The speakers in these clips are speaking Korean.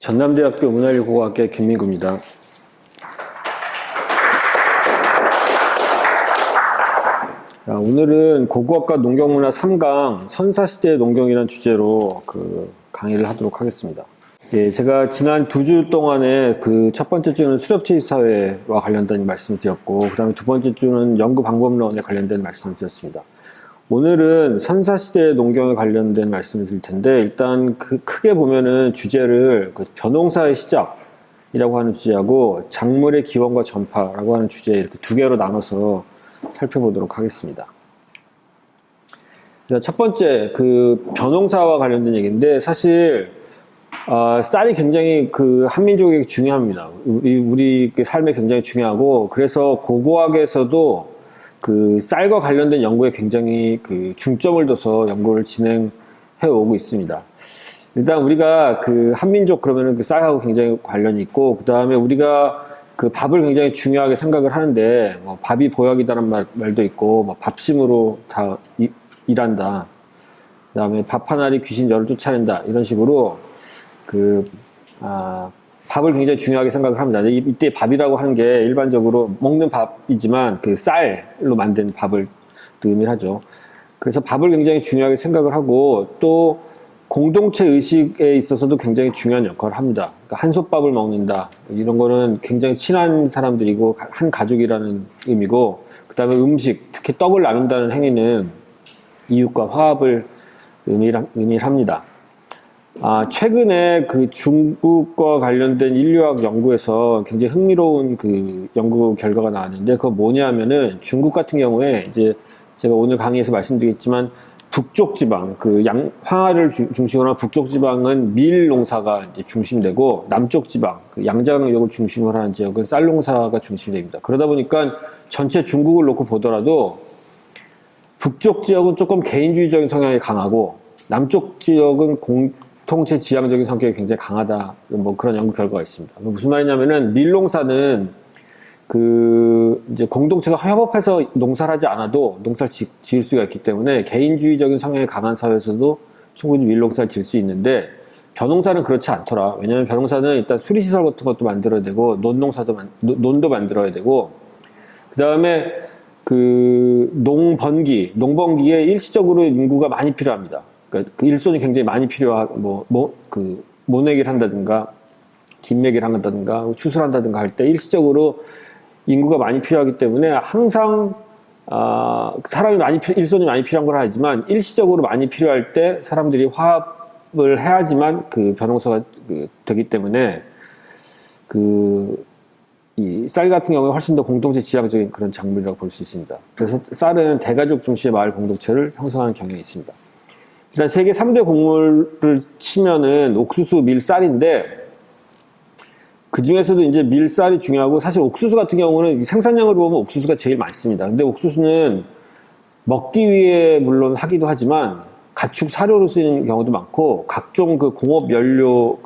전남대학교 문화일고학계 김민구입니다. 자, 오늘은 고고학과 농경문화 3강 선사시대의 농경이라는 주제로 강의를 하도록 하겠습니다. 예, 제가 지난 2주 동안에 첫 번째 주는 수렵투입사회와 관련된 말씀을 드렸고, 그 다음에 두 번째 주는 연구방법론에 관련된 말씀을 드렸습니다. 오늘은 선사시대의 농경에 관련된 말씀을 드릴 텐데, 일단 크게 보면은 주제를 벼농사의 시작이라고 하는 주제하고 작물의 기원과 전파라고 하는 주제 이렇게 두 개로 나눠서 살펴보도록 하겠습니다. 첫 번째, 벼농사와 관련된 얘기인데, 사실 쌀이 굉장히 한민족에게 중요합니다. 우리 삶에 굉장히 중요하고, 그래서 고고학에서도 쌀과 관련된 연구에 굉장히 중점을 둬서 연구를 진행해 오고 있습니다. 일단 우리가 한민족 그러면은 쌀하고 굉장히 관련이 있고, 그 다음에 우리가 밥을 굉장히 중요하게 생각을 하는데, 밥이 보약이다라는 말도 있고, 밥심으로 다 일한다. 그 다음에 밥 한 알이 귀신 열을 쫓아낸다. 이런 식으로 밥을 굉장히 중요하게 생각을 합니다. 이때 밥이라고 하는 게 일반적으로 먹는 밥이지만 쌀로 만든 밥을 의미를 하죠. 그래서 밥을 굉장히 중요하게 생각을 하고, 또 공동체 의식에 있어서도 굉장히 중요한 역할을 합니다. 그러니까 한솥밥을 먹는다. 이런 거는 굉장히 친한 사람들이고 한 가족이라는 의미고, 그 다음에 음식, 특히 떡을 나눈다는 행위는 이웃과 화합을 의미를 합니다. 최근에 중국과 관련된 인류학 연구에서 굉장히 흥미로운 연구 결과가 나왔는데, 그거 뭐냐면은 중국 같은 경우에 이제 제가 오늘 강의에서 말씀드리겠지만 북쪽 지방, 황하를 중심으로 한 북쪽 지방은 밀 농사가 이제 중심되고, 남쪽 지방, 양자강역을 중심으로 하는 지역은 쌀 농사가 중심이 됩니다. 그러다 보니까 전체 중국을 놓고 보더라도 북쪽 지역은 조금 개인주의적인 성향이 강하고, 남쪽 지역은 공동체 지향적인 성격이 굉장히 강하다. 그런 연구 결과가 있습니다. 무슨 말이냐면은 밀농사는 이제 공동체가 협업해서 농사를 하지 않아도 농사를 지을 수가 있기 때문에 개인주의적인 성향이 강한 사회에서도 충분히 밀농사를 지을 수 있는데, 벼농사는 그렇지 않더라. 왜냐하면 벼농사는 일단 수리시설 같은 것도 만들어야 되고, 논도 만들어야 되고, 그 다음에 농번기에 일시적으로 인구가 많이 필요합니다. 그러니까 일손이 굉장히 많이 필요하고, 모내기를 한다든가, 김매기를 한다든가, 추수를 한다든가 할 때 일시적으로 인구가 많이 필요하기 때문에 항상, 일손이 많이 필요한 걸 하지만, 일시적으로 많이 필요할 때 사람들이 화합을 해야지만 벼농사가 되기 때문에, 이 쌀 같은 경우에 훨씬 더 공동체 지향적인 그런 작물이라고 볼 수 있습니다. 그래서 쌀은 대가족 중심의 마을 공동체를 형성하는 경향이 있습니다. 일단 세계 3대 곡물을 치면은 옥수수, 밀, 쌀인데, 그 중에서도 이제 밀, 쌀이 중요하고, 사실 옥수수 같은 경우는 생산량을 보면 옥수수가 제일 많습니다. 근데 옥수수는 먹기 위해 물론 하기도 하지만, 가축 사료로 쓰이는 경우도 많고, 각종 공업 연료,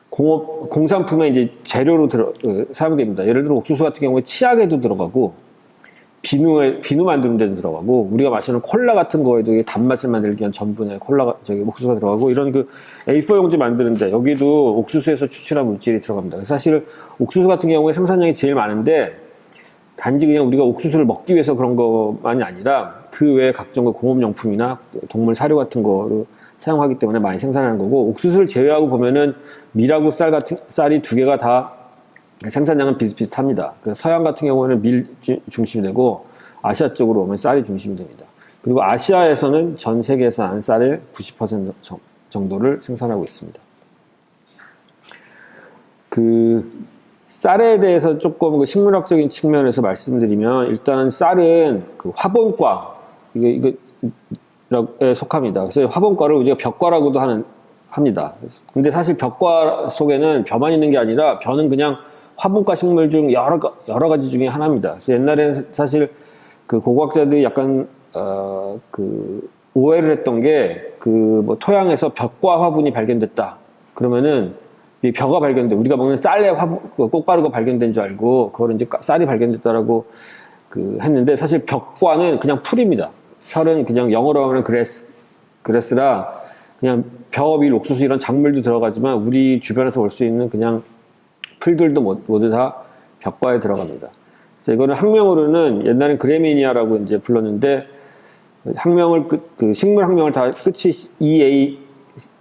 공산품의 이제 재료로 사용됩니다. 예를 들어 옥수수 같은 경우에 치약에도 들어가고, 비누 만드는 데도 들어가고, 우리가 마시는 콜라 같은 거에도 단맛을 만들기 위한 전분에 옥수수가 들어가고, 이런 A4 용지 만드는데 여기도 옥수수에서 추출한 물질이 들어갑니다. 그래서 사실 옥수수 같은 경우에 생산량이 제일 많은데, 단지 그냥 우리가 옥수수를 먹기 위해서 그런 것만이 아니라 그 외에 각종 공업용품이나 동물 사료 같은 거를 사용하기 때문에 많이 생산하는 거고, 옥수수를 제외하고 보면은 밀하고 쌀이 두 개가 다 생산량은 비슷비슷합니다. 그래서 서양 같은 경우는 밀 중심이 되고, 아시아 쪽으로 오면 쌀이 중심이 됩니다. 그리고 아시아에서는 전 세계에서 나는 쌀의 90% 정도를 생산하고 있습니다. 쌀에 대해서 조금 식물학적인 측면에서 말씀드리면, 일단 쌀은 화본과 이게 에 속합니다. 그래서 화본과를 우리가 벽과라고도 합니다. 근데 사실 벽과 속에는 벼만 있는 게 아니라, 벼는 그냥 화분과 식물 중 여러 가지 중에 하나입니다. 그래서 옛날에는 사실 고고학자들이 약간 오해를 했던 게, 토양에서 벽과 화분이 발견됐다. 그러면은 이 벼가 우리가 먹는 쌀의 꽃가루가 발견된 줄 알고, 그걸 이제 쌀이 발견됐다라고 했는데, 사실 벽과는 그냥 풀입니다. 혈은 그냥 영어로 하면 그레스라 그냥 벼, 밀, 옥수수 이런 작물도 들어가지만 우리 주변에서 볼 수 있는 그냥 풀들도 모두 다 벽과에 들어갑니다. 그래서 이거는 학명으로는 옛날엔 그래미니아라고 이제 불렀는데 학명을 그 식물 학명을 다 끝이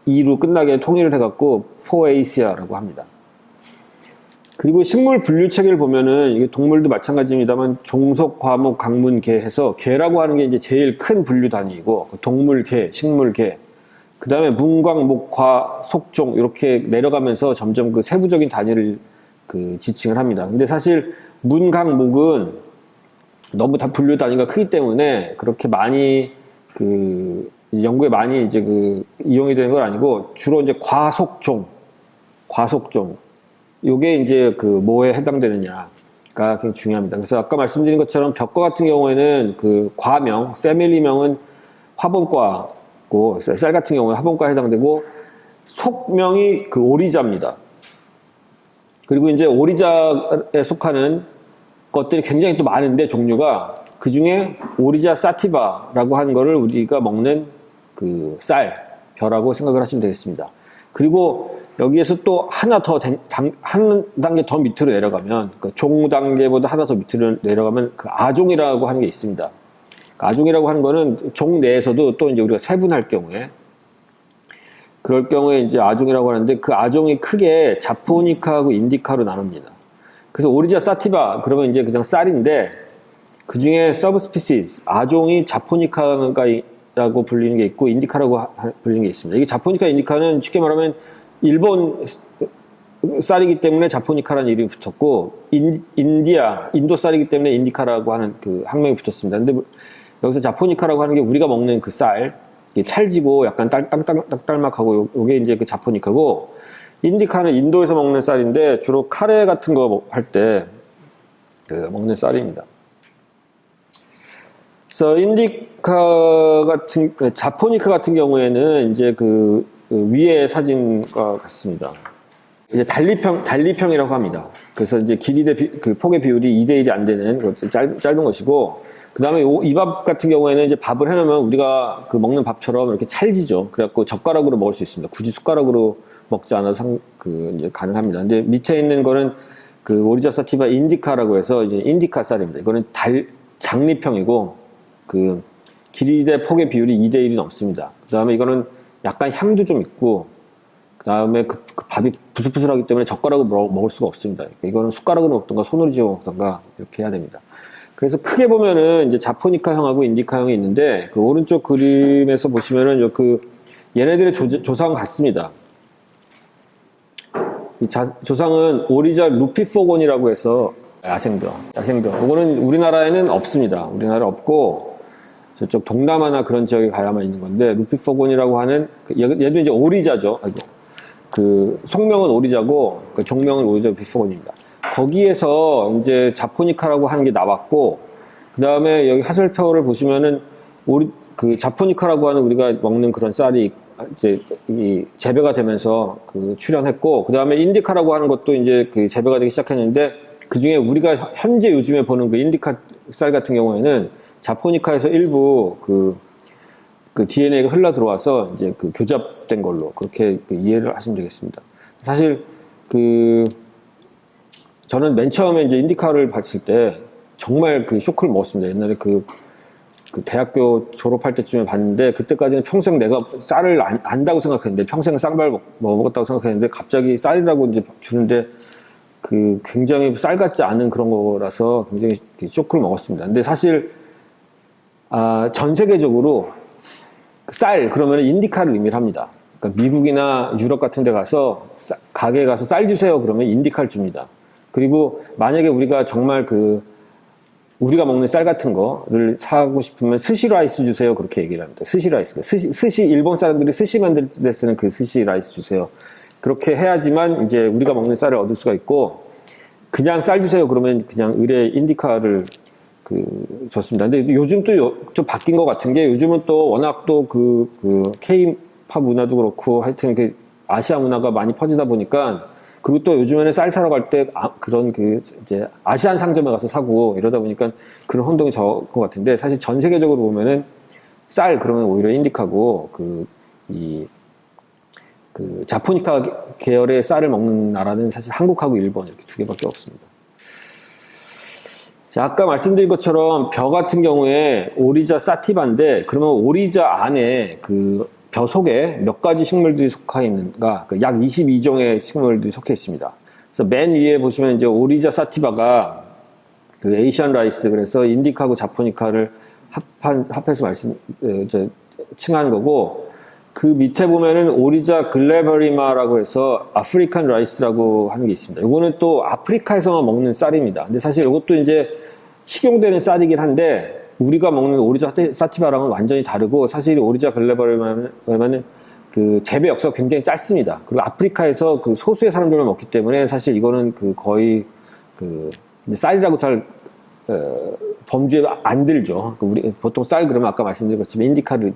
E로 끝나게 통일을 해갖고 포에이시아라고 합니다. 그리고 식물 분류 체계를 보면은 이게 동물도 마찬가지입니다만 종속, 과목, 강문, 계 해서 계라고 하는 게 이제 제일 큰 분류 단위이고 동물 계, 식물 계, 그 다음에 문광, 목, 과, 속, 종 이렇게 내려가면서 점점 그 세부적인 단위를 그 지칭을 합니다. 근데 사실 문강, 목은 너무 다 분류 단위가 크기 때문에 그렇게 많이 그 연구에 많이 이제 그 이용이 되는 건 아니고 주로 이제 과속종, 요게 이제 그 뭐에 해당되느냐가 굉장히 중요합니다. 그래서 아까 말씀드린 것처럼 벽과 같은 경우에는 그 과명, 패밀리명은 화본과고 쌀 같은 경우는 화본과에 해당되고 속명이 그 오리자입니다. 그리고 이제 오리자에 속하는 것들이 굉장히 또 많은데 종류가 그 중에 오리자 사티바라고 하는 거를 우리가 먹는 그 쌀, 벼라고 생각을 하시면 되겠습니다. 그리고 여기에서 또 하나 더, 한 단계 더 밑으로 내려가면, 그 종 단계보다 하나 더 밑으로 내려가면 그 아종이라고 하는 게 있습니다. 아종이라고 하는 거는 종 내에서도 또 이제 우리가 세분할 경우에, 그럴 경우에 이제 아종이라고 하는데 그 아종이 크게 자포니카하고 인디카로 나눕니다. 그래서 오리자 사티바, 그러면 이제 그냥 쌀인데, 그 중에 서브스피시스, 아종이 자포니카라고 불리는 게 있고, 인디카라고 불리는 게 있습니다. 이게 자포니카, 인디카는 쉽게 말하면 일본 쌀이기 때문에 자포니카라는 이름이 붙었고, 인도 쌀이기 때문에 인디카라고 하는 그 학명이 붙었습니다. 근데 여기서 자포니카라고 하는 게 우리가 먹는 그 쌀, 찰지고 약간 딱딱하고 요게 이제 그 자포니카고, 인디카는 인도에서 먹는 쌀인데 주로 카레 같은 거 할 때 그 먹는 쌀입니다. 그래서 인디카 같은, 자포니카 같은 경우에는 이제 그 위에 사진과 같습니다. 이제 달리평이라고 합니다. 그래서 이제 길이 대 그 폭의 비율이 2대1이 안 되는 짧은 것이고, 그 다음에 이 밥 같은 경우에는 이제 밥을 해놓으면 우리가 그 먹는 밥처럼 이렇게 찰지죠. 그래갖고 젓가락으로 먹을 수 있습니다. 굳이 숟가락으로 먹지 않아도 이제 가능합니다. 근데 밑에 있는 거는 그 오리자 사티바 인디카라고 해서 이제 인디카 쌀입니다. 이거는 장리평이고, 그 길이 대 폭의 비율이 2대1이 넘습니다. 그 다음에 이거는 약간 향도 좀 있고, 그 다음에 그 밥이 부슬부슬하기 때문에 젓가락으로 먹을 수가 없습니다. 이거는 숟가락으로 먹던가 손으로 쥐어 먹던가 이렇게 해야 됩니다. 그래서 크게 보면은 이제 자포니카형하고 인디카형이 있는데, 그 오른쪽 그림에서 보시면은 그 얘네들의 조상은 같습니다. 이 조상은 오리자 루피포곤이라고 해서 야생벼. 이거는 우리나라에는 없습니다. 우리나라에 없고 저쪽 동남아나 그런 지역에 가야만 있는 건데, 루피포곤이라고 하는 얘도 이제 오리자죠. 그 속명은 오리자고 그 종명은 오리자 루피포곤입니다. 거기에서 이제 자포니카라고 하는 게 나왔고, 그 다음에 여기 하설표를 보시면은 그 자포니카라고 하는 우리가 먹는 그런 쌀이 이제 재배가 되면서 그 출현했고, 그 다음에 인디카라고 하는 것도 이제 그 재배가 되기 시작했는데, 그 중에 우리가 현재 요즘에 보는 그 인디카 쌀 같은 경우에는 자포니카에서 일부 그 DNA가 흘러 들어와서 이제 그 교잡된 걸로 그렇게 이해를 하시면 되겠습니다. 사실 저는 맨 처음에 이제 인디카를 봤을 때 정말 그 쇼크를 먹었습니다. 옛날에 그 대학교 졸업할 때쯤에 봤는데, 그때까지는 평생 내가 쌀을 안다고 생각했는데, 평생 쌀밥 먹었다고 생각했는데, 갑자기 쌀이라고 이제 주는데, 그 굉장히 쌀 같지 않은 그런 거라서 굉장히 쇼크를 먹었습니다. 근데 사실, 전 세계적으로 쌀, 그러면 인디카를 의미를 합니다. 그러니까 미국이나 유럽 같은 데 가서, 가게에 가서 쌀 주세요. 그러면 인디카를 줍니다. 그리고 만약에 우리가 정말 우리가 먹는 쌀 같은 거를 사고 싶으면 스시 라이스 주세요. 그렇게 얘기를 합니다. 스시 라이스. 스시, 일본 사람들이 스시 만들 때 쓰는 그 스시 라이스 주세요. 그렇게 해야지만 이제 우리가 먹는 쌀을 얻을 수가 있고, 그냥 쌀 주세요. 그러면 그냥 의뢰 인디카를 줬습니다. 근데 요즘 또 좀 바뀐 것 같은 게, 요즘은 또 워낙 또 K-팝 문화도 그렇고 하여튼 아시아 문화가 많이 퍼지다 보니까, 그리고 또 요즘에는 쌀 사러 갈 때 그런 이제 아시안 상점에 가서 사고 이러다 보니까 그런 혼동이 적은 것 같은데, 사실 전 세계적으로 보면은 쌀 그러면 오히려 인디카고, 그 자포니카 계열의 쌀을 먹는 나라는 사실 한국하고 일본 이렇게 두 개밖에 없습니다. 자, 아까 말씀드린 것처럼 벼 같은 경우에 오리자 사티바인데, 그러면 오리자 안에 그 벼 속에 몇 가지 식물들이 속해 있는가? 약 22종의 식물들이 속해 있습니다. 그래서 맨 위에 보시면 이제 오리자 사티바가 그 에이시안 라이스, 그래서 인디카하고 자포니카를 합해서 칭한 거고, 그 밑에 보면은 오리자 글레버리마라고 해서 아프리칸 라이스라고 하는 게 있습니다. 이거는 또 아프리카에서만 먹는 쌀입니다. 근데 사실 이것도 이제 식용되는 쌀이긴 한데, 우리가 먹는 오리자 사티바랑은 완전히 다르고, 사실 오리자 글레버리마는 그 재배 역사가 굉장히 짧습니다. 그리고 아프리카에서 그 소수의 사람들만 먹기 때문에 사실 이거는 그 거의 그 쌀이라고 잘 범주에 안 들죠. 우리 보통 쌀 그러면 아까 말씀드린 것처럼 인디카를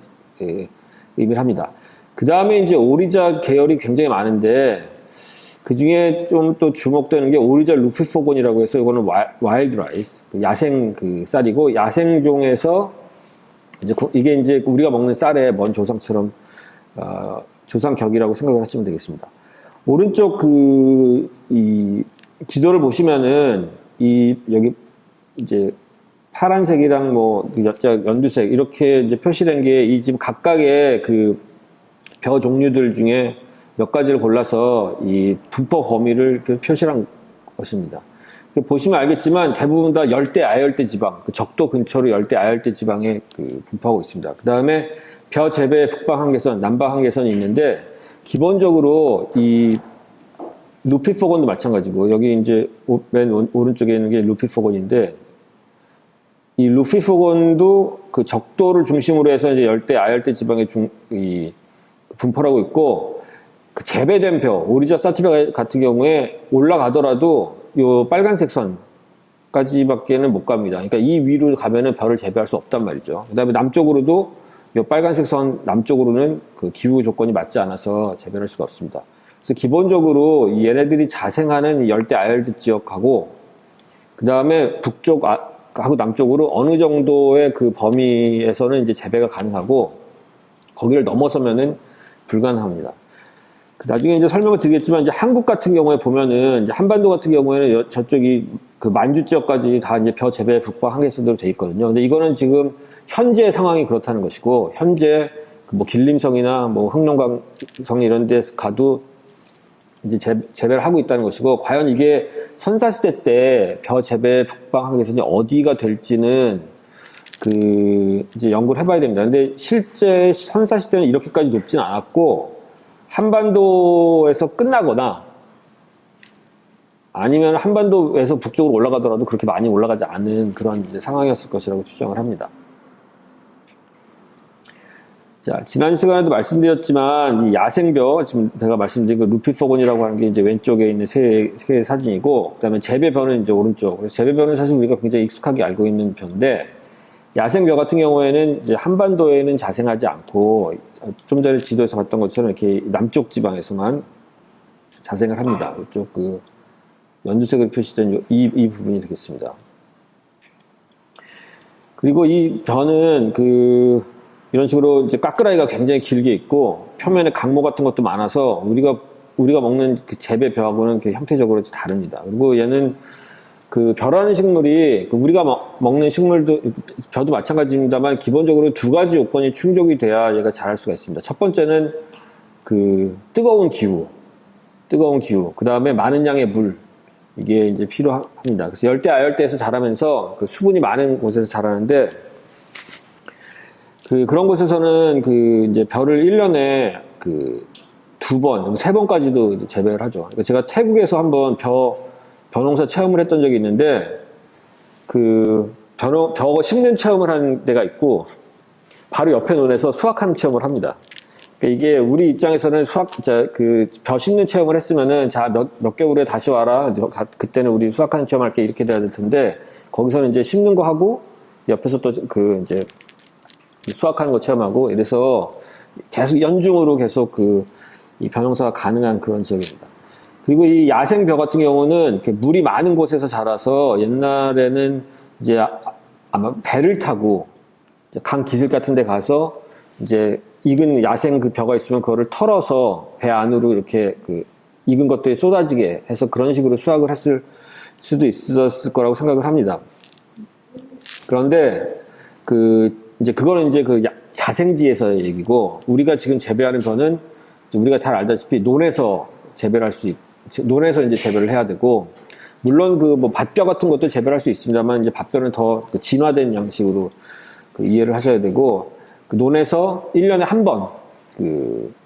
의미를 합니다. 그 다음에 이제 오리자 계열이 굉장히 많은데, 그 중에 좀 또 주목되는 게 오리자 루피포곤이라고 해서, 이거는 와일드 라이스, 야생 그 쌀이고, 야생종에서 이게 이제 우리가 먹는 쌀의 먼 조상처럼 조상격이라고 생각을 하시면 되겠습니다. 오른쪽 이 지도를 보시면은 여기 이제 파란색이랑 뭐 연두색 이렇게 이제 표시된 게 이 지금 각각의 그 벼 종류들 중에 몇 가지를 골라서 이 분포 범위를 표시한 것입니다. 보시면 알겠지만 대부분 다 열대 아열대 지방, 그 적도 근처로 열대 아열대 지방에 분포하고 있습니다. 그 다음에 벼 재배 북방 한계선, 남방 한계선이 있는데, 기본적으로 이 루피포곤도 마찬가지고, 여기 이제 맨 오른쪽에 있는 게 루피포곤인데, 이 루피포곤도 그 적도를 중심으로 해서 이제 열대 아열대 지방에 분포를 하고 있고, 그 재배된 벼, 오리자 사티바 같은 경우에 올라가더라도 요 빨간색 선까지밖에는 못 갑니다. 그러니까 이 위로 가면은 벼를 재배할 수 없단 말이죠. 그 다음에 남쪽으로도 요 빨간색 선 남쪽으로는 그 기후 조건이 맞지 않아서 재배할 수가 없습니다. 그래서 기본적으로 얘네들이 자생하는 열대 아열대 지역하고, 그 다음에 북쪽하고 남쪽으로 어느 정도의 그 범위에서는 이제 재배가 가능하고, 거기를 넘어서면은 불가능합니다. 나중에 이제 설명을 드리겠지만, 이제 한국 같은 경우에 보면은, 이제 한반도 같은 경우에는 저쪽이 그 만주 지역까지 다 이제 벼 재배 북방 한계선으로 돼 있거든요. 근데 이거는 지금 현재 상황이 그렇다는 것이고, 현재 뭐 길림성이나 뭐 흑룡강성 이런 데 가도 이제 재배를 하고 있다는 것이고, 과연 이게 선사시대 때 벼 재배 북방 한계선이 어디가 될지는 이제 연구를 해봐야 됩니다. 근데 실제 선사시대는 이렇게까지 높진 않았고, 한반도에서 끝나거나 아니면 한반도에서 북쪽으로 올라가더라도 그렇게 많이 올라가지 않은 그런 이제 상황이었을 것이라고 추정을 합니다. 자, 지난 시간에도 말씀드렸지만, 이 야생벼, 지금 제가 말씀드린 그 루피포곤이라고 하는 게 이제 왼쪽에 있는 새 사진이고, 그 다음에 재배벼는 이제 오른쪽. 그래서 재배벼는 사실 우리가 굉장히 익숙하게 알고 있는 벼인데, 야생벼 같은 경우에는 이제 한반도에는 자생하지 않고, 좀 전에 지도에서 봤던 것처럼 이렇게 남쪽 지방에서만 자생을 합니다. 이쪽 연두색으로 표시된 이 부분이 되겠습니다. 그리고 이 벼는 이런 식으로 이제 까끄라이가 굉장히 길게 있고, 표면에 강모 같은 것도 많아서 우리가 먹는 그 재배 벼하고는 형태적으로 다릅니다. 그리고 얘는 벼라는 식물이 우리가 먹는 식물도 벼도 마찬가지입니다만, 기본적으로 두 가지 요건이 충족이 돼야 얘가 자랄 수가 있습니다. 첫 번째는 뜨거운 기후, 그 다음에 많은 양의 물, 이게 이제 필요합니다. 그래서 열대 아열대에서 자라면서 수분이 많은 곳에서 자라는데, 그런 곳에서는 이제 벼를 1년에 2번, 3번까지도 재배를 하죠. 그러니까 제가 태국에서 한번 벼농사 체험을 했던 적이 있는데, 벼 심는 체험을 한 데가 있고, 바로 옆에 논에서 수확하는 체험을 합니다. 그러니까 이게 우리 입장에서는 벼 심는 체험을 했으면은, 자, 몇 개월에 다시 와라. 그때는 우리 수확하는 체험할게. 이렇게 돼야 될 텐데, 거기서는 이제 심는 거 하고, 옆에서 또 이제 수확하는 거 체험하고, 이래서 계속 연중으로 계속 이 벼농사가 가능한 그런 지역입니다. 그리고 이 야생벼 같은 경우는 물이 많은 곳에서 자라서, 옛날에는 이제 아마 배를 타고 강 기슭 같은 데 가서 이제 익은 야생 그 벼가 있으면 그거를 털어서 배 안으로 이렇게 그 익은 것들이 쏟아지게 해서 그런 식으로 수확을 했을 수도 있었을 거라고 생각을 합니다. 그런데 이제 그거는 이제 자생지에서의 얘기고, 우리가 지금 재배하는 벼는 우리가 잘 알다시피 논에서 재배를 논에서 이제 재배를 해야 되고, 물론 뭐 밭벼 같은 것도 재배를 할 수 있습니다만, 이제 밭벼는 더 진화된 양식으로 이해를 하셔야 되고, 논에서 1년에 한 번,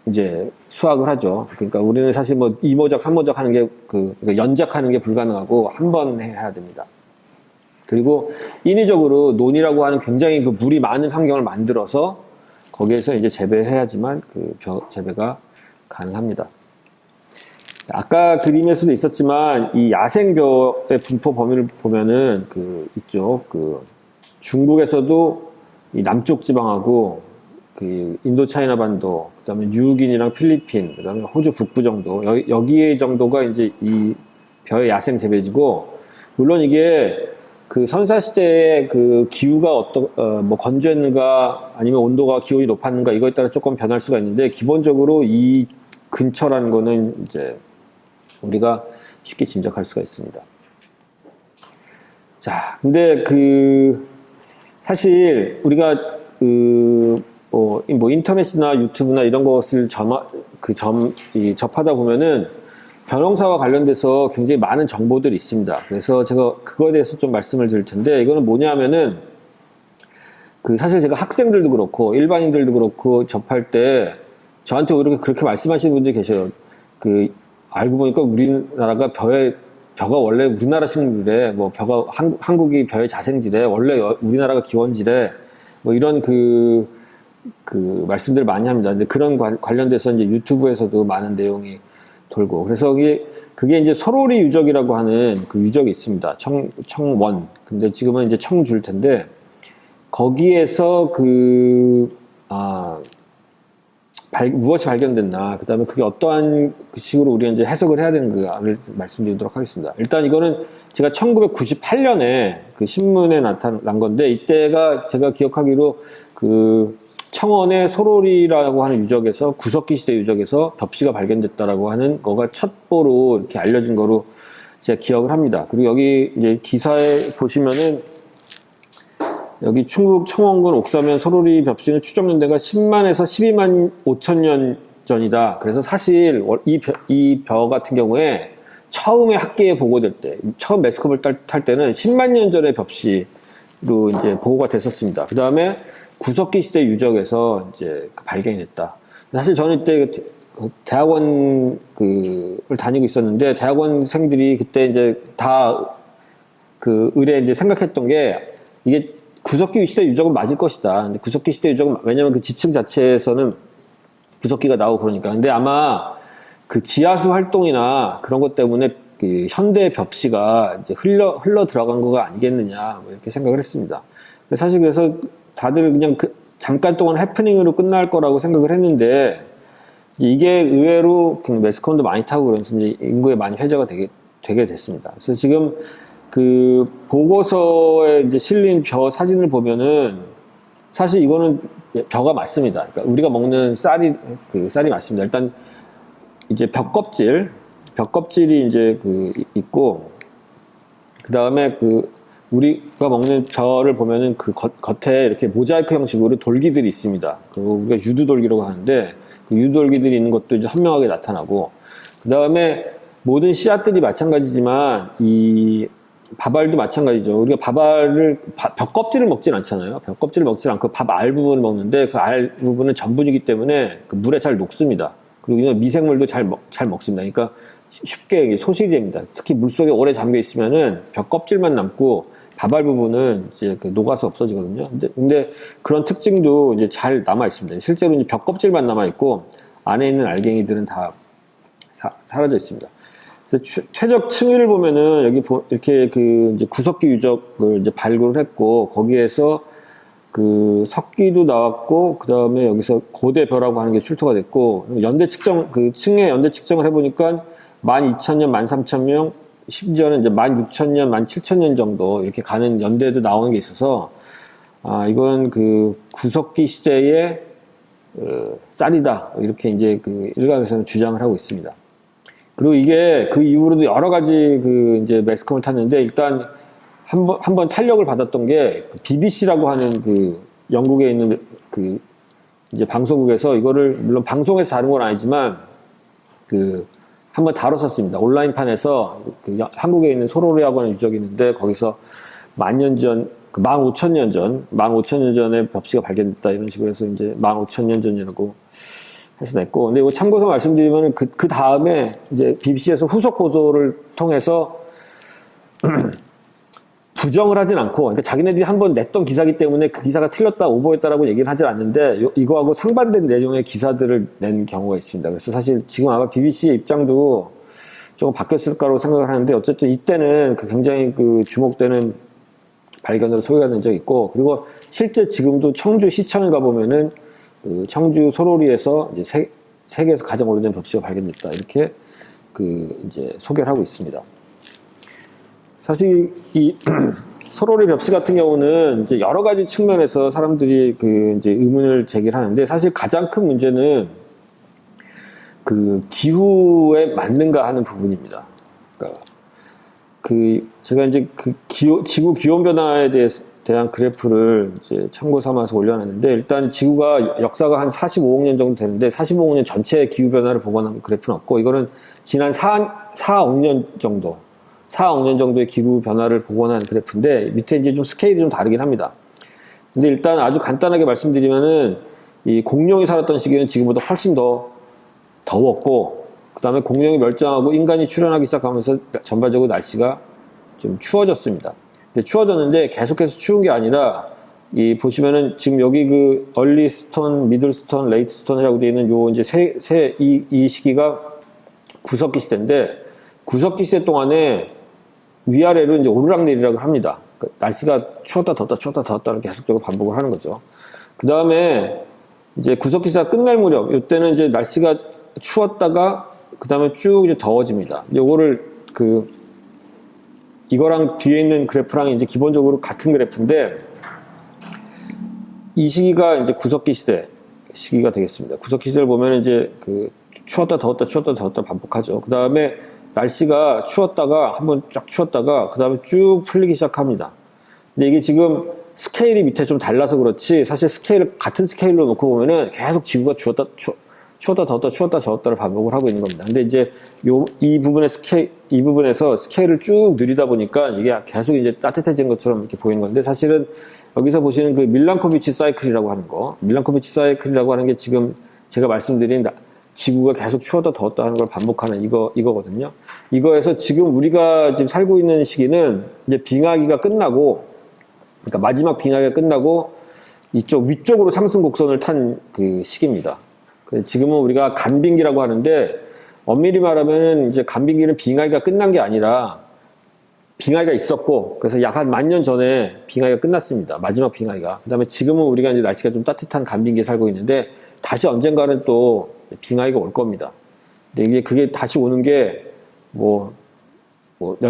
이제 수확을 하죠. 그러니까 우리는 사실 뭐 2모작, 3모작 하는 게, 그러니까 연작하는 게 불가능하고 한 번 해야 됩니다. 그리고 인위적으로 논이라고 하는 굉장히 물이 많은 환경을 만들어서 거기에서 이제 재배를 해야지만 벼 재배가 가능합니다. 아까 그림에서도 있었지만 이 야생벼의 분포 범위를 보면은 이쪽 중국에서도 이 남쪽 지방하고 인도차이나 반도, 그다음에 뉴기니랑 필리핀, 그다음에 호주 북부 정도, 여기에 정도가 이제 이 벼의 야생 재배지고, 물론 이게 선사시대의 기후가 뭐 건조했는가, 아니면 온도가 기온이 높았는가, 이거에 따라 조금 변할 수가 있는데, 기본적으로 이 근처라는 거는 이제 우리가 쉽게 짐작할 수가 있습니다. 자, 근데 사실 우리가 뭐 인터넷이나 유튜브나 이런 것을 접하다 보면은 벼농사와 관련돼서 굉장히 많은 정보들이 있습니다. 그래서 제가 그거에 대해서 좀 말씀을 드릴 텐데, 이거는 뭐냐면은 사실 제가 학생들도 그렇고 일반인들도 그렇고 접할 때 저한테 오히려 그렇게 말씀하시는 분들이 계셔요. 알고 보니까 우리나라가 벼가 원래 우리나라 식물이래, 뭐 한국이 벼의 자생지래, 원래 우리나라가 기원지래, 뭐 이런 말씀들을 많이 합니다. 근데 그런 관련돼서 이제 유튜브에서도 많은 내용이 돌고, 그래서 그게 이제 소로리 유적이라고 하는 유적이 있습니다. 청원. 근데 지금은 이제 청주일 텐데, 거기에서 무엇이 발견됐나, 그 다음에 그게 어떠한 식으로 우리가 이제 해석을 해야 되는가를 말씀드리도록 하겠습니다. 일단 이거는 제가 1998년에 신문에 나타난 건데, 이때가 제가 기억하기로 청원의 소로리라고 하는 유적에서, 구석기 시대 유적에서 벽시가 발견됐다라고 하는 거가 첩보로 이렇게 알려진 거로 제가 기억을 합니다. 그리고 여기 이제 기사에 보시면은, 여기 충북 청원군 옥사면 소로리 벽시는 추정 연대가 10만에서 12만 5천 년 전이다. 그래서 사실 이 벼 같은 경우에 처음에 학계에 보고될 때, 처음 매스컴을 탈 때는 10만 년 전의 벽시로 이제 보고가 됐었습니다. 그 다음에 구석기 시대 유적에서 이제 발견이 됐다. 사실 저는 이때 대학원을 다니고 있었는데, 대학원생들이 그때 이제 다 의뢰 이제 생각했던 게, 이게 구석기 시대 유적은 맞을 것이다. 근데 구석기 시대 유적은, 왜냐면 지층 자체에서는 구석기가 나오고 그러니까. 근데 아마 지하수 활동이나 그런 것 때문에 현대 벽시가 이제 흘러 들어간 거가 아니겠느냐, 뭐 이렇게 생각을 했습니다. 사실 그래서 다들 그냥 잠깐 동안 해프닝으로 끝날 거라고 생각을 했는데, 이게 의외로 매스컴도 많이 타고 그러면서 이제 인구에 많이 회자가 되게 됐습니다. 그래서 지금 보고서에 이제 실린 벼 사진을 보면은, 사실 이거는 벼가 맞습니다. 그러니까 우리가 먹는 쌀이 맞습니다. 일단 이제 벼껍질이 이제 있고, 그 다음에 우리가 먹는 벼를 보면은 겉에 이렇게 모자이크 형식으로 돌기들이 있습니다. 우리가 유두돌기라고 하는데, 유두돌기들이 있는 것도 이제 선명하게 나타나고, 그 다음에 모든 씨앗들이 마찬가지지만, 밥알도 마찬가지죠. 우리가 벼껍질을 먹진 않잖아요. 벼껍질을 먹지 않고 밥알 부분을 먹는데, 그 알 부분은 전분이기 때문에 물에 잘 녹습니다. 그리고 이건 미생물도 잘 먹습니다. 그러니까 쉽게 소실이 됩니다. 특히 물속에 오래 잠겨 있으면은 벼껍질만 남고 밥알 부분은 이제 녹아서 없어지거든요. 근데 그런 특징도 이제 잘 남아 있습니다. 실제로 이제 벼껍질만 남아 있고 안에 있는 알갱이들은 다 사라져 있습니다. 최적 층위를 보면은 여기 이렇게 이제 구석기 유적을 이제 발굴을 했고, 거기에서 석기도 나왔고, 그 다음에 여기서 고대벼라고 하는 게 출토가 됐고, 연대 측정, 층의 연대 측정을 해보니까 12,000년, 13,000명, 심지어는 이제 16,000년, 17,000년 정도 이렇게 가는 연대도 나오는 게 있어서, 이건 구석기 시대의 쌀이다. 이렇게 이제 그 일각에서는 주장을 하고 있습니다. 그리고 이게 그 이후로도 여러 가지 그 이제 매스컴을 탔는데 일단 한번 탄력을 받았던 게 BBC라고 하는 그 영국에 있는 그 이제 방송국에서 이거를 물론 방송에서 다룬 건 아니지만 그 한번 다뤘었습니다. 온라인판에서 그 한국에 있는 소로리라고 하는 유적이 있는데 거기서 만년 전, 15,000년 전, 15,000년 전에 벽시가 발견됐다 이런 식으로 해서 이제 15,000년 전이라고 해서 냈고, 근데 이거 참고서 말씀드리면 그 다음에 이제 BBC에서 후속 보도를 통해서 부정을 하진 않고, 그러니까 자기네들이 한번 냈던 기사기 때문에 그 기사가 틀렸다, 오버했다라고 얘기를 하진 않는데, 이거하고 상반된 내용의 기사들을 낸 경우가 있습니다. 그래서 사실 지금 아마 BBC의 입장도 조금 바뀌었을 거라고 생각을 하는데, 어쨌든 이때는 그 굉장히 그 주목되는 발견으로 소개가 된 적이 있고, 그리고 실제 지금도 청주 시청에 가보면은, 그 청주 소로리에서 이제 세계에서 가장 오래된 벽시가 발견됐다. 이렇게 그 이제 소개를 하고 있습니다. 사실 이 소로리 벽시 같은 경우는 이제 여러 가지 측면에서 사람들이 그 이제 의문을 제기를 하는데 사실 가장 큰 문제는 그 기후에 맞는가 하는 부분입니다. 그러니까 그 제가 이제 그 지구 기온 변화에 대한 그래프를 이제 참고 삼아서 올려놨는데 일단 지구가 역사가 한 45억 년 정도 되는데 45억 년 전체 기후 변화를 복원한 그래프는 없고 이거는 지난 4억 년 정도 4억 년 정도의 기후 변화를 복원한 그래프인데 밑에 이제 좀 스케일이 좀 다르긴 합니다. 근데 일단 아주 간단하게 말씀드리면은 이 공룡이 살았던 시기는 지금보다 훨씬 더 더웠고 그 다음에 공룡이 멸종하고 인간이 출현하기 시작하면서 전반적으로 날씨가 좀 추워졌습니다. 근데 추워졌는데 계속해서 추운 게 아니라 이 보시면은 지금 여기 그 얼리 스톤, 미들 스톤, 레이트 스톤이라고 되어 있는 요 이제 이 시기가 구석기 시대인데 구석기 시대 동안에 위아래로 이제 오르락내리락을 합니다. 그러니까 날씨가 추웠다 덥다 추웠다 덥다를 계속적으로 반복을 하는 거죠. 그 다음에 이제 구석기 시대가 끝날 무렵 이때는 이제 날씨가 추웠다가 그 다음에 쭉 이제 더워집니다. 요거를 이거랑 뒤에 있는 그래프랑 이제 기본적으로 같은 그래프인데 이 시기가 이제 구석기 시기가 되겠습니다. 구석기 시대를 보면 이제 그 추웠다 더웠다 추웠다 더웠다 반복하죠. 그 다음에 날씨가 추웠다가 한번 쫙 추웠다가 그 다음에 쭉 풀리기 시작합니다. 근데 이게 지금 스케일이 밑에 좀 달라서 그렇지 사실 스케일을 같은 스케일로 놓고 보면은 계속 지구가 추웠다 더웠다 추웠다 더웠다를 반복을 하고 있는 겁니다. 근데 이제 이 부분에서 스케일을 쭉 늘리다 보니까 이게 계속 이제 따뜻해진 것처럼 이렇게 보이는 건데 사실은 여기서 보시는 그 밀란코비치 사이클이라고 하는 거 밀란코비치 사이클이라고 하는 게 지금 제가 말씀드린 지구가 계속 추웠다 더웠다 하는 걸 반복하는 이거거든요. 이거에서 지금 우리가 지금 살고 있는 시기는 이제 빙하기가 끝나고, 그러니까 마지막 빙하기가 끝나고 이쪽 위쪽으로 상승 곡선을 탄 그 시기입니다. 지금은 우리가 간빙기라고 하는데 엄밀히 말하면 이제 간빙기는 빙하기가 끝난 게 아니라 빙하기가 있었고 그래서 약 한 10,000년 전에 빙하기가 끝났습니다. 마지막 빙하기가. 그 다음에 지금은 우리가 이제 날씨가 좀 따뜻한 간빙기에 살고 있는데 다시 언젠가는 또 빙하기가 올 겁니다. 근데 그게 다시 오는 게 몇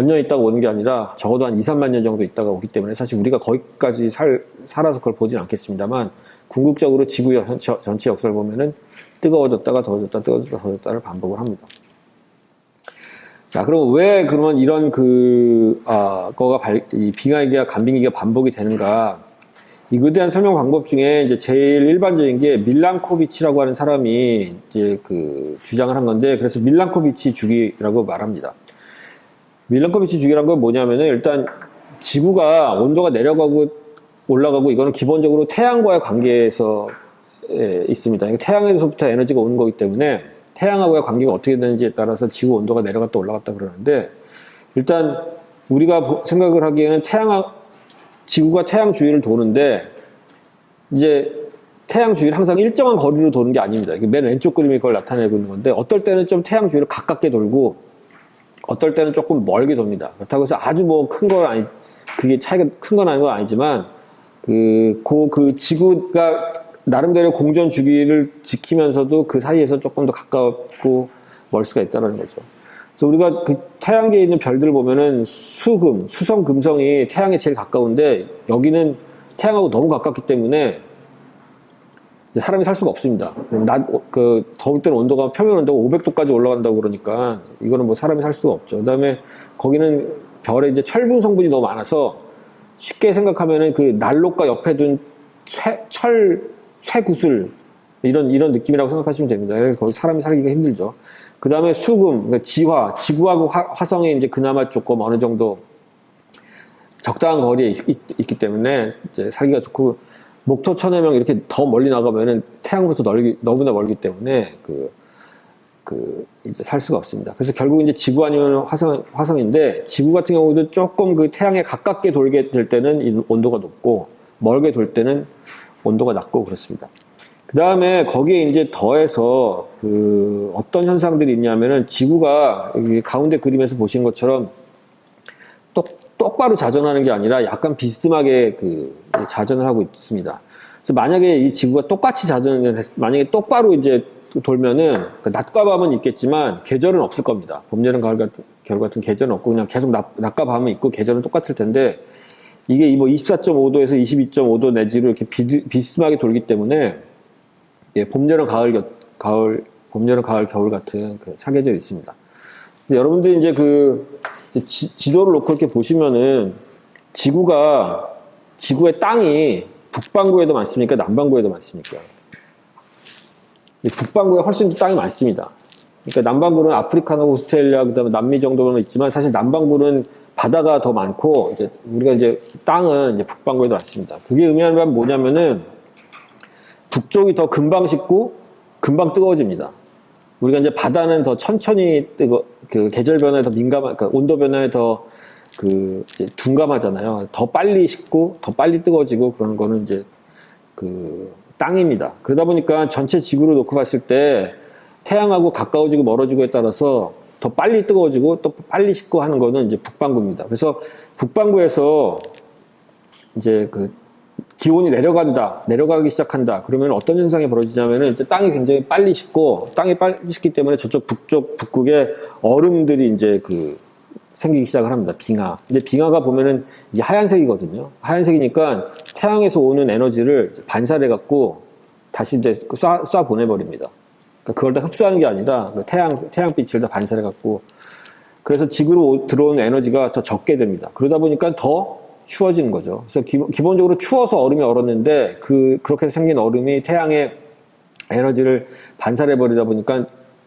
년 있다가 오는 게 아니라 적어도 한 2, 3만 년 정도 있다가 오기 때문에 사실 우리가 거기까지 살아서 그걸 보진 않겠습니다만 궁극적으로 지구 전체 역사를 보면은 뜨거워졌다가 더워졌다 뜨거워졌다 더워졌다를 반복을 합니다. 자, 그럼 왜 그러면 이런 이 빙하기가 간빙기가 반복이 되는가? 이거에 대한 설명 방법 중에 이제 제일 일반적인 게 밀란코비치라고 하는 사람이 이제 그 주장을 한 건데 그래서 밀란코비치 주기라고 말합니다. 밀란코비치 주기란 건 뭐냐면은 일단 지구가 온도가 내려가고 올라가고 이거는 기본적으로 태양과의 관계에서 있습니다. 태양에서부터 에너지가 오는 거기 때문에 태양하고의 관계가 어떻게 되는지에 따라서 지구 온도가 내려갔다 올라갔다 그러는데 일단 우리가 생각을 하기에는 지구가 태양 주위를 도는데 이제 태양 주위를 항상 일정한 거리로 도는 게 아닙니다. 맨 왼쪽 그림이 그걸 나타내고 있는 건데 어떨 때는 좀 태양 주위를 가깝게 돌고 어떨 때는 조금 멀게 돕니다. 그렇다고 해서 아주 큰 건 그게 차이가 큰 건 아닌 건 아니지만 그 지구가 나름대로 공전 주기를 지키면서도 그 사이에서 조금 더 가깝고 멀 수가 있다는 거죠. 그래서 우리가 그 태양계에 있는 별들을 보면은 수성, 금성이 태양에 제일 가까운데 여기는 태양하고 너무 가깝기 때문에 사람이 살 수가 없습니다. 더울 때는 온도가, 표면 온도가 500도까지 올라간다고 그러니까, 이거는 뭐 사람이 살 수가 없죠. 그 다음에 거기는 별에 이제 철분 성분이 너무 많아서, 쉽게 생각하면은 그 난로가 옆에 둔 쇠구슬, 이런 느낌이라고 생각하시면 됩니다. 거기 사람이 살기가 힘들죠. 그 다음에 수금, 그러니까 지구하고 화성이 이제 그나마 조금 어느 정도 적당한 거리에 있기 때문에 이제 살기가 좋고, 목토 천해명 이렇게 더 멀리 나가면은 태양부터 너무나 멀기 때문에 이제 살 수가 없습니다. 그래서 결국 이제 지구 아니면 화성인데, 지구 같은 경우도 조금 그 태양에 가깝게 돌게 될 때는 온도가 높고, 멀게 돌 때는 온도가 낮고 그렇습니다. 그 다음에 거기에 이제 더해서 어떤 현상들이 있냐면은, 지구가 여기 가운데 그림에서 보시는 것처럼 똑바로 자전하는 게 아니라 약간 비스듬하게 자전을 하고 있습니다. 그래서 만약에 이 지구가 똑같이 만약에 똑바로 이제 돌면은, 낮과 밤은 있겠지만 계절은 없을 겁니다. 봄, 여름, 가을 겨울 같은 계절은 없고, 그냥 계속 낮과 밤은 있고 계절은 똑같을 텐데, 이게 뭐 24.5도에서 22.5도 내지로 이렇게 비스듬하게 돌기 때문에, 예, 봄, 여름, 가을, 겨울 같은 사계절이 있습니다. 근데 여러분들이 이제 지도를 놓고 이렇게 보시면은, 지구의 땅이 북반구에도 많습니까? 남반구에도 많습니까? 북반구에 훨씬 더 땅이 많습니다. 그러니까 남반구는 아프리카나 오스트레일리아, 그 다음에 남미 정도는 있지만, 사실 남반구는 바다가 더 많고, 이제 우리가 이제 땅은 이제 북반구에도 많습니다. 그게 의미하는 바는 뭐냐면은, 북쪽이 더 금방 식고, 금방 뜨거워집니다. 우리가 이제 바다는 더 천천히 계절 변화에 더 그러니까 온도 변화에 더 이제 둔감하잖아요. 더 빨리 식고, 더 빨리 뜨거워지고, 그러는 거는 이제 땅입니다. 그러다 보니까 전체 지구를 놓고 봤을 때, 태양하고 가까워지고 멀어지고에 따라서 더 빨리 뜨거워지고, 또 빨리 식고 하는 거는 이제 북반구입니다. 그래서 북반구에서 이제 기온이 내려가기 시작한다. 그러면 어떤 현상이 벌어지냐면은, 땅이 굉장히 빨리 식고, 땅이 빨리 식기 때문에 저쪽 북극에 얼음들이 이제 생기기 시작을 합니다. 빙하. 근데 빙하가 보면은 이게 하얀색이거든요. 하얀색이니까 태양에서 오는 에너지를 반사해갖고 다시 이제 쏴 보내버립니다. 그러니까 그걸 다 흡수하는 게 아니라 태양빛을 다 반사해갖고, 그래서 지구로 들어오는 에너지가 더 적게 됩니다. 그러다 보니까 더 추워지는 거죠. 그래서 기본적으로 추워서 얼음이 얼었는데, 그렇게 생긴 얼음이 태양의 에너지를 반사해버리다 보니까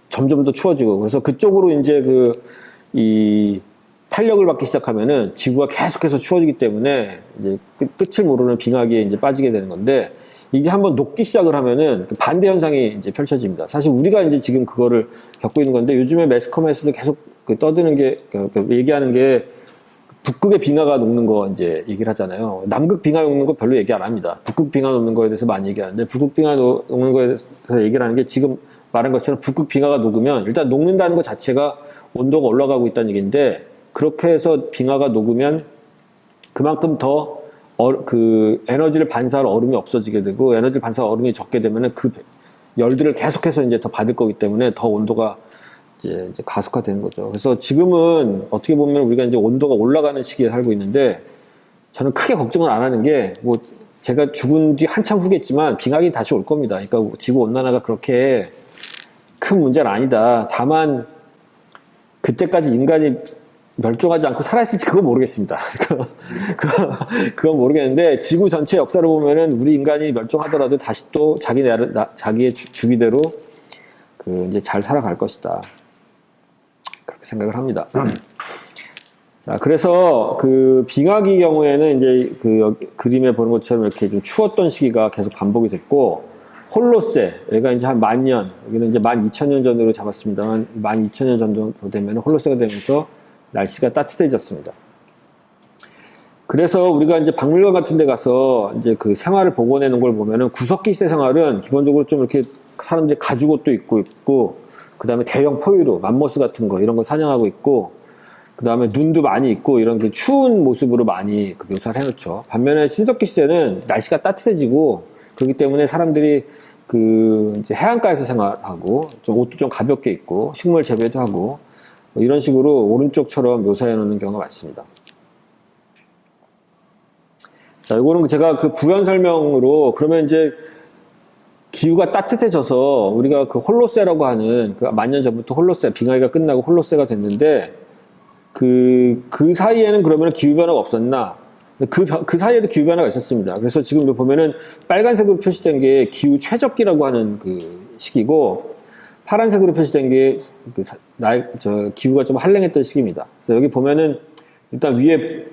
점점 더 추워지고, 그래서 그쪽으로 이제 이 탄력을 받기 시작하면은 지구가 계속해서 추워지기 때문에 이제 끝을 모르는 빙하기에 이제 빠지게 되는 건데, 이게 한번 녹기 시작을 하면은 반대 현상이 이제 펼쳐집니다. 사실 우리가 이제 지금 그거를 겪고 있는 건데, 요즘에 매스컴에서도 계속 떠드는 게, 얘기하는 게, 북극의 빙하가 녹는 거 이제 얘기를 하잖아요. 남극 빙하 녹는 거 별로 얘기 안 합니다. 북극 빙하 녹는 거에 대해서 많이 얘기하는데, 북극 빙하 녹는 거에 대해서 얘기를 하는 게, 지금 말한 것처럼 북극 빙하가 녹으면 일단 녹는다는 것 자체가 온도가 올라가고 있다는 얘기인데, 그렇게 해서 빙하가 녹으면 그만큼 더 에너지를 반사할 얼음이 없어지게 되고, 에너지를 반사할 얼음이 적게 되면은 열들을 계속해서 이제 더 받을 거기 때문에 더 온도가 이제 가속화되는 거죠. 그래서 지금은 어떻게 보면 우리가 이제 온도가 올라가는 시기에 살고 있는데, 저는 크게 걱정을 안 하는 게, 뭐 제가 죽은 뒤 한참 후겠지만 빙하기 다시 올 겁니다. 그러니까 지구 온난화가 그렇게 큰 문제는 아니다. 다만 그때까지 인간이 멸종하지 않고 살아있을지 그건 모르겠습니다. 그건 모르겠는데, 지구 전체 역사를 보면은 우리 인간이 멸종하더라도 다시 또 자기의 주기대로 이제 잘 살아갈 것이다. 그렇게 생각을 합니다. 자, 그래서 빙하기 경우에는 이제 그림에 보는 것처럼 이렇게 좀 추웠던 시기가 계속 반복이 됐고, 홀로세, 여기가 이제 한 10,000년, 여기는 이제 12,000년 전으로 잡았습니다만, 12,000년 정도 되면 홀로세가 되면서 날씨가 따뜻해졌습니다. 그래서 우리가 이제 박물관 같은 데 가서 이제 생활을 복원해 놓은 걸 보면은, 구석기 시대 생활은 기본적으로 좀 이렇게 사람들이 가죽옷도 입고 있고, 그 다음에 대형 포유류, 맘모스 같은 거, 이런 거 사냥하고 있고, 그 다음에 눈도 많이 있고, 이런 추운 모습으로 많이 묘사를 해놓죠. 반면에 신석기 시대는 날씨가 따뜻해지고, 그렇기 때문에 사람들이 이제 해안가에서 생활하고, 좀 옷도 좀 가볍게 입고, 식물 재배도 하고, 뭐 이런 식으로 오른쪽처럼 묘사해 놓는 경우가 많습니다. 자, 이거는 제가 부연 설명으로, 그러면 이제 기후가 따뜻해져서 우리가 그 홀로세라고 하는 그 만년 전부터 홀로세, 빙하기가 끝나고 홀로세가 됐는데 그 사이에는 그러면 기후변화가 없었나? 그 사이에도 기후변화가 있었습니다. 그래서 지금 보면은 빨간색으로 표시된 게 기후 최적기라고 하는 그 시기고 파란색으로 표시된 게 기후가 좀 한랭했던 시기입니다. 그래서 여기 보면은 일단 위에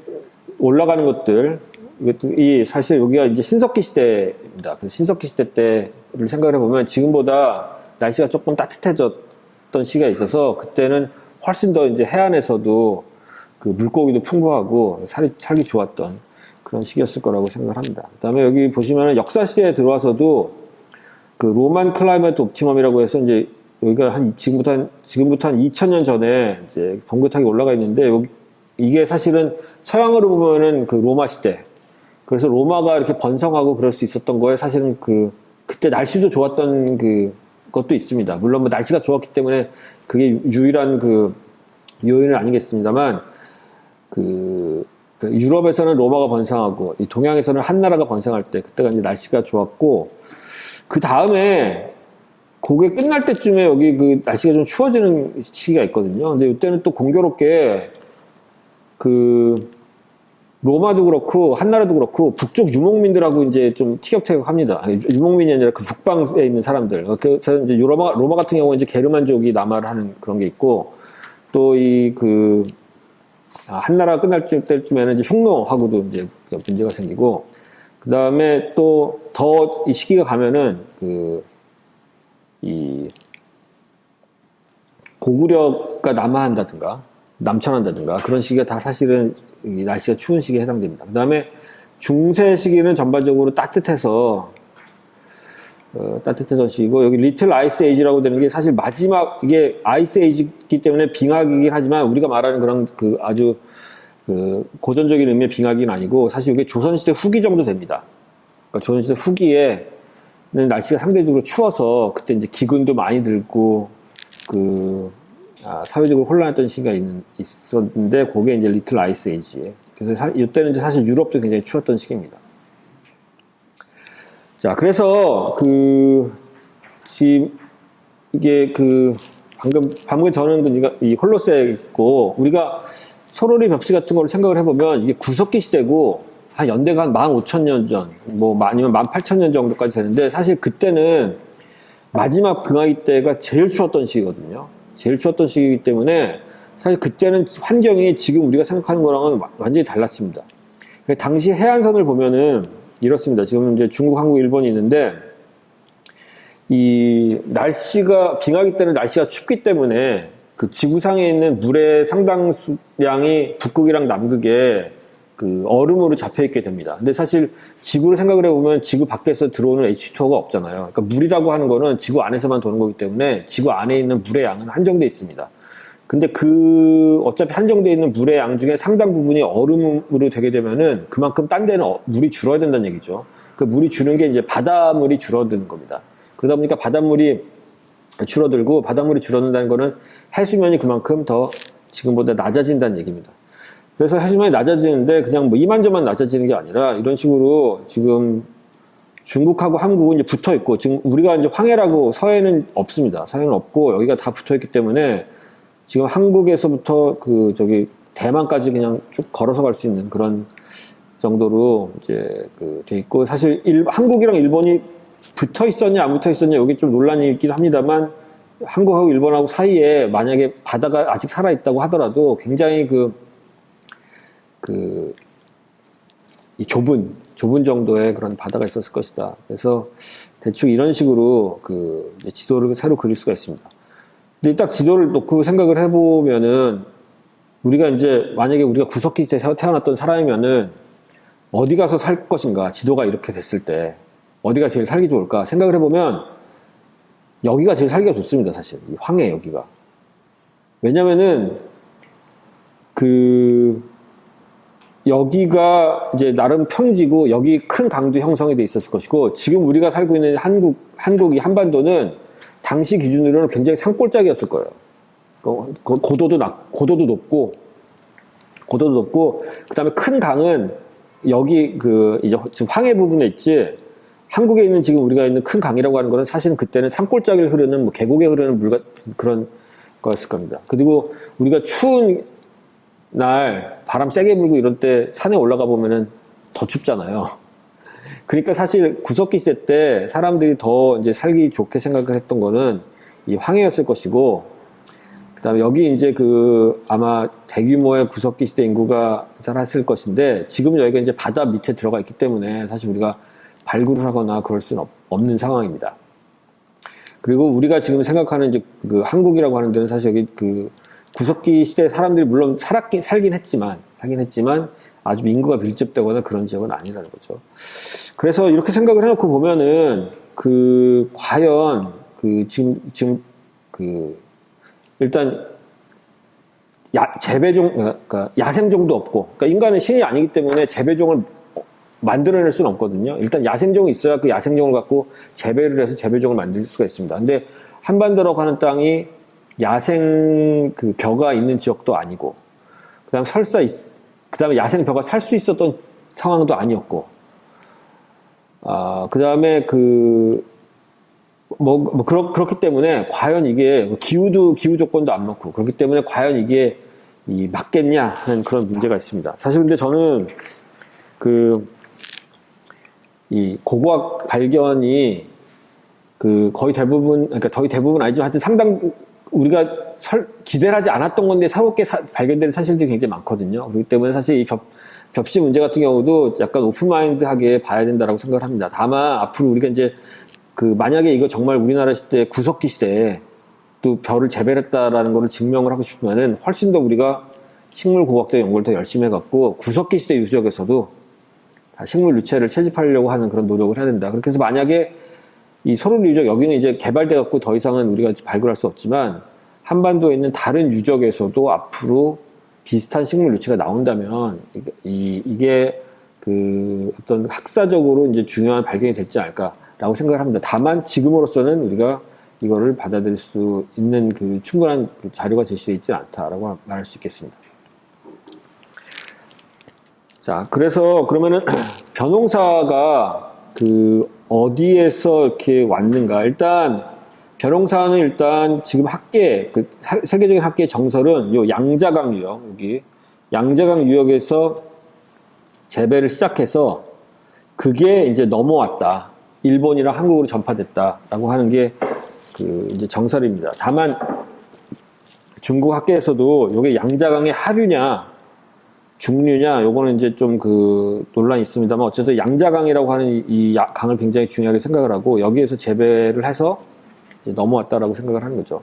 올라가는 것들, 사실 여기가 이제 신석기 시대입니다. 그래서 신석기 시대 때를 생각을 해보면 지금보다 날씨가 조금 따뜻해졌던 시기가 있어서 그때는 훨씬 더 이제 해안에서도 그 물고기도 풍부하고 살기 좋았던 그런 시기였을 거라고 생각을 합니다. 그 다음에 여기 보시면 역사 시대에 들어와서도 그 로만 클라이메트 옵티멈이라고 해서 이제 여기가 지금부터 한 2000년 전에 이제 번긋하게 올라가 있는데 이게 사실은 서양으로 보면은 그 로마 시대. 그래서 로마가 이렇게 번성하고 그럴 수 있었던 거에 사실은 그때 날씨도 좋았던 것도 있습니다. 물론 뭐 날씨가 좋았기 때문에 그게 유일한 요인은 아니겠습니다만 유럽에서는 로마가 번성하고 이 동양에서는 한나라가 번성할 때 그때가 이제 날씨가 좋았고 그 다음에 그게 끝날 때쯤에 여기 그 날씨가 좀 추워지는 시기가 있거든요. 근데 이때는 또 공교롭게 로마도 그렇고 한나라도 그렇고 북쪽 유목민들하고 이제 좀 티격태격합니다. 유목민이 아니라 그 북방에 있는 사람들. 그래서 이제 로마 같은 경우는 이제 게르만족이 남하를 하는 그런 게 있고 또 한나라 끝날 때쯤에는 이제 흉노하고도 이제 문제가 생기고 그 다음에 또 더 이 시기가 가면은 고구려가 남하한다든가 남천한다든가 그런 시기가 다 사실은 날씨가 추운 시기에 해당됩니다. 그 다음에 중세 시기는 전반적으로 따뜻해서 따뜻해던 시기고 여기 리틀 아이스 에이지라고 되는 게 사실 마지막 이게 아이스 에이지이기 때문에 빙하기긴 하지만 우리가 말하는 그런 아주 고전적인 의미의 빙하기는 아니고 사실 이게 조선시대 후기 정도 됩니다. 그러니까 조선시대 후기에 날씨가 상대적으로 추워서 그때 이제 기근도 많이 들고 사회적으로 혼란했던 시기가 있었는데 그게 이제 리틀 아이스 에이지에 그래서 이때는 이제 사실 유럽도 굉장히 추웠던 시기입니다. 자, 그래서 지금 이게 방금 저는 이 홀로세에 있고 우리가 소로리 벽시 같은 걸 생각을 해보면 이게 구석기 시대고 한 연대가 한 15,000년 전, 아니면 18,000년 정도까지 되는데 사실 그때는 마지막 빙하기 때가 제일 추웠던 시기거든요. 제일 추웠던 시기이기 때문에 사실 그때는 환경이 지금 우리가 생각하는 거랑은 완전히 달랐습니다. 당시 해안선을 보면은 이렇습니다. 지금 이제 중국, 한국, 일본이 있는데 이 빙하기 때는 날씨가 춥기 때문에 그 지구상에 있는 물의 상당량이 북극이랑 남극에 얼음으로 잡혀있게 됩니다. 근데 사실 지구를 생각을 해보면 지구 밖에서 들어오는 H2O가 없잖아요. 그러니까 물이라고 하는 거는 지구 안에서만 도는 거기 때문에 지구 안에 있는 물의 양은 한정되어 있습니다. 근데 어차피 한정되어 있는 물의 양 중에 상당 부분이 얼음으로 되게 되면은 그만큼 딴 데는 물이 줄어야 된다는 얘기죠. 그 물이 주는 게 이제 바닷물이 줄어드는 겁니다. 그러다 보니까 바닷물이 줄어들고 바닷물이 줄어든다는 거는 해수면이 그만큼 더 지금보다 낮아진다는 얘기입니다. 그래서 해수면이 낮아지는데 그냥 이만저만 낮아지는 게 아니라 이런 식으로 지금 중국하고 한국은 이제 붙어 있고 지금 우리가 이제 황해라고 서해는 없습니다. 서해는 없고 여기가 다 붙어 있기 때문에 지금 한국에서부터 대만까지 그냥 쭉 걸어서 갈 수 있는 그런 정도로 이제 돼 있고 사실 한국이랑 일본이 붙어 있었냐 안 붙어 있었냐 여기 좀 논란이 있긴 합니다만 한국하고 일본하고 사이에 만약에 바다가 아직 살아 있다고 하더라도 굉장히 이 좁은 정도의 그런 바다가 있었을 것이다. 그래서 대충 이런 식으로 지도를 새로 그릴 수가 있습니다. 근데 딱 지도를 놓고 생각을 해보면은 우리가 이제 만약에 우리가 구석기 시대에 태어났던 사람이면은 어디 가서 살 것인가 지도가 이렇게 됐을 때 어디가 제일 살기 좋을까 생각을 해보면 여기가 제일 살기가 좋습니다. 사실 이 황해 여기가 왜냐면은 여기가 이제 나름 평지고 여기 큰 강도 형성이 돼 있었을 것이고 지금 우리가 살고 있는 한국이 한반도는 당시 기준으로는 굉장히 산골짜기였을 거예요. 고도도 높고 그 다음에 큰 강은 여기 이제 지금 황해 부분에 있지 한국에 있는 지금 우리가 있는 큰 강이라고 하는 거는 사실은 그때는 산골짜기를 흐르는 뭐 계곡에 흐르는 물 같은 그런 거였을 겁니다. 그리고 우리가 추운 날 바람 세게 불고 이럴 때 산에 올라가 보면은 더 춥잖아요. 그러니까 사실 구석기 시대 때 사람들이 더 이제 살기 좋게 생각을 했던 거는 이 황해였을 것이고, 그 다음에 여기 이제 아마 대규모의 구석기 시대 인구가 살았을 것인데, 지금 여기가 이제 바다 밑에 들어가 있기 때문에 사실 우리가 발굴을 하거나 그럴 수는 없는 상황입니다. 그리고 우리가 지금 생각하는 이제 한국이라고 하는 데는 사실 여기 구석기 시대 사람들이 물론 살긴 했지만 아주 인구가 밀집되거나 그런 지역은 아니라는 거죠. 그래서 이렇게 생각을 해놓고 보면은 과연 지금 일단 그러니까 야생종도 없고, 그러니까 인간은 신이 아니기 때문에 재배종을 만들어낼 수는 없거든요. 일단 야생종이 있어야 그 야생종을 갖고 재배를 해서 재배종을 만들 수가 있습니다. 근데 한반도라고 하는 땅이 야생 벼가 있는 지역도 아니고, 그다음에 야생 벼가 살 수 있었던 상황도 아니었고, 그다음에 그렇기 때문에 과연 이게 기후 조건도 안 맞고, 그렇기 때문에 과연 이게 맞겠냐 하는 그런 문제가 있습니다. 사실 근데 저는 이 고고학 발견이 거의 대부분 아니지만 하여튼 상당 우리가 기대를 하지 않았던 건데 새롭게 발견되는 사실들이 굉장히 많거든요. 그렇기 때문에 사실 이 벽시 문제 같은 경우도 약간 오픈마인드하게 봐야 된다라고 생각을 합니다. 다만 앞으로 우리가 이제 만약에 이거 정말 우리나라 시대 구석기 시대에 또 벼를 재배했다라는 거를 증명을 하고 싶으면은 훨씬 더 우리가 식물 고고학적 연구를 더 열심히 해갖고 구석기 시대 유적에서도 식물 유체를 채집하려고 하는 그런 노력을 해야 된다. 그렇게 해서 만약에 이 소를 유적 여기는 이제 개발돼 갖고 더 이상은 우리가 발굴할 수 없지만 한반도에 있는 다른 유적에서도 앞으로 비슷한 식물 유체가 나온다면 이게 어떤 학사적으로 이제 중요한 발견이 될지 않을까라고 생각을 합니다. 다만 지금으로서는 우리가 이거를 받아들일 수 있는 충분한 자료가 제시되어 있지 않다라고 말할 수 있겠습니다. 자, 그래서 그러면은 벼농사가 어디에서 이렇게 왔는가? 일단 벼농사는 지금 세계적인 학계 정설은 요 양자강 유역, 여기 양자강 유역에서 재배를 시작해서 그게 이제 넘어왔다. 일본이랑 한국으로 전파됐다라고 하는 게 이제 정설입니다. 다만 중국 학계에서도 요게 양자강의 하류냐 중류냐, 요거는 이제 좀 논란이 있습니다만, 어쨌든 양자강이라고 하는 이 강을 굉장히 중요하게 생각을 하고, 여기에서 재배를 해서 이제 넘어왔다라고 생각을 하는 거죠.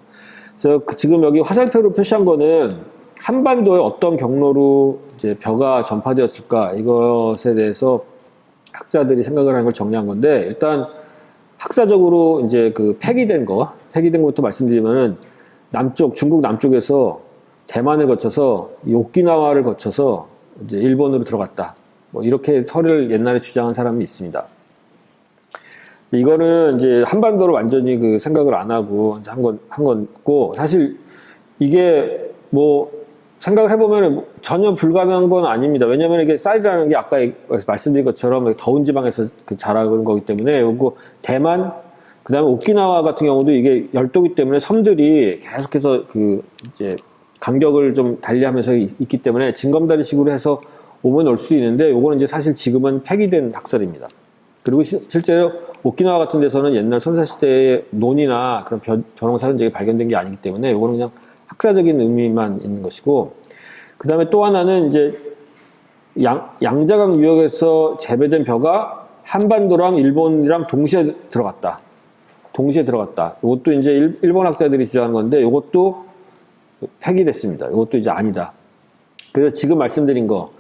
지금 여기 화살표로 표시한 거는 한반도에 어떤 경로로 이제 벼가 전파되었을까, 이것에 대해서 학자들이 생각을 하는 걸 정리한 건데, 일단 학사적으로 이제 폐기된 것부터 말씀드리면은 중국 남쪽에서 대만을 거쳐서 오키나와를 거쳐서 이제 일본으로 들어갔다. 뭐 이렇게 설을 옛날에 주장한 사람이 있습니다. 이거는 이제 한반도를 완전히 생각을 안 하고 한 거고, 사실 이게 생각을 해보면 전혀 불가능한 건 아닙니다. 왜냐면 이게 쌀이라는 게 아까 말씀드린 것처럼 더운 지방에서 자라는 거기 때문에, 요거 대만, 그 다음에 오키나와 같은 경우도 이게 열도기 때문에 섬들이 계속해서 이제 간격을 좀 달리하면서 있기 때문에 징검다리식으로 해서 오면 올 수도 있는데, 요거는 이제 사실 지금은 폐기된 학설입니다. 그리고 실제로 오키나와 같은 데서는 옛날 선사시대의 논이나 그런 벼농사 흔적이 발견된 게 아니기 때문에 요거는 그냥 학사적인 의미만 있는 것이고, 그 다음에 또 하나는 이제 양자강 유역에서 재배된 벼가 한반도랑 일본이랑 동시에 들어갔다. 이것도 이제 일본 학자들이 주장하는 건데, 이것도 폐기됐습니다. 이것도 이제 아니다. 그래서 지금 말씀드린 거,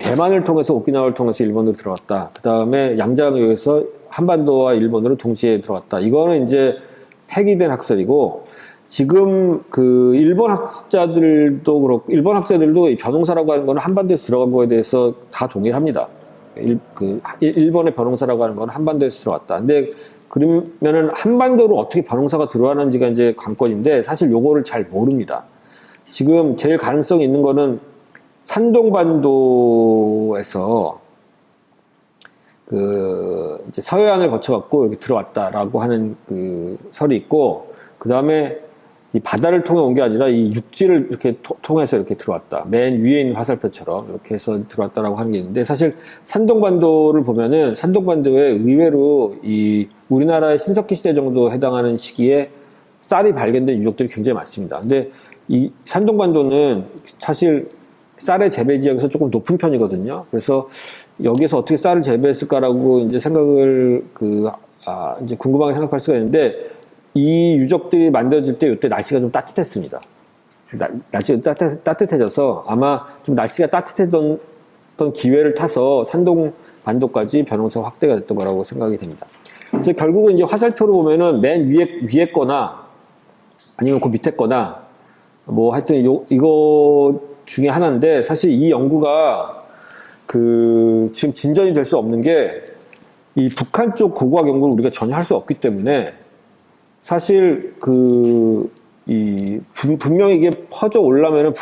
대만을 통해서 오키나와를 통해서 일본으로 들어갔다. 그 다음에 양자강 유역에서 한반도와 일본으로 동시에 들어갔다. 이거는 이제 폐기된 학설이고, 지금 일본 학자들도 그렇고, 일본 학자들도 이 벼농사라고 하는 거는 한반도에서 들어간 거에 대해서 다 동의합니다. 일본의 벼농사라고 하는 거는 한반도에서 들어갔다. 근데 그러면은 한반도로 어떻게 벼농사가 들어왔는지가 이제 관건인데, 사실 요거를 잘 모릅니다. 지금 제일 가능성이 있는 거는 산동반도에서 이제 서해안을 거쳐갖고 이렇게 들어왔다라고 하는 그 설이 있고, 그 다음에 이 바다를 통해 온 게 아니라 이 육지를 이렇게 통해서 이렇게 들어왔다. 맨 위에 있는 화살표처럼 이렇게 해서 들어왔다라고 하는 게 있는데, 사실 산동반도를 보면은 산동반도에 의외로 이 우리나라의 신석기 시대 정도 해당하는 시기에 쌀이 발견된 유적들이 굉장히 많습니다. 근데 이 산동반도는 사실 쌀의 재배 지역에서 조금 높은 편이거든요. 그래서 여기서 어떻게 쌀을 재배했을까라고 이제 생각을 이제 궁금하게 생각할 수가 있는데, 이 유적들이 만들어질 때 이때 날씨가 좀 따뜻했습니다. 날씨가 따뜻해져서 아마 좀 날씨가 따뜻했던 기회를 타서 산동 반도까지 벼농사가 확대가 됐던 거라고 생각이 됩니다. 그래서 결국은 이제 화살표로 보면은 맨 위에 거나 아니면 그 밑에 거나 뭐 하여튼 이거 중에 하나인데, 사실 이 연구가 지금 진전이 될 수 없는 게 이 북한 쪽 고고학 연구를 우리가 전혀 할 수 없기 때문에, 사실 분명히 이게 퍼져 올라면은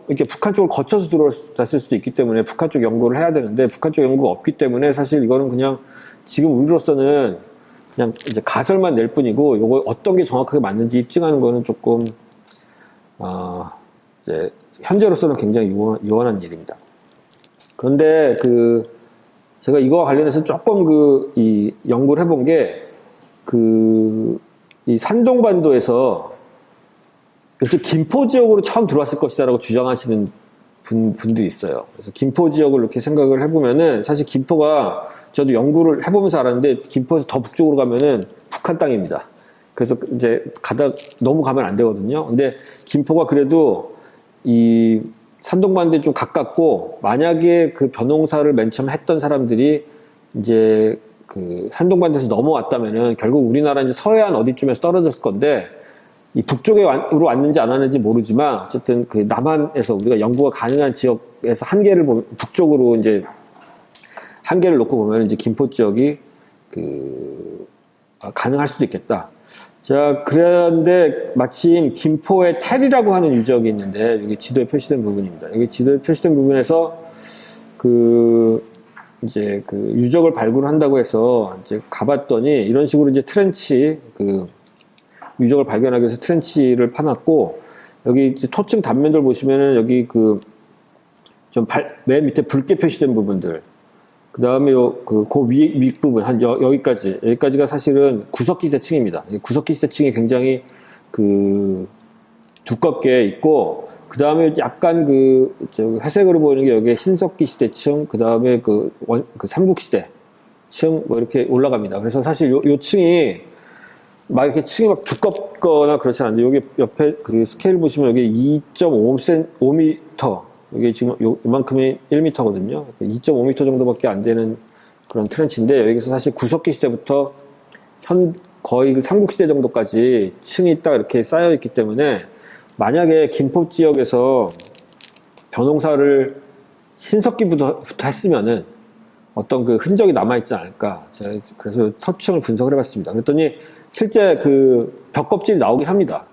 이렇게 북한 쪽을 거쳐서 들어왔을 수도 있기 때문에 북한 쪽 연구를 해야 되는데, 북한 쪽 연구가 없기 때문에 사실 이거는 그냥 지금 우리로서는 그냥 이제 가설만 낼 뿐이고, 이거 어떤 게 정확하게 맞는지 입증하는 거는 조금 이제 현재로서는 굉장히 요원한 일입니다. 그런데 제가 이거와 관련해서 조금 이 연구를 해본 게, 이 산동반도에서 이렇게 김포 지역으로 처음 들어왔을 것이다라고 주장하시는 분들이 있어요. 그래서 김포 지역을 이렇게 생각을 해보면은, 사실 김포가 저도 연구를 해보면서 알았는데, 김포에서 더 북쪽으로 가면은 북한 땅입니다. 그래서 이제 너무 가면 안 되거든요. 근데 김포가 그래도 이 산동반도에 좀 가깝고, 만약에 그 벼농사를 맨 처음 했던 사람들이 이제 산동반도에서 넘어왔다면은 결국 우리나라 이제 서해안 어디쯤에서 떨어졌을 건데, 이 북쪽으로 왔는지 안 왔는지 모르지만 어쨌든 남한에서 우리가 연구가 가능한 지역에서 한계를 보면, 북쪽으로 이제 한계를 놓고 보면 이제 김포 지역이 가능할 수도 있겠다. 자, 그런데 마침 김포에 텔이라고 하는 유적이 있는데, 여기 지도에 표시된 부분입니다. 여기 지도에 표시된 부분에서 이제 유적을 발굴한다고 해서 이제 가봤더니, 이런 식으로 이제 트렌치, 유적을 발견하기 위해서 트렌치를 파놨고, 여기 이제 토층 단면들 보시면은 여기 맨 밑에 붉게 표시된 부분들, 그 다음에 윗부분, 여기까지가 사실은 구석기 시대 층입니다. 구석기 시대 층이 굉장히 두껍게 있고, 그 다음에 약간 회색으로 보이는 게 여기에 신석기 시대 층, 그 다음에 삼국시대 층, 뭐 이렇게 올라갑니다. 그래서 사실 요 층이 막 이렇게 층이 막 두껍거나 그렇지 않은데, 여기 옆에 스케일 보시면 여기 2.5m, 이게 지금 이만큼이 1m거든요. 2.5m 정도밖에 안 되는 그런 트렌치인데, 여기서 사실 구석기 시대부터 거의 삼국시대 정도까지 층이 딱 이렇게 쌓여있기 때문에, 만약에 김포 지역에서 벼농사를 신석기부터 했으면은 어떤 흔적이 남아있지 않을까. 제가 그래서 터층을 분석을 해봤습니다. 그랬더니 실제 벽껍질이 나오긴 합니다.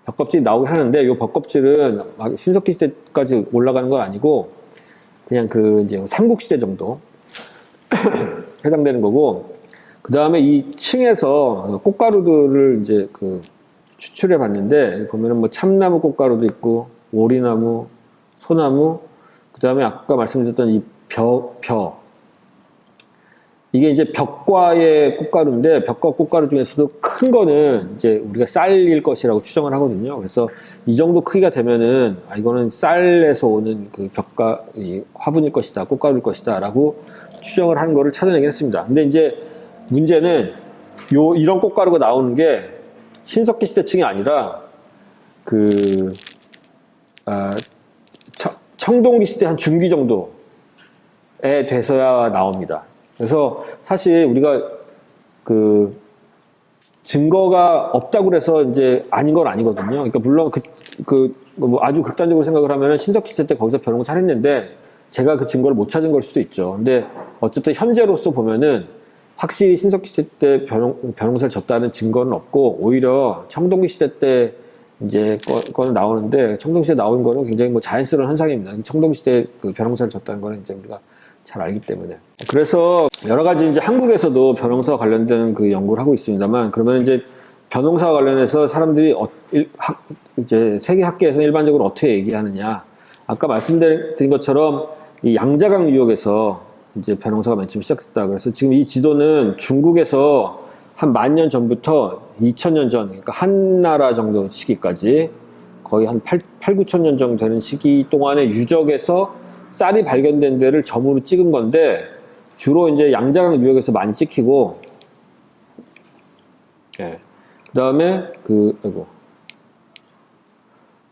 벽껍질이 나오긴 하는데, 이 벽껍질은 막 신석기 시대까지 올라가는 건 아니고, 그냥 이제 삼국시대 정도 해당되는 거고, 그 다음에 이 층에서 꽃가루들을 이제 추출해 봤는데, 보면은 뭐 참나무 꽃가루도 있고, 오리나무, 소나무, 그 다음에 아까 말씀드렸던 이 이게 이제 벽과의 꽃가루인데, 벽과 꽃가루 중에서도 큰 거는 이제 우리가 쌀일 것이라고 추정을 하거든요. 그래서 이 정도 크기가 되면은, 이거는 쌀에서 오는 벽과 화분일 것이다, 꽃가루일 것이다 라고 추정을 하는 거를 찾아내긴 했습니다. 근데 이제 문제는 이런 꽃가루가 나오는 게 신석기 시대 층이 아니라 청동기 시대 한 중기 정도에 돼서야 나옵니다. 그래서 사실 우리가 증거가 없다고 그래서 이제 아닌 건 아니거든요. 그러니까 물론 뭐 아주 극단적으로 생각을 하면은 신석기 시대 때 거기서 벼농사를 했는데 제가 그 증거를 못 찾은 걸 수도 있죠. 근데 어쨌든 현재로서 보면은 확실히 신석기 시대 때 벼농사를 졌다는 증거는 없고, 오히려 청동기 시대 때 이제 거는 나오는데, 청동기 시대 나온 거는 굉장히 뭐 자연스러운 현상입니다. 청동기 시대 벼농사를 졌다는 거는 이제 우리가 잘 알기 때문에. 그래서 여러 가지 이제 한국에서도 벼농사와 관련된 그 연구를 하고 있습니다만, 그러면 이제 벼농사와 관련해서 사람들이 이제 세계 학계에서 일반적으로 어떻게 얘기하느냐. 아까 말씀드린 것처럼 이 양자강 유역에서 이제 벼농사가 맨 처음 시작됐다. 그래서 지금 이 지도는 중국에서 한 10,000년 전부터 2,000년 전, 그러니까 한나라 정도 시기까지 거의 한 9,000년 정도 되는 시기 동안의 유적에서 쌀이 발견된 데를 점으로 찍은 건데, 주로 이제 양자강 유역에서 많이 찍히고, 예. 그 다음에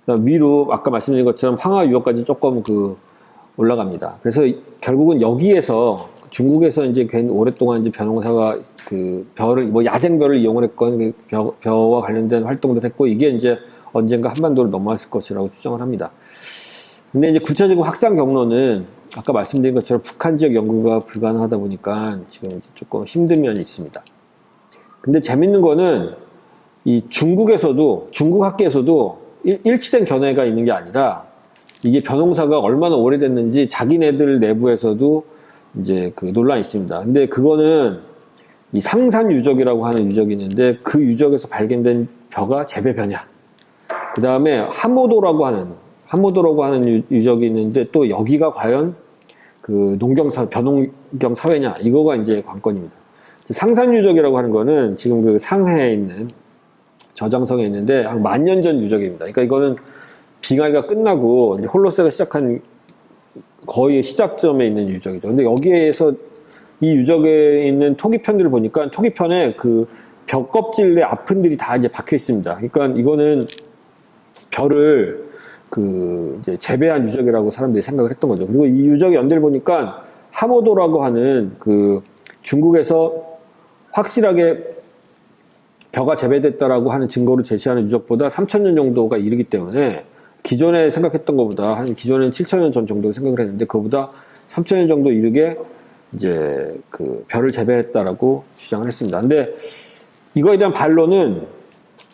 그다음 위로 아까 말씀드린 것처럼 황하 유역까지 조금 올라갑니다. 그래서 결국은 여기에서 중국에서 이제 괜히 오랫동안 이제 벼농사가 벼를 뭐 야생벼를 이용을 했건 벼와 관련된 활동도 했고, 이게 이제 언젠가 한반도를 넘어왔을 것이라고 추정을 합니다. 근데 이제 구체적인 확산 경로는 아까 말씀드린 것처럼 북한 지역 연구가 불가능하다 보니까 지금 이제 조금 힘든 면이 있습니다. 근데 재밌는 거는 이 중국 학계에서도 일치된 견해가 있는 게 아니라, 이게 벼농사가 얼마나 오래됐는지 자기네들 내부에서도 이제 논란이 있습니다. 근데 그거는 이 상산 유적이라고 하는 유적이 있는데, 그 유적에서 발견된 벼가 재배벼냐. 그 다음에 하모도라고 하는 유적이 있는데, 또 여기가 과연 벼농경 사회냐. 이거가 이제 관건입니다. 상산 유적이라고 하는 거는 지금 상해에 있는, 저장성에 있는데 한 10,000년 전 유적입니다. 그러니까 이거는 빙하기가 끝나고 이제 홀로세가 시작한 거의 시작점에 있는 유적이죠. 근데 여기에서 이 유적에 있는 토기편들을 보니까 토기편에 벼 껍질의 아픈들이 다 이제 박혀 있습니다. 그러니까 이거는 벼를 이제 재배한 유적이라고 사람들이 생각을 했던 거죠. 그리고 이 유적의 연대를 보니까 하모도라고 하는 중국에서 확실하게 벼가 재배됐다라고 하는 증거를 제시하는 유적보다 3,000년 정도가 이르기 때문에, 기존에 생각했던 것보다 기존에는 7,000년 전 정도 생각을 했는데, 그거보다 3,000년 정도 이르게 이제 벼를 재배했다라고 주장을 했습니다. 근데 이거에 대한 반론은,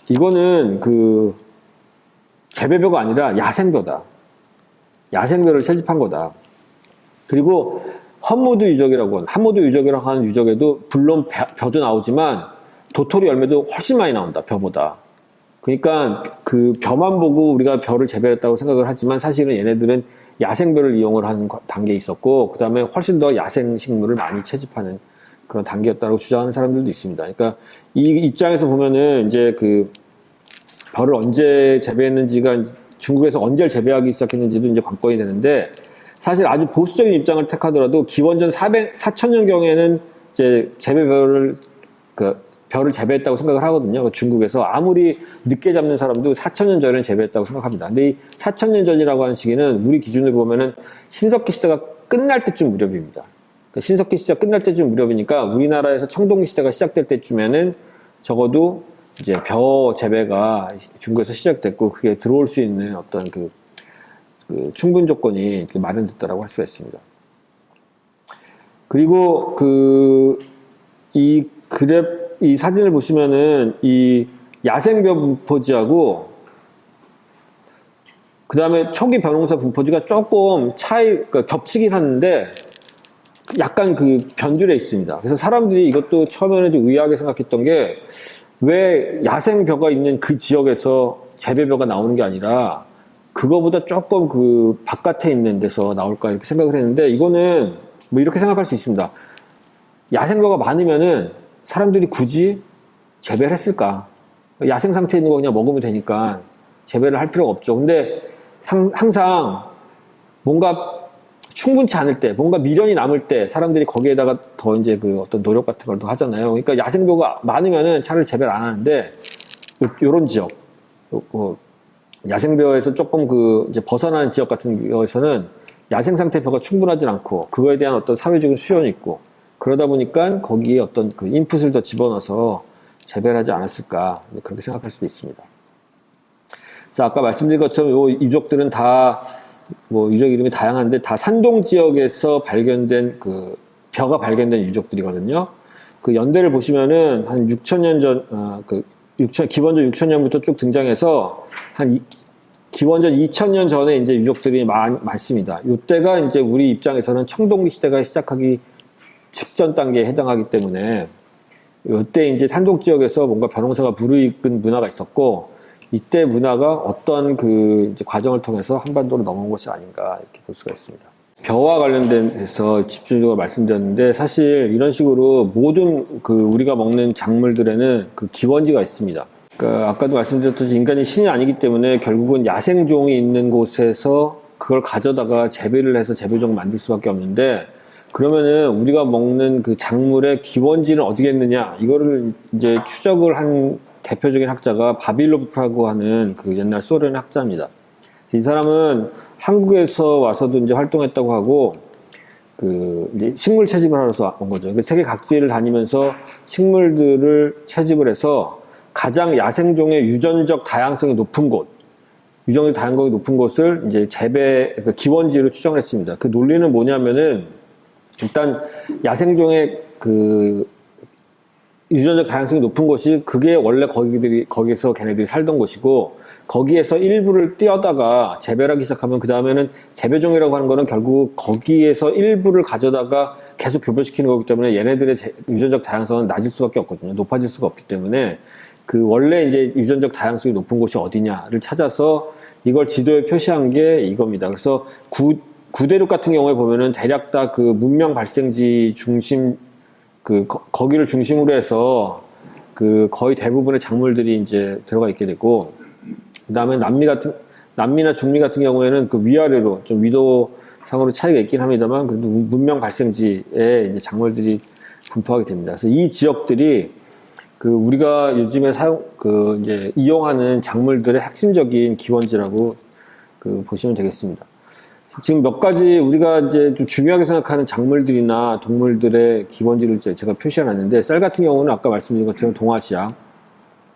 이거는 재배벼가 아니라 야생벼다. 야생벼를 채집한 거다. 그리고 하모도 유적이라고 하는 유적에도 물론 벼도 나오지만 도토리 열매도 훨씬 많이 나온다, 벼보다. 그러니까 벼만 보고 우리가 벼를 재배했다고 생각을 하지만, 사실은 얘네들은 야생벼를 이용을 하는 단계에 있었고, 그 다음에 훨씬 더 야생식물을 많이 채집하는 그런 단계였다고 주장하는 사람들도 있습니다. 그러니까 이 입장에서 보면은 이제 벼를 언제 재배했는지가, 중국에서 언제 재배하기 시작했는지도 이제 관건이 되는데, 사실 아주 보수적인 입장을 택하더라도 기원전 4,000년경에는 이제 재배벼를 벼를 재배했다고 생각을 하거든요. 중국에서 아무리 늦게 잡는 사람도 4,000년 전에 재배했다고 생각합니다. 근데 이 4,000년 전이라고 하는 시기는 우리 기준으로 보면은 신석기 시대가 끝날 때쯤 무렵입니다. 그러니까 신석기 시대가 끝날 때쯤 무렵이니까 우리나라에서 청동기 시대가 시작될 때쯤에는 적어도 이제 벼 재배가 중국에서 시작됐고, 그게 들어올 수 있는 어떤 충분 조건이 마련됐다라고 할 수가 있습니다. 그리고 이 사진을 보시면은 이 야생벼 분포지하고 그 다음에 초기 벼농사 분포지가 조금 겹치긴 하는데 약간 변줄에 있습니다. 그래서 사람들이 이것도 처음에는 좀 의아하게 생각했던 게, 왜 야생벼가 있는 그 지역에서 재배벼가 나오는 게 아니라 그거보다 조금 바깥에 있는 데서 나올까, 이렇게 생각을 했는데, 이거는 뭐 이렇게 생각할 수 있습니다. 야생벼가 많으면은 사람들이 굳이 재배를 했을까? 야생 상태에 있는 거 그냥 먹으면 되니까 재배를 할 필요가 없죠. 근데 항상 뭔가 충분치 않을 때, 뭔가 미련이 남을 때 사람들이 거기에다가 더 이제 어떤 노력 같은 걸 더 하잖아요. 그러니까 야생벼가 많으면은 차라리 재배를 안 하는데, 요런 지역, 야생벼에서 조금 이제 벗어나는 지역 같은 경우에서는 야생 상태 벼가 충분하지 않고, 그거에 대한 어떤 사회적인 수요는 있고, 그러다 보니까 거기에 어떤 인풋을 더 집어넣어서 재배를 하지 않았을까, 그렇게 생각할 수도 있습니다. 자, 아까 말씀드린 것처럼 요 유적들은 다 유적 이름이 다양한데 다 산동 지역에서 발견된 벼가 발견된 유적들이거든요. 연대를 보시면은 한 6,000년 전, 기원전 6,000년부터 쭉 등장해서 기원전 2000년 전에 이제 유적들이 많습니다. 이때가 이제 우리 입장에서는 청동기 시대가 시작하기 직전 단계에 해당하기 때문에 이때 이제 산독 지역에서 뭔가 벼농사가 무르익은 문화가 있었고, 이때 문화가 어떤 그 이제 과정을 통해서 한반도로 넘어온 것이 아닌가 이렇게 볼 수가 있습니다. 벼와 관련돼서 집중적으로 말씀드렸는데, 사실 이런 식으로 모든 그 우리가 먹는 작물들에는 그 기원지가 있습니다. 그러니까 아까도 말씀드렸듯이 인간이 신이 아니기 때문에 결국은 야생종이 있는 곳에서 그걸 가져다가 재배를 해서 재배종 만들 수밖에 없는데, 그러면은 우리가 먹는 그 작물의 기원지는 어디겠느냐, 이거를 이제 추적을 한 대표적인 학자가 바빌로프라고 하는 그 옛날 소련 학자입니다. 이 사람은 한국에서 와서도 이제 활동했다고 하고, 그 이제 식물 채집을 하러 온 거죠. 세계 각지를 다니면서 식물들을 채집을 해서 가장 야생종의 유전적 다양성이 높은 곳, 유전적 다양성이 높은 곳을 이제 재배, 그 기원지로 추정을 했습니다. 그 논리는 뭐냐면은, 일단 야생종의 그 유전적 다양성이 높은 곳이 그게 원래 거기서 걔네들이 살던 곳이고, 거기에서 일부를 떼어다가 재배를 하기 시작하면 그 다음에는 재배종이라고 하는 거는 결국 거기에서 일부를 가져다가 계속 교배시키는 거기 때문에 얘네들의 유전적 다양성은 낮을 수밖에 없거든요. 높아질 수가 없기 때문에 그 원래 이제 유전적 다양성이 높은 곳이 어디냐를 찾아서 이걸 지도에 표시한 게 이겁니다. 그래서 구대륙 같은 경우에 보면은 대략 다 그 문명 발생지 중심, 거기를 중심으로 해서 그 거의 대부분의 작물들이 이제 들어가 있게 되고, 그 다음에 남미나 중미 같은 경우에는 그 위아래로 좀 위도상으로 차이가 있긴 합니다만, 그래도 문명 발생지에 이제 작물들이 분포하게 됩니다. 그래서 이 지역들이 그 우리가 요즘에 이제 이용하는 작물들의 핵심적인 기원지라고 그 보시면 되겠습니다. 지금 몇 가지 우리가 이제 좀 중요하게 생각하는 작물들이나 동물들의 기원지를 제가 표시해 놨는데, 쌀 같은 경우는 아까 말씀드린 것처럼 동아시아,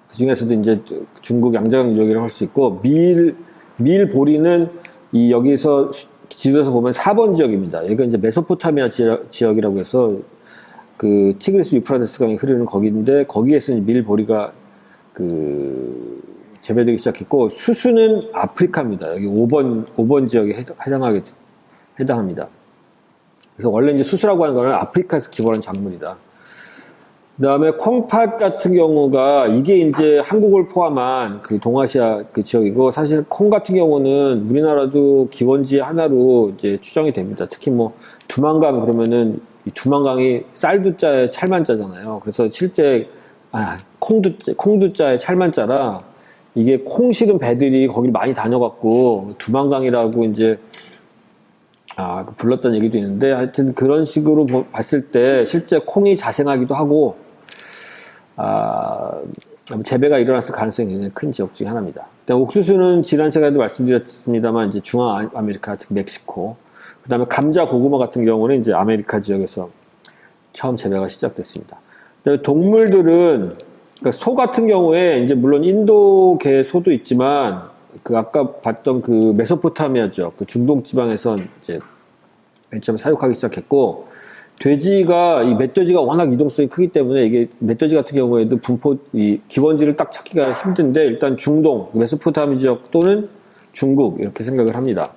그 중에서도 이제 중국 양자강 유적이라고 할 수 있고, 밀 보리는 이 여기서 지도에서 보면 4번 지역입니다. 여기가 이제 메소포타미아 지역이라고 해서 그 티그리스 유프라테스 강이 흐르는 거기인데, 거기에서 밀 보리가 그 재배되기 시작했고, 수수는 아프리카입니다. 여기 5번 지역에 해당합니다. 그래서 원래 이제 수수라고 하는 거는 아프리카에서 기원한 작물이다. 그 다음에 콩팥 같은 경우가 이게 이제 한국을 포함한 그 동아시아 그 지역이고, 사실 콩 같은 경우는 우리나라도 기원지 하나로 이제 추정이 됩니다. 특히 뭐 두만강 그러면은 이 두만강이 쌀두자에 찰만자잖아요. 그래서 실제 콩두자에 찰만자라 이게 콩 실은 배들이 거기 많이 다녀갖고 두만강이라고 이제 불렀던 얘기도 있는데, 하여튼 그런 식으로 봤을 때 실제 콩이 자생하기도 하고, 재배가 일어났을 가능성이 굉장히 큰 지역 중에 하나입니다. 옥수수는 지난 시간에도 말씀드렸습니다만 이제 중앙아메리카, 특히 멕시코, 그 다음에 감자, 고구마 같은 경우는 이제 아메리카 지역에서 처음 재배가 시작됐습니다. 그다음에 동물들은, 그러니까 소 같은 경우에 이제 물론 인도계 소도 있지만, 그 아까 봤던 그 메소포타미아죠. 그 중동 지방에서 이제 맨 처음 사육하기 시작했고, 이 멧돼지가 워낙 이동성이 크기 때문에 이게 멧돼지 같은 경우에도 이 기원지를 딱 찾기가 힘든데, 일단 중동, 메소포타미아 지역 또는 중국 이렇게 생각을 합니다.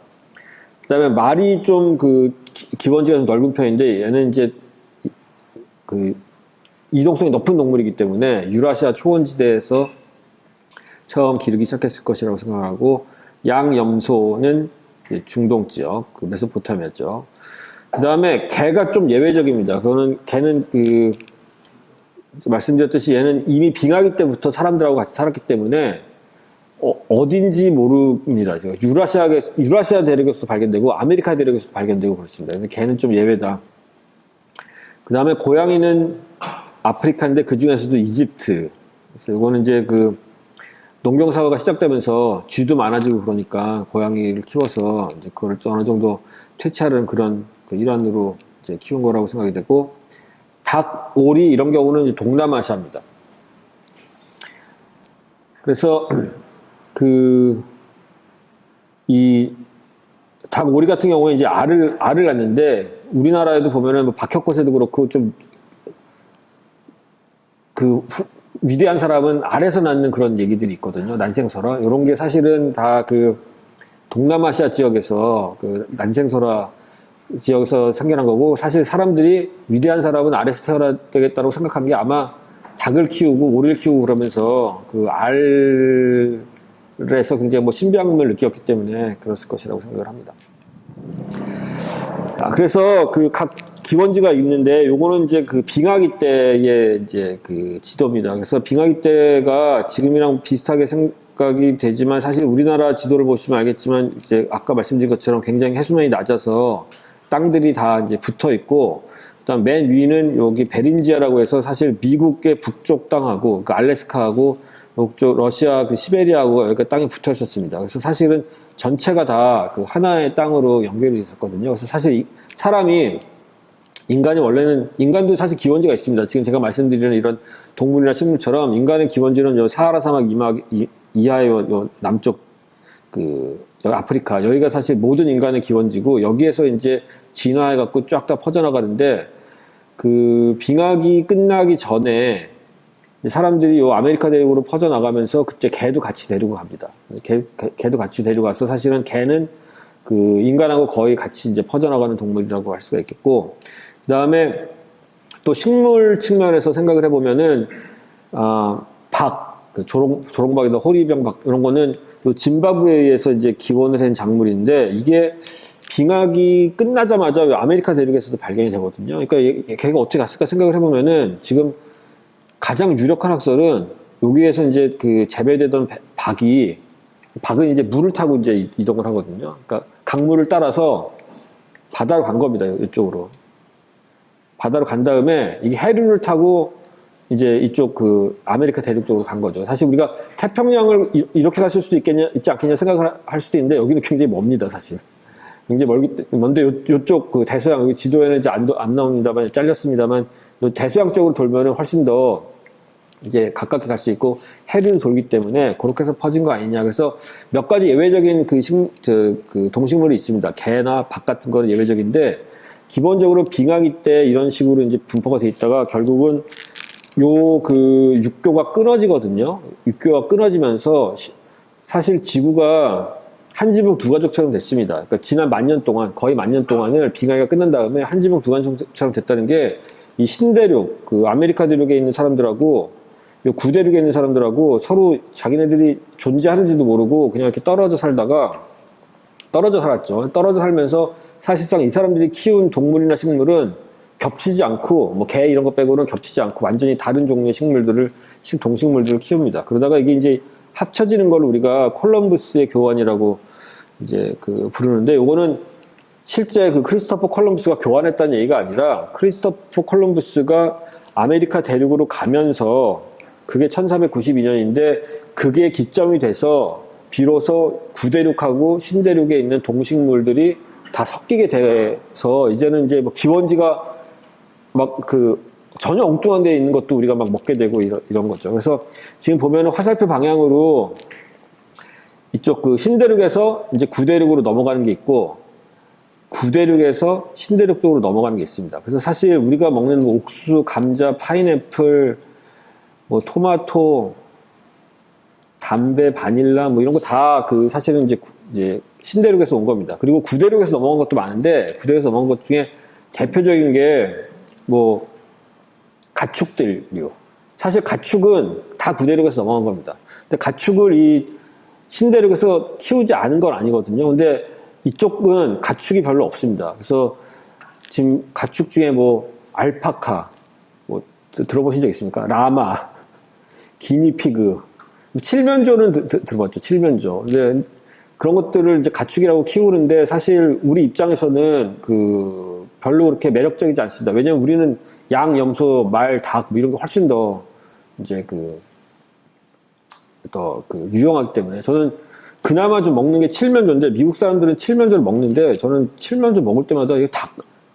그 다음에 말이 좀 그 기원지가 좀 넓은 편인데, 얘는 이제 그 이동성이 높은 동물이기 때문에 유라시아 초원지대에서 처음 기르기 시작했을 것이라고 생각하고, 양염소는 중동 지역, 그 메소포타미아 쪽. 그 다음에 개가 좀 예외적입니다. 개는 말씀드렸듯이 얘는 이미 빙하기 때부터 사람들하고 같이 살았기 때문에 어딘지 모릅니다. 유라시아 대륙에서도 발견되고 아메리카 대륙에서도 발견되고 그렇습니다. 근데 개는 좀 예외다. 그 다음에 고양이는 아프리카인데 그 중에서도 이집트. 그래서 이거는 이제 그 농경사회가 시작되면서 쥐도 많아지고 그러니까 고양이를 키워서 이제 그걸 어느 정도 퇴치하는 그런 그 일환으로 이제 키운 거라고 생각이 되고, 닭, 오리 이런 경우는 이제 동남아시아입니다. 그래서 이 닭, 오리 같은 경우에 이제 알을 낳는데, 우리나라에도 보면은 뭐 박혁거세도 그렇고 좀 위대한 사람은 알에서 낳는 그런 얘기들이 있거든요. 난생설화. 이런 게 사실은 다 동남아시아 지역에서 그 난생소라 지역에서 생겨난 거고, 사실 사람들이 위대한 사람은 알에서 태어나야 되겠다고 생각한 게 아마 닭을 키우고 오리를 키우고 그러면서 그 알에서 굉장히 뭐 신비함을 느꼈기 때문에 그랬을 것이라고 생각을 합니다. 그래서 그 각 기원지가 있는데, 요거는 이제 그 빙하기 때의 이제 그 지도입니다. 그래서 빙하기 때가 지금이랑 비슷하게 생각이 되지만, 사실 우리나라 지도를 보시면 알겠지만, 이제 아까 말씀드린 것처럼 굉장히 해수면이 낮아서 땅들이 다 이제 붙어 있고, 그다음 맨 위는 여기 베린지아라고 해서 사실 미국의 북쪽 땅하고 그 알래스카하고 북쪽 러시아 그 시베리아하고 여기가 땅이 붙어 있었습니다. 그래서 사실은 전체가 다 그 하나의 땅으로 연결이 있었거든요. 그래서 사실 사람이 인간이 원래는 인간도 사실 기원지가 있습니다. 지금 제가 말씀드리는 이런 동물이나 식물처럼 인간의 기원지는 요 사하라 사막 이하의 요 남쪽 그 여기 아프리카, 여기가 사실 모든 인간의 기원지고, 여기에서 이제 진화해갖고 쫙 다 퍼져나가는데, 그 빙하기 끝나기 전에 사람들이 요 아메리카 대륙으로 퍼져나가면서 그때 개도 같이 데리고 갑니다. 개도 같이 데리고 가서 사실은 개는 그 인간하고 거의 같이 이제 퍼져나가는 동물이라고 할 수가 있겠고, 그 다음에 또 식물 측면에서 생각을 해보면은, 그 조롱박이나 호리병박, 이런 거는 짐바브웨에서 이제 기원을 한 작물인데, 이게 빙하기 끝나자마자 아메리카 대륙에서도 발견이 되거든요. 그러니까 걔가 어떻게 갔을까 생각을 해보면은, 지금 가장 유력한 학설은 여기에서 이제 그 재배되던 박은 이제 물을 타고 이제 이동을 하거든요. 그러니까 강물을 따라서 바다로 간 겁니다. 이쪽으로. 바다로 간 다음에 이게 해류를 타고 이제 이쪽 그 아메리카 대륙 쪽으로 간 거죠. 사실 우리가 태평양을 이렇게 갔을 수도 있지 않겠냐 생각을 할 수도 있는데, 여기는 굉장히 멉니다, 사실. 굉장히 먼데 요쪽 그 대서양, 여기 지도에는 이제 안 나옵니다만, 잘렸습니다만, 대서양 쪽으로 돌면은 훨씬 더 이제 가깝게 갈 수 있고, 해류를 돌기 때문에 그렇게 해서 퍼진 거 아니냐. 그래서 몇 가지 예외적인 그 동식물이 있습니다. 개나 박 같은 거는 예외적인데, 기본적으로 빙하기 때 이런 식으로 이제 분포가 돼 있다가 결국은 그 육교가 끊어지거든요. 육교가 끊어지면서 사실 지구가 한 지붕 두 가족처럼 됐습니다. 그러니까 지난 거의 만 년 동안을 빙하기가 끝난 다음에 한 지붕 두 가족처럼 됐다는 게, 이 신대륙, 그 아메리카 대륙에 있는 사람들하고 요 구대륙에 있는 사람들하고 서로 자기네들이 존재하는지도 모르고 그냥 이렇게 떨어져 살았죠. 떨어져 살면서 사실상 이 사람들이 키운 동물이나 식물은 겹치지 않고, 뭐 개 이런 거 빼고는 겹치지 않고 완전히 다른 종류의 동식물들을 키웁니다. 그러다가 이게 이제 합쳐지는 걸 우리가 콜럼버스의 교환이라고 이제 그 부르는데, 요거는 실제 그 크리스토퍼 콜럼버스가 교환했다는 얘기가 아니라, 크리스토퍼 콜럼버스가 아메리카 대륙으로 가면서, 그게 1492년인데 그게 기점이 돼서 비로소 구대륙하고 신대륙에 있는 동식물들이 다 섞이게 돼서, 이제는 이제 뭐 기원지가 막 전혀 엉뚱한 데에 있는 것도 우리가 막 먹게 되고 이런 거죠. 그래서 지금 보면은 화살표 방향으로 이쪽 그 신대륙에서 이제 구대륙으로 넘어가는 게 있고, 구대륙에서 신대륙 쪽으로 넘어가는 게 있습니다. 그래서 사실 우리가 먹는 뭐 옥수수, 감자, 파인애플, 뭐 토마토, 담배, 바닐라 뭐 이런 거 다 사실은 이제 신대륙에서 온 겁니다. 그리고 구대륙에서 넘어간 것도 많은데, 구대륙에서 넘어간 것 중에 대표적인 게 뭐 가축들요. 사실 가축은 다 구대륙에서 넘어간 겁니다. 근데 가축을 이 신대륙에서 키우지 않은 건 아니거든요. 근데 이쪽은 가축이 별로 없습니다. 그래서 지금 가축 중에 뭐 알파카, 뭐 들어보신 적 있습니까? 라마, 기니피그, 칠면조는 들어봤죠. 칠면조. 근데 그런 것들을 이제 가축이라고 키우는데, 사실 우리 입장에서는 별로 그렇게 매력적이지 않습니다. 왜냐면 우리는 양, 염소, 말, 닭, 뭐 이런 게 훨씬 더 이제 유용하기 때문에, 저는 그나마 좀 먹는 게 칠면조인데, 미국 사람들은 칠면조를 먹는데, 저는 칠면조 먹을 때마다 이게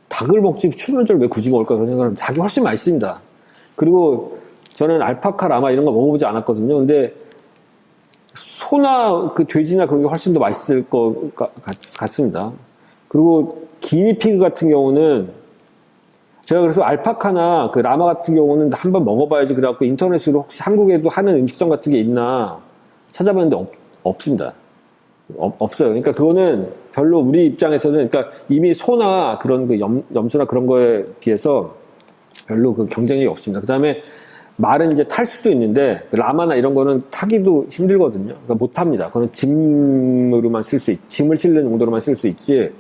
닭을 먹지 칠면조를 왜 굳이 먹을까 그런 생각을 합니다. 닭이 훨씬 맛있습니다. 그리고 저는 알파카, 라마 이런 거 먹어보지 않았거든요. 근데 소나 돼지나 그런 게 훨씬 더 맛있을 것 같습니다. 그리고 기니피그 같은 경우는, 제가 그래서 알파카나 라마 같은 경우는 한번 먹어봐야지 그래갖고 인터넷으로 혹시 한국에도 하는 음식점 같은 게 있나 찾아봤는데 없습니다. 없어요. 그러니까 그거는 별로 우리 입장에서는, 그러니까 이미 소나 그런 그 염소나 그런 거에 비해서 별로 그 경쟁력이 없습니다. 그 다음에 말은 이제 탈 수도 있는데, 라마나 이런 거는 타기도 힘들거든요. 그러니까 못 탑니다. 그거는 짐으로만 짐을 실는 용도로만 쓸 수 있지.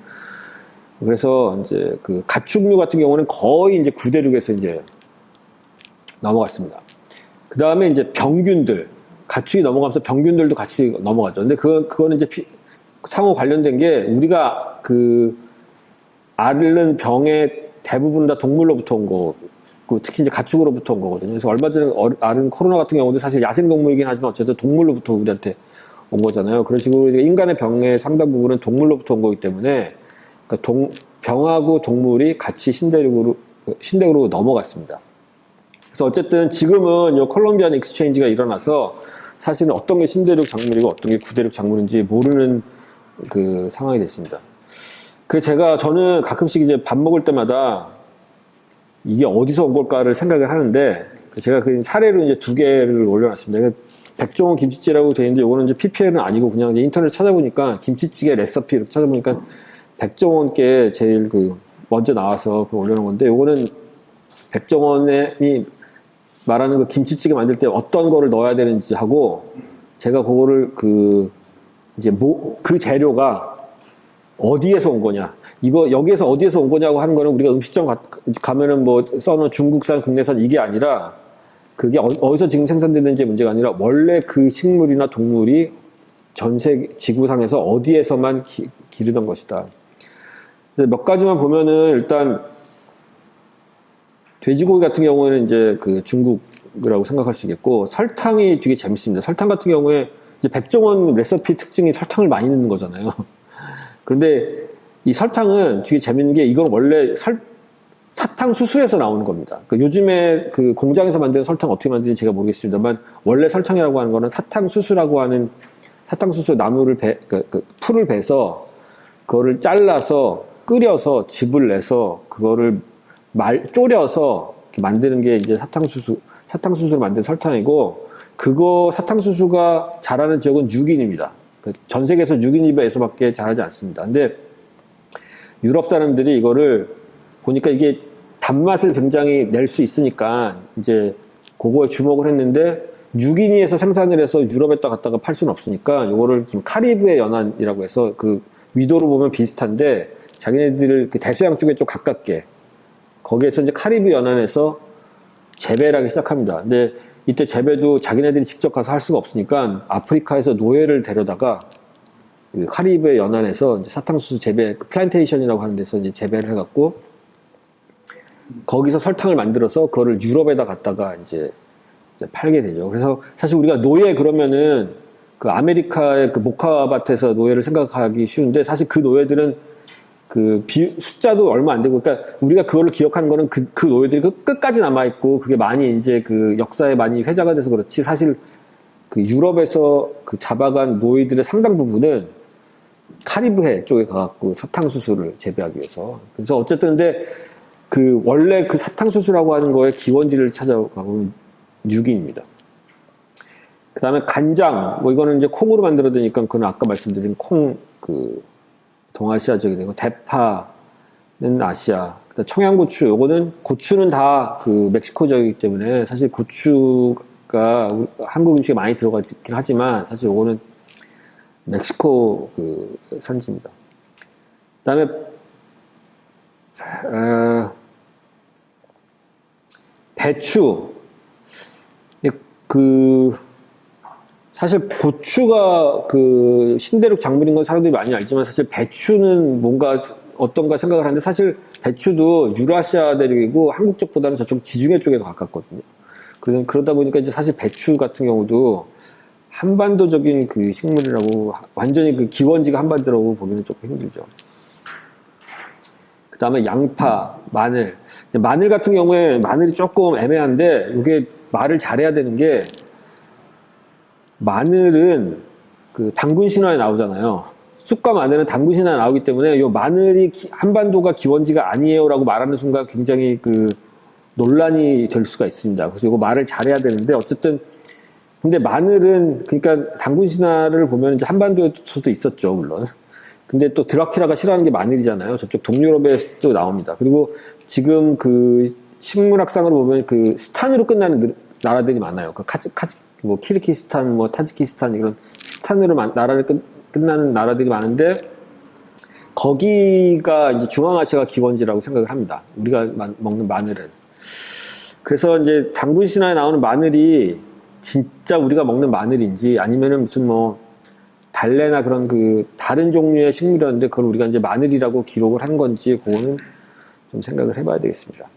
그래서 이제 그 가축류 같은 경우는 거의 이제 구대륙에서 이제 넘어갔습니다. 그 다음에 이제 병균들, 가축이 넘어가면서 병균들도 같이 넘어가죠. 근데 그거는 이제 상호 관련된 게, 우리가 그 앓는 병의 대부분 다 동물로부터 온 거, 특히 이제 가축으로부터 온 거거든요. 그래서 얼마 전에 앓은 코로나 같은 경우도 사실 야생동물이긴 하지만 어쨌든 동물로부터 우리한테 온 거잖아요. 그런 식으로 인간의 병의 상당 부분은 동물로부터 온 거기 때문에, 그러니까 병하고 동물이 같이 신대륙으로 넘어갔습니다. 그래서 어쨌든 지금은 이 콜롬비안 익스체인지가 일어나서 사실은 어떤 게 신대륙 작물이고 어떤 게 구대륙 작물인지 모르는 그 상황이 됐습니다. 그래서 저는 가끔씩 이제 밥 먹을 때마다 이게 어디서 온 걸까를 생각을 하는데, 제가 그 사례로 이제 2개를 올려놨습니다. 백종원 김치찌개라고 되어 있는데, 이거는 이제 PPL은 아니고 그냥 이제 인터넷 찾아보니까 김치찌개 레시피 이렇게 찾아보니까 백종원께 제일 먼저 나와서 그걸 올려놓은 건데, 이거는 백종원이 말하는 그 김치찌개 만들 때 어떤 거를 넣어야 되는지 하고, 제가 그거를 그 재료가 어디에서 온 거냐, 여기에서 어디에서 온 거냐고 하는 거는 우리가 음식점 가면은 뭐 써놓은 중국산, 국내산 이게 아니라, 그게 어디서 지금 생산되는지 문제가 아니라 원래 그 식물이나 동물이 전 세계 지구상에서 어디에서만 기르던 것이다. 몇 가지만 보면은, 일단 돼지고기 같은 경우에는 이제 그 중국이라고 생각할 수 있겠고, 설탕이 되게 재밌습니다. 설탕 같은 경우에 이제 백종원 레시피 특징이 설탕을 많이 넣는 거잖아요. 그런데 이 설탕은 되게 재밌는 게, 이건 원래 사탕수수에서 나오는 겁니다. 요즘에 그 공장에서 만드는 설탕 어떻게 만드는지 제가 모르겠습니다만, 원래 설탕이라고 하는 거는 사탕수수라고 하는, 사탕수수 나무를 풀을 베서 그거를 잘라서 끓여서 즙을 내서 그거를 졸여서 만드는 게 이제 사탕수수를 만든 설탕이고, 그거 사탕수수가 자라는 지역은 유기입니다. 전 세계에서 유기니베에서밖에 자라지 않습니다. 근데 유럽 사람들이 이거를 보니까 이게 단맛을 굉장히 낼 수 있으니까 이제 그거에 주목을 했는데, 유기니에서 생산을 해서 유럽에다 갖다가 팔 수는 없으니까 이거를 지금 카리브해 연안이라고 해서, 그 위도로 보면 비슷한데 자기네들을 그 대서양 쪽에 좀 가깝게, 거기에서 이제 카리브 연안에서 재배를 하기 시작합니다. 근데 이때 재배도 자기네들이 직접 가서 할 수가 없으니까 아프리카에서 노예를 데려다가 그 카리브해 연안에서 이제 사탕수수 재배, 플란테이션이라고 하는 데서 이제 재배를 해갖고 거기서 설탕을 만들어서 그거를 유럽에다 갖다가 이제 팔게 되죠. 그래서 사실 우리가 노예 그러면은 그 아메리카의 그 모카밭에서 노예를 생각하기 쉬운데, 사실 그 노예들은 숫자도 얼마 안 되고, 그러니까 우리가 그걸로 기억하는 거는 그 노예들이 끝까지 남아있고, 그게 많이 이제 그 역사에 많이 회자가 돼서 그렇지, 사실 그 유럽에서 그 잡아간 노예들의 상당 부분은 카리브해 쪽에 가갖고 사탕수수를 재배하기 위해서. 그래서 어쨌든 근데 원래 그 사탕수수라고 하는 거의 기원지를 찾아가보면 유기입니다. 그 다음에 간장, 이거는 이제 콩으로 만들어지니까, 그건 아까 말씀드린 동아시아 지역이 되고, 대파는 아시아, 청양고추, 고추는 다 그 멕시코 지역이기 때문에, 사실 고추가 한국 음식에 많이 들어가긴 하지만, 사실 이거는 멕시코 산지입니다. 그 다음에, 배추. 사실 고추가 신대륙 작물인 건 사람들이 많이 알지만, 사실 배추는 뭔가 어떤가 생각을 하는데, 사실 배추도 유라시아 대륙이고 한국 쪽보다는 저쪽 지중해 쪽에 더 가깝거든요. 그러다 보니까 이제 사실 배추 같은 경우도 한반도적인 그 식물이라고, 완전히 그 기원지가 한반도라고 보기는 조금 힘들죠. 그 다음에 양파, 마늘. 마늘 같은 경우에 마늘이 조금 애매한데, 이게 말을 잘해야 되는 게, 마늘은 그 당군 신화에 나오잖아요. 쑥과 마늘은 당군 신화에 나오기 때문에, 이 마늘이 한반도가 기원지가 아니에요라고 말하는 순간 굉장히 논란이 될 수가 있습니다. 그래서 이거 말을 잘해야 되는데, 어쨌든 근데 마늘은, 그러니까 단군 신화를 보면 이제 한반도에서도 있었죠, 물론. 근데 또 드라큘라가 싫어하는 게 마늘이잖아요. 저쪽 동유럽에도 나옵니다. 그리고 지금 그 식물학상으로 보면 그 스탄으로 끝나는 나라들이 많아요. 그 뭐 키르기스탄, 뭐 타지키스탄 이런 스탄으로 나라를 끝나는 나라들이 많은데 거기가 이제 중앙아시아가 기원지라고 생각을 합니다. 우리가 먹는 마늘은. 그래서 이제 단군 신화에 나오는 마늘이 진짜 우리가 먹는 마늘인지 아니면은 무슨 뭐 달래나 그런 그 다른 종류의 식물이었는데 그걸 우리가 이제 마늘이라고 기록을 한 건지 그거는 좀 생각을 해봐야 되겠습니다.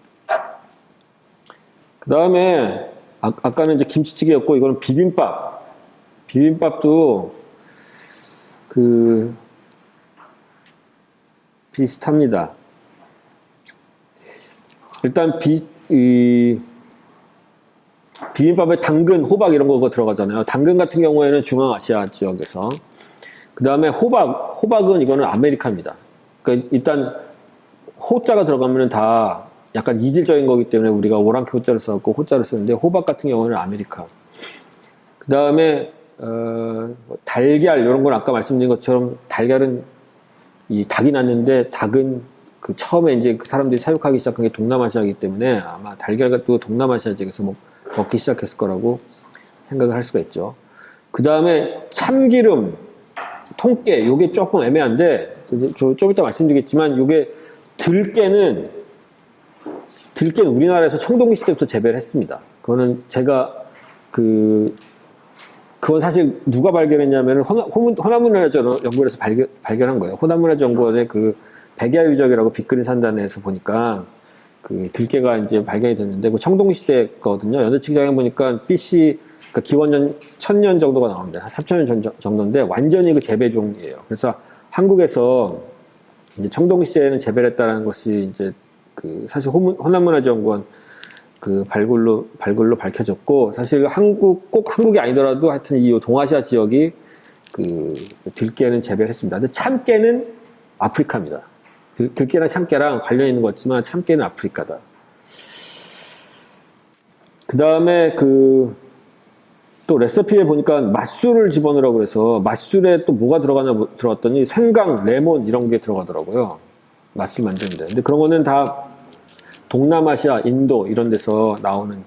그 다음에 아까는 이제 김치찌개였고 이거는 비빔밥. 비빔밥도 그 비슷합니다. 일단 비빔밥에 당근, 호박 이런 거 들어가잖아요. 당근 같은 경우에는 중앙아시아 지역에서. 그 다음에 호박은 이거는 아메리카입니다. 그러니까 일단 호자가 들어가면은 다 약간 이질적인 거기 때문에 우리가 오랑캐 호자를 써갖고 호자를 쓰는데 호박 같은 경우는 아메리카. 그 다음에 달걀 이런 건 아까 말씀드린 것처럼 달걀은 이 닭이 났는데 닭은 그 처음에 이제 그 사람들이 사육하기 시작한 게 동남아시아이기 때문에 아마 달걀 같은 거 동남아시아 지역에서 먹기 시작했을 거라고 생각을 할 수가 있죠. 그 다음에 참기름, 통깨, 요게 조금 애매한데 좀 이따 말씀드리겠지만 요게 들깨는 우리나라에서 청동기 시대부터 재배를 했습니다. 그거는 제가 그건 사실 누가 발견했냐면 호남문화연구원에서 발견한 거예요. 호남문화연구원의 그 백야유적이라고 빅그린 산단에서 보니까 그 들깨가 이제 발견이 됐는데 그 청동기 시대거든요. 연대측량해 보니까 BC 그러니까 기원전 1000년 정도가 나옵니다. 3000년 정도인데 완전히 그 재배종이에요. 그래서 한국에서 이제 청동기 시대에는 재배를 했다는 것이 이제 그 사실 호남문화연구원 그 발굴로 밝혀졌고 사실 꼭 한국이 아니더라도 하여튼 이 동아시아 지역이 그 들깨는 재배를 했습니다. 근데 참깨는 아프리카입니다. 들깨랑 참깨랑 관련 있는 것 같지만 참깨는 아프리카다. 그 다음에 또 레시피에 보니까 맛술을 집어넣으라고 그래서 맛술에 또 뭐가 들어갔더니 생강, 레몬 이런 게 들어가더라고요. 맛술 만드는데. 근데 그런 거는 다 동남아시아, 인도 이런 데서 나오는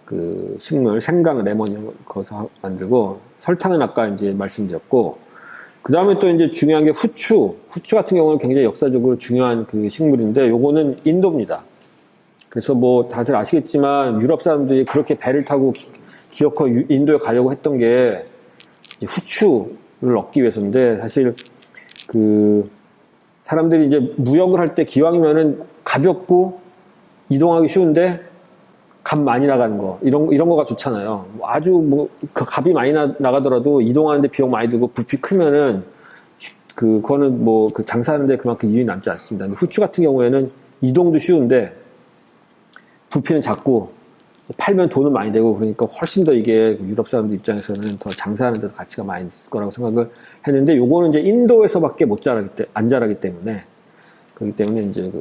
그 식물, 생강, 레몬 이런 거서 만들고 설탕은 아까 이제 말씀드렸고 그 다음에 또 이제 중요한 게 후추 같은 경우는 굉장히 역사적으로 중요한 그 식물인데 요거는 인도입니다. 그래서 뭐 다들 아시겠지만 유럽 사람들이 그렇게 배를 타고 기어코 인도에 가려고 했던 게 후추를 얻기 위해서인데 사실 그 사람들이 이제 무역을 할 때 기왕이면은 가볍고 이동하기 쉬운데 값 많이 나가는 거 이런 거가 좋잖아요. 아주 그 값이 많이 나가더라도 이동하는데 비용 많이 들고 부피 크면은 그거는 그 장사하는데 그만큼 이윤이 남지 않습니다. 후추 같은 경우에는 이동도 쉬운데 부피는 작고 팔면 돈은 많이 되고 그러니까 훨씬 더 이게 유럽 사람들 입장에서는 더 장사하는 데도 가치가 많이 있을 거라고 생각을 했는데 요거는 이제 인도에서밖에 안 자라기 때문에 그렇기 때문에 이제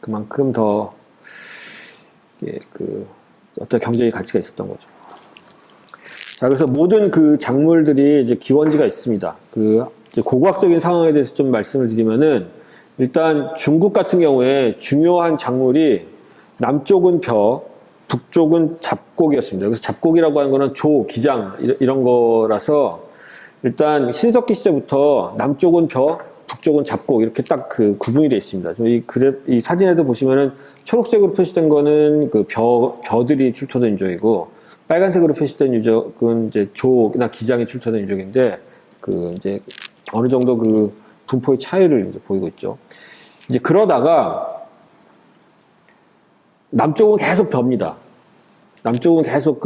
그만큼 더 어떤 경제의 가치가 있었던 거죠. 자, 그래서 모든 그 작물들이 이제 기원지가 있습니다. 이제 고고학적인 상황에 대해서 좀 말씀을 드리면은 일단 중국 같은 경우에 중요한 작물이 남쪽은 벼, 북쪽은 잡곡이었습니다. 그래서 잡곡이라고 하는 거는 조, 기장 이런 거라서 일단 신석기 시대부터 남쪽은 벼, 북쪽은 잡곡 이렇게 딱 구분이 되어 있습니다. 이 사진에도 보시면은 초록색으로 표시된 거는 그 벼들이 출토된 유적이고 빨간색으로 표시된 유적은 이제 조나 기장이 출토된 유적인데 이제 어느 정도 분포의 차이를 이제 보이고 있죠. 이제 그러다가 남쪽은 계속 벼입니다. 남쪽은 계속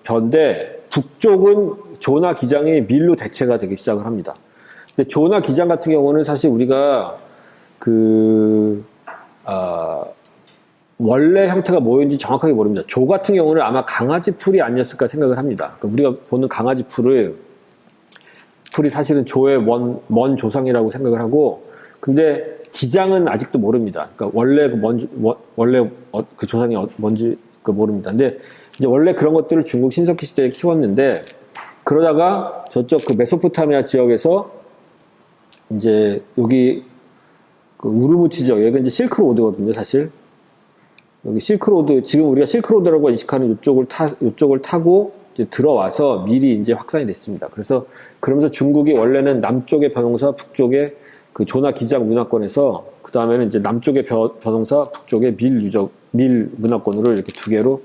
벼인데 북쪽은 조나 기장이 밀로 대체가 되기 시작을 합니다. 근데 조나 기장 같은 경우는 사실 우리가 원래 형태가 뭐였는지 정확하게 모릅니다. 조 같은 경우는 아마 강아지 풀이 아니었을까 생각을 합니다. 그러니까 우리가 보는 강아지 풀이 사실은 조의 먼 조상이라고 생각을 하고, 근데 기장은 아직도 모릅니다. 그러니까 원래 그 조상이 뭔지 모릅니다. 근데 이제 원래 그런 것들을 중국 신석기 시대에 키웠는데, 그러다가 저쪽 그 메소포타미아 지역에서 이제 여기 그 우르무치 지역, 여기가 이제 실크로드거든요, 사실. 여기 실크로드, 지금 우리가 실크로드라고 인식하는 이쪽을 타고 이제 들어와서 미리 이제 확산이 됐습니다. 그래서 그러면서 중국이 원래는 남쪽의 변홍사, 북쪽의 그 조나 기장 문화권에서 그 다음에는 이제 남쪽의 변홍사, 북쪽의 밀 문화권으로 이렇게 두 개로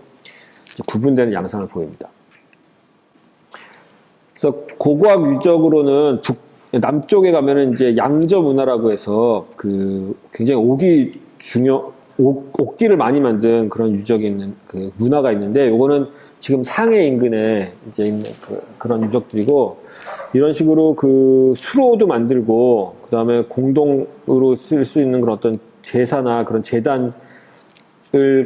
이제 구분되는 양상을 보입니다. 그래서 고고학 유적으로는 남쪽에 가면은 이제 양저 문화라고 해서 그 굉장히 옥기를 많이 만든 그런 유적이 있는 그 문화가 있는데, 요거는 지금 상해 인근에 이제 있는 그런 유적들이고, 이런 식으로 그 수로도 만들고, 그 다음에 공동으로 쓸 수 있는 그런 어떤 제사나 그런 재단을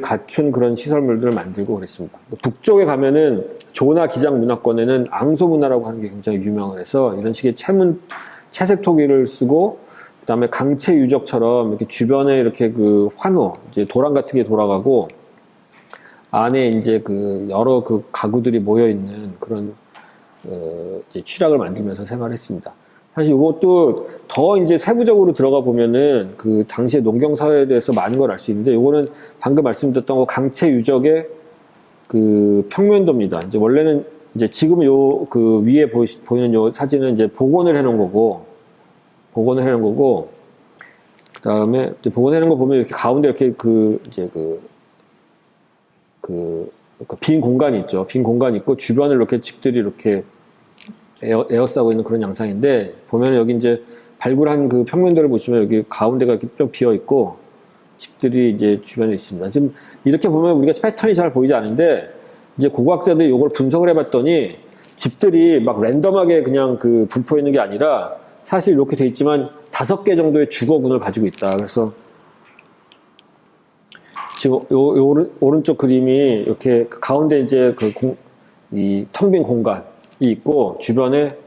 갖춘 그런 시설물들을 만들고 그랬습니다. 북쪽에 가면은 조나 기장 문화권에는 앙소 문화라고 하는 게 굉장히 유명을 해서, 이런 식의 채색 토기를 쓰고, 그 다음에 강채 유적처럼 이렇게 주변에 이렇게 그 환호, 이제 도랑 같은 게 돌아가고, 안에 이제 그 여러 그 가구들이 모여있는 그런, 이제 취락을 만들면서 생활했습니다. 사실 이것도 더 이제 세부적으로 들어가 보면은 그 당시의 농경사회에 대해서 많은 걸 알 수 있는데, 이거는 방금 말씀드렸던 거 강채 유적의 그 평면도입니다. 이제 원래는 이제 지금 요 그 위에 보이는 요 사진은 이제 복원을 해놓은 거고, 그 다음에 복원해 놓은 거 보면 이렇게 가운데 이렇게 그 이제 빈 공간이 있죠. 빈 공간이 있고 주변을 이렇게 집들이 이렇게 에워싸고 있는 그런 양상인데, 보면 여기 이제 발굴한 그 평면도를 보시면 여기 가운데가 이렇게 좀 비어 있고 집들이 이제 주변에 있습니다. 지금 이렇게 보면 우리가 패턴이 잘 보이지 않은데, 이제 고고학자들이 이걸 분석을 해봤더니 집들이 막 랜덤하게 그냥 그 분포해 있는 게 아니라 사실 이렇게 돼 있지만 5개 정도의 주거군을 가지고 있다. 그래서 지금 오른쪽 그림이 이렇게 가운데 이제 이 텅 빈 공간이 있고 주변에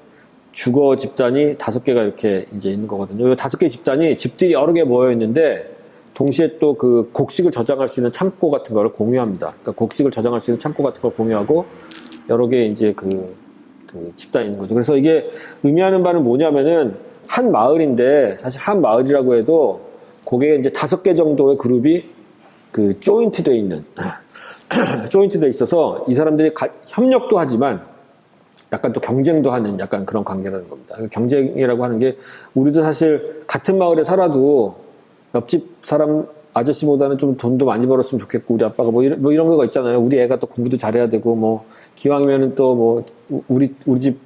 주거 집단이 5개가 이렇게 이제 있는 거거든요. 이 5개 집단이 집들이 여러 개 모여 있는데 동시에 또 그 곡식을 저장할 수 있는 창고 같은 걸 공유합니다. 그러니까 곡식을 저장할 수 있는 창고 같은 걸 공유하고 여러 개 이제 그 집단이 있는 거죠. 그래서 이게 의미하는 바는 뭐냐면은 한 마을인데, 사실 한 마을이라고 해도 거기에 이제 5개 정도의 그룹이 그 조인트 돼 있는 조인트 돼 있어서 이 사람들이 협력도 하지만 약간 또 경쟁도 하는 약간 그런 관계라는 겁니다. 경쟁이라고 하는 게, 우리도 사실 같은 마을에 살아도 옆집 사람 아저씨보다는 좀 돈도 많이 벌었으면 좋겠고, 우리 아빠가 뭐 이런 거가 있잖아요. 우리 애가 또 공부도 잘해야 되고, 뭐 기왕이면은 또 뭐 우리 집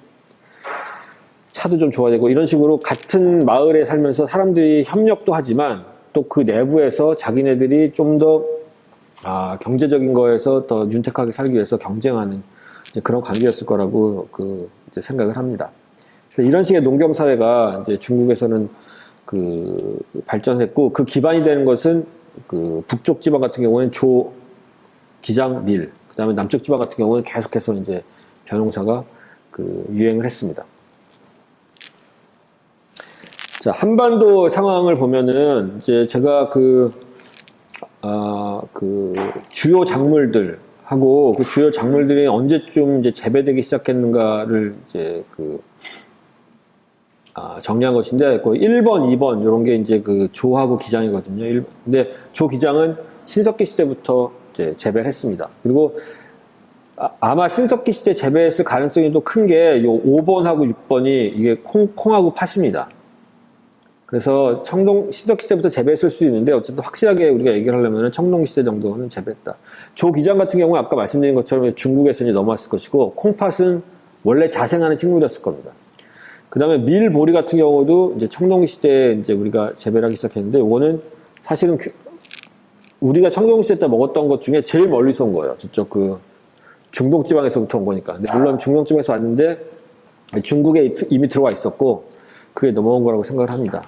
차도 좀 좋아야 되고, 이런 식으로 같은 마을에 살면서 사람들이 협력도 하지만 또 그 내부에서 자기네들이 좀 더 경제적인 거에서 더 윤택하게 살기 위해서 경쟁하는 이제 그런 관계였을 거라고 이제 생각을 합니다. 그래서 이런 식의 농경 사회가 이제 중국에서는 발전했고, 그 기반이 되는 것은 그 북쪽 지방 같은 경우는 조, 기장, 밀, 그 다음에 남쪽 지방 같은 경우는 계속해서 이제 벼농사가 유행을 했습니다. 자, 한반도 상황을 보면은 이제 제가 주요 작물들하고 그 주요 작물들이 언제쯤 이제 재배되기 시작했는가를 이제 정리한 것인데, 1번, 2번, 이런 게 이제 조하고 기장이거든요. 근데 조 기장은 신석기 시대부터 이제 재배를 했습니다. 그리고 아마 신석기 시대 재배했을 가능성이 또 큰 게 요 5번하고 6번이 이게 콩하고 팥입니다. 그래서 신석기 시대부터 재배했을 수도 있는데, 어쨌든 확실하게 우리가 얘기를 하려면 청동 시대 정도는 재배했다. 조 기장 같은 경우는 아까 말씀드린 것처럼 중국에서 이제 넘어왔을 것이고, 콩팥은 원래 자생하는 식물이었을 겁니다. 그 다음에 밀, 보리 같은 경우도 이제 청동기 시대에 이제 우리가 재배를 하기 시작했는데, 이거는 사실은 우리가 청동기 시대 때 먹었던 것 중에 제일 멀리서 온 거예요. 저쪽 중동 지방에서부터 온 거니까. 근데 물론 중동 지방에서 왔는데 중국에 이미 들어와 있었고, 그게 넘어온 거라고 생각을 합니다.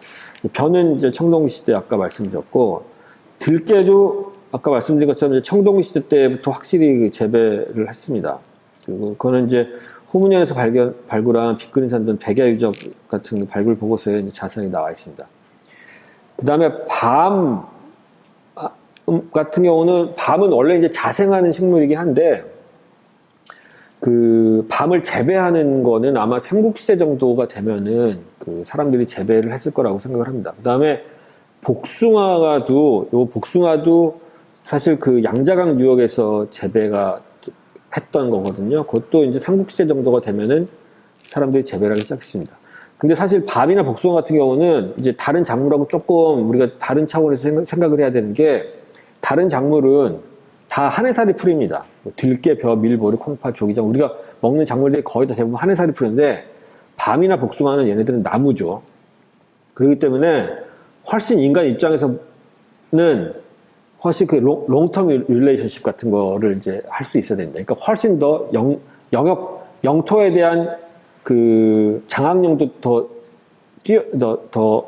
벼는 이제 청동기 시대 아까 말씀드렸고, 들깨도 아까 말씀드린 것처럼 이제 청동기 시대 때부터 확실히 재배를 했습니다. 그리고 그거는 이제 호문현에서 발굴한 빅그린 산등 백야 유적 같은 발굴 보고서에 이제 자세히 나와 있습니다. 그 다음에 밤 같은 경우는, 밤은 원래 이제 자생하는 식물이긴 한데, 그 밤을 재배하는 거는 아마 삼국시대 정도가 되면은 그 사람들이 재배를 했을 거라고 생각을 합니다. 그 다음에 복숭아도 사실 그 양자강 유역에서 재배가 했던 거거든요. 그것도 이제 삼국시대 정도가 되면은 사람들이 재배를 하기 시작했습니다. 근데 사실 밤이나 복숭아 같은 경우는 이제 다른 작물하고 조금 우리가 다른 차원에서 생각을 해야 되는 게, 다른 작물은 다 한해살이 풀입니다. 들깨, 벼, 밀, 보리, 콩파, 조기장, 우리가 먹는 작물들이 거의 다 대부분 한해살이 풀인데, 밤이나 복숭아는 얘네들은 나무죠. 그렇기 때문에 훨씬 인간 입장에서는 훨씬 그 롱텀 릴레이션십 같은 거를 이제 할 수 있어야 됩니다. 그러니까 훨씬 더 영토에 대한 그 장악력도 더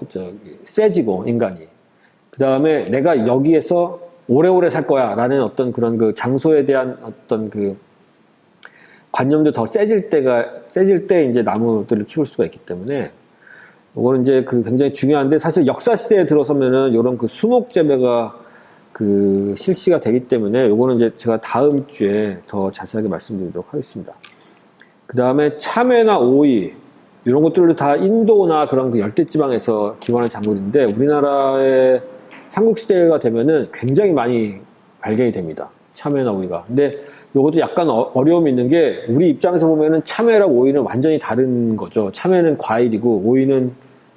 세지고, 인간이. 그 다음에 내가 여기에서 오래오래 살 거야 라는 어떤 그런 그 장소에 대한 어떤 그 관념도 더 세질 때 이제 나무들을 키울 수가 있기 때문에, 이거는 이제 그 굉장히 중요한데, 사실 역사 시대에 들어서면은 이런 그 수목 재배가 그 실시가 되기 때문에, 요거는 이제 제가 다음 주에 더 자세하게 말씀드리도록 하겠습니다. 그 다음에 참외나 오이, 이런 것들도 다 인도나 그런 그 열대지방에서 기원한 작물인데, 우리나라의 삼국시대가 되면은 굉장히 많이 발견이 됩니다. 참외나 오이가. 근데 요것도 약간 어려움이 있는 게, 우리 입장에서 보면은 참외랑 오이는 완전히 다른 거죠. 참외는 과일이고, 오이는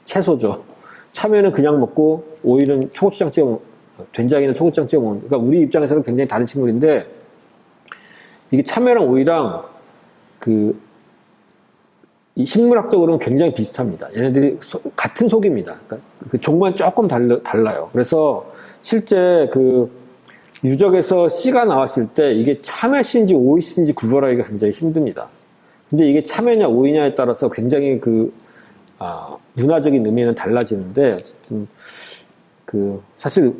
채소죠. 참외는 그냥 먹고, 오이는 초고추장 찍어 된장이나 초고추장 찍어 먹는, 그러니까 우리 입장에서는 굉장히 다른 식물인데, 이게 참외랑 오이랑 이 식물학적으로는 굉장히 비슷합니다. 얘네들이 같은 속입니다. 그러니까 그 종만 조금 달라요. 그래서 실제 그 유적에서 씨가 나왔을 때 이게 참외씨인지 오이씨인지 구별하기가 굉장히 힘듭니다. 근데 이게 참외냐 오이냐에 따라서 굉장히 문화적인 의미는 달라지는데, 어쨌든 사실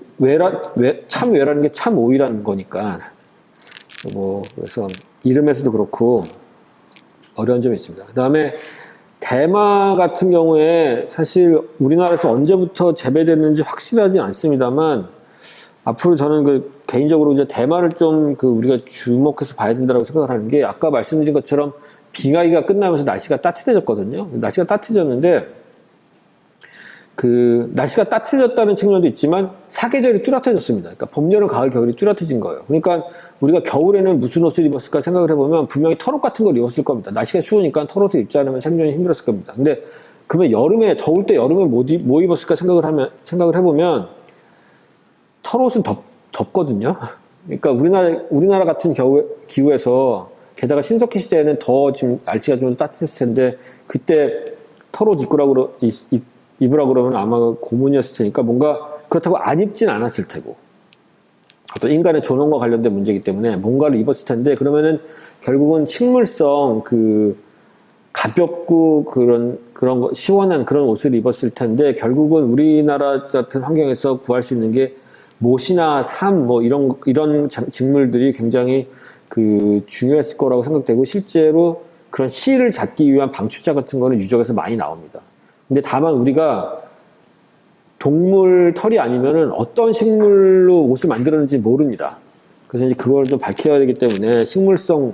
참외라는 게 참오이라는 거니까, 그래서 이름에서도 그렇고 어려운 점이 있습니다. 그 다음에 대마 같은 경우에 사실 우리나라에서 언제부터 재배됐는지 확실하지 않습니다만, 앞으로 저는 개인적으로 이제 대마를 좀 우리가 주목해서 봐야 된다고 생각을 하는 게, 아까 말씀드린 것처럼 빙하기가 끝나면서 날씨가 따뜻해졌거든요. 날씨가 따뜻해졌는데, 날씨가 따뜻해졌다는 측면도 있지만 사계절이 뚜렷해졌습니다. 그러니까 봄, 여름, 가을, 겨울이 뚜렷해진 거예요. 그러니까 우리가 겨울에는 무슨 옷을 입었을까 생각을 해보면 분명히 털옷 같은 걸 입었을 겁니다. 날씨가 추우니까 털옷을 입지 않으면 생존이 힘들었을 겁니다. 근데 그러면 더울 때 여름에 뭐 입었을까 생각을 해보면 털옷은 덥거든요. 그러니까 우리나라 같은 기후에서, 게다가 신석기 시대에는 더 지금 날씨가 좀 따뜻했을 텐데, 그때 털옷 입으라고 그러면 아마 고문이었을 테니까 뭔가 그렇다고 안 입진 않았을 테고, 어떤 인간의 존엄과 관련된 문제이기 때문에 뭔가를 입었을 텐데, 그러면은 결국은 식물성 가볍고 그런 시원한 그런 옷을 입었을 텐데, 결국은 우리나라 같은 환경에서 구할 수 있는 게 못이나 삶 이런 직물들이 굉장히 중요했을 거라고 생각되고, 실제로 그런 씨를 잡기 위한 방추자 같은 거는 유적에서 많이 나옵니다. 근데 다만 우리가 동물 털이 아니면은 어떤 식물로 옷을 만들었는지 모릅니다. 그래서 이제 그걸 좀 밝혀야 되기 때문에, 식물성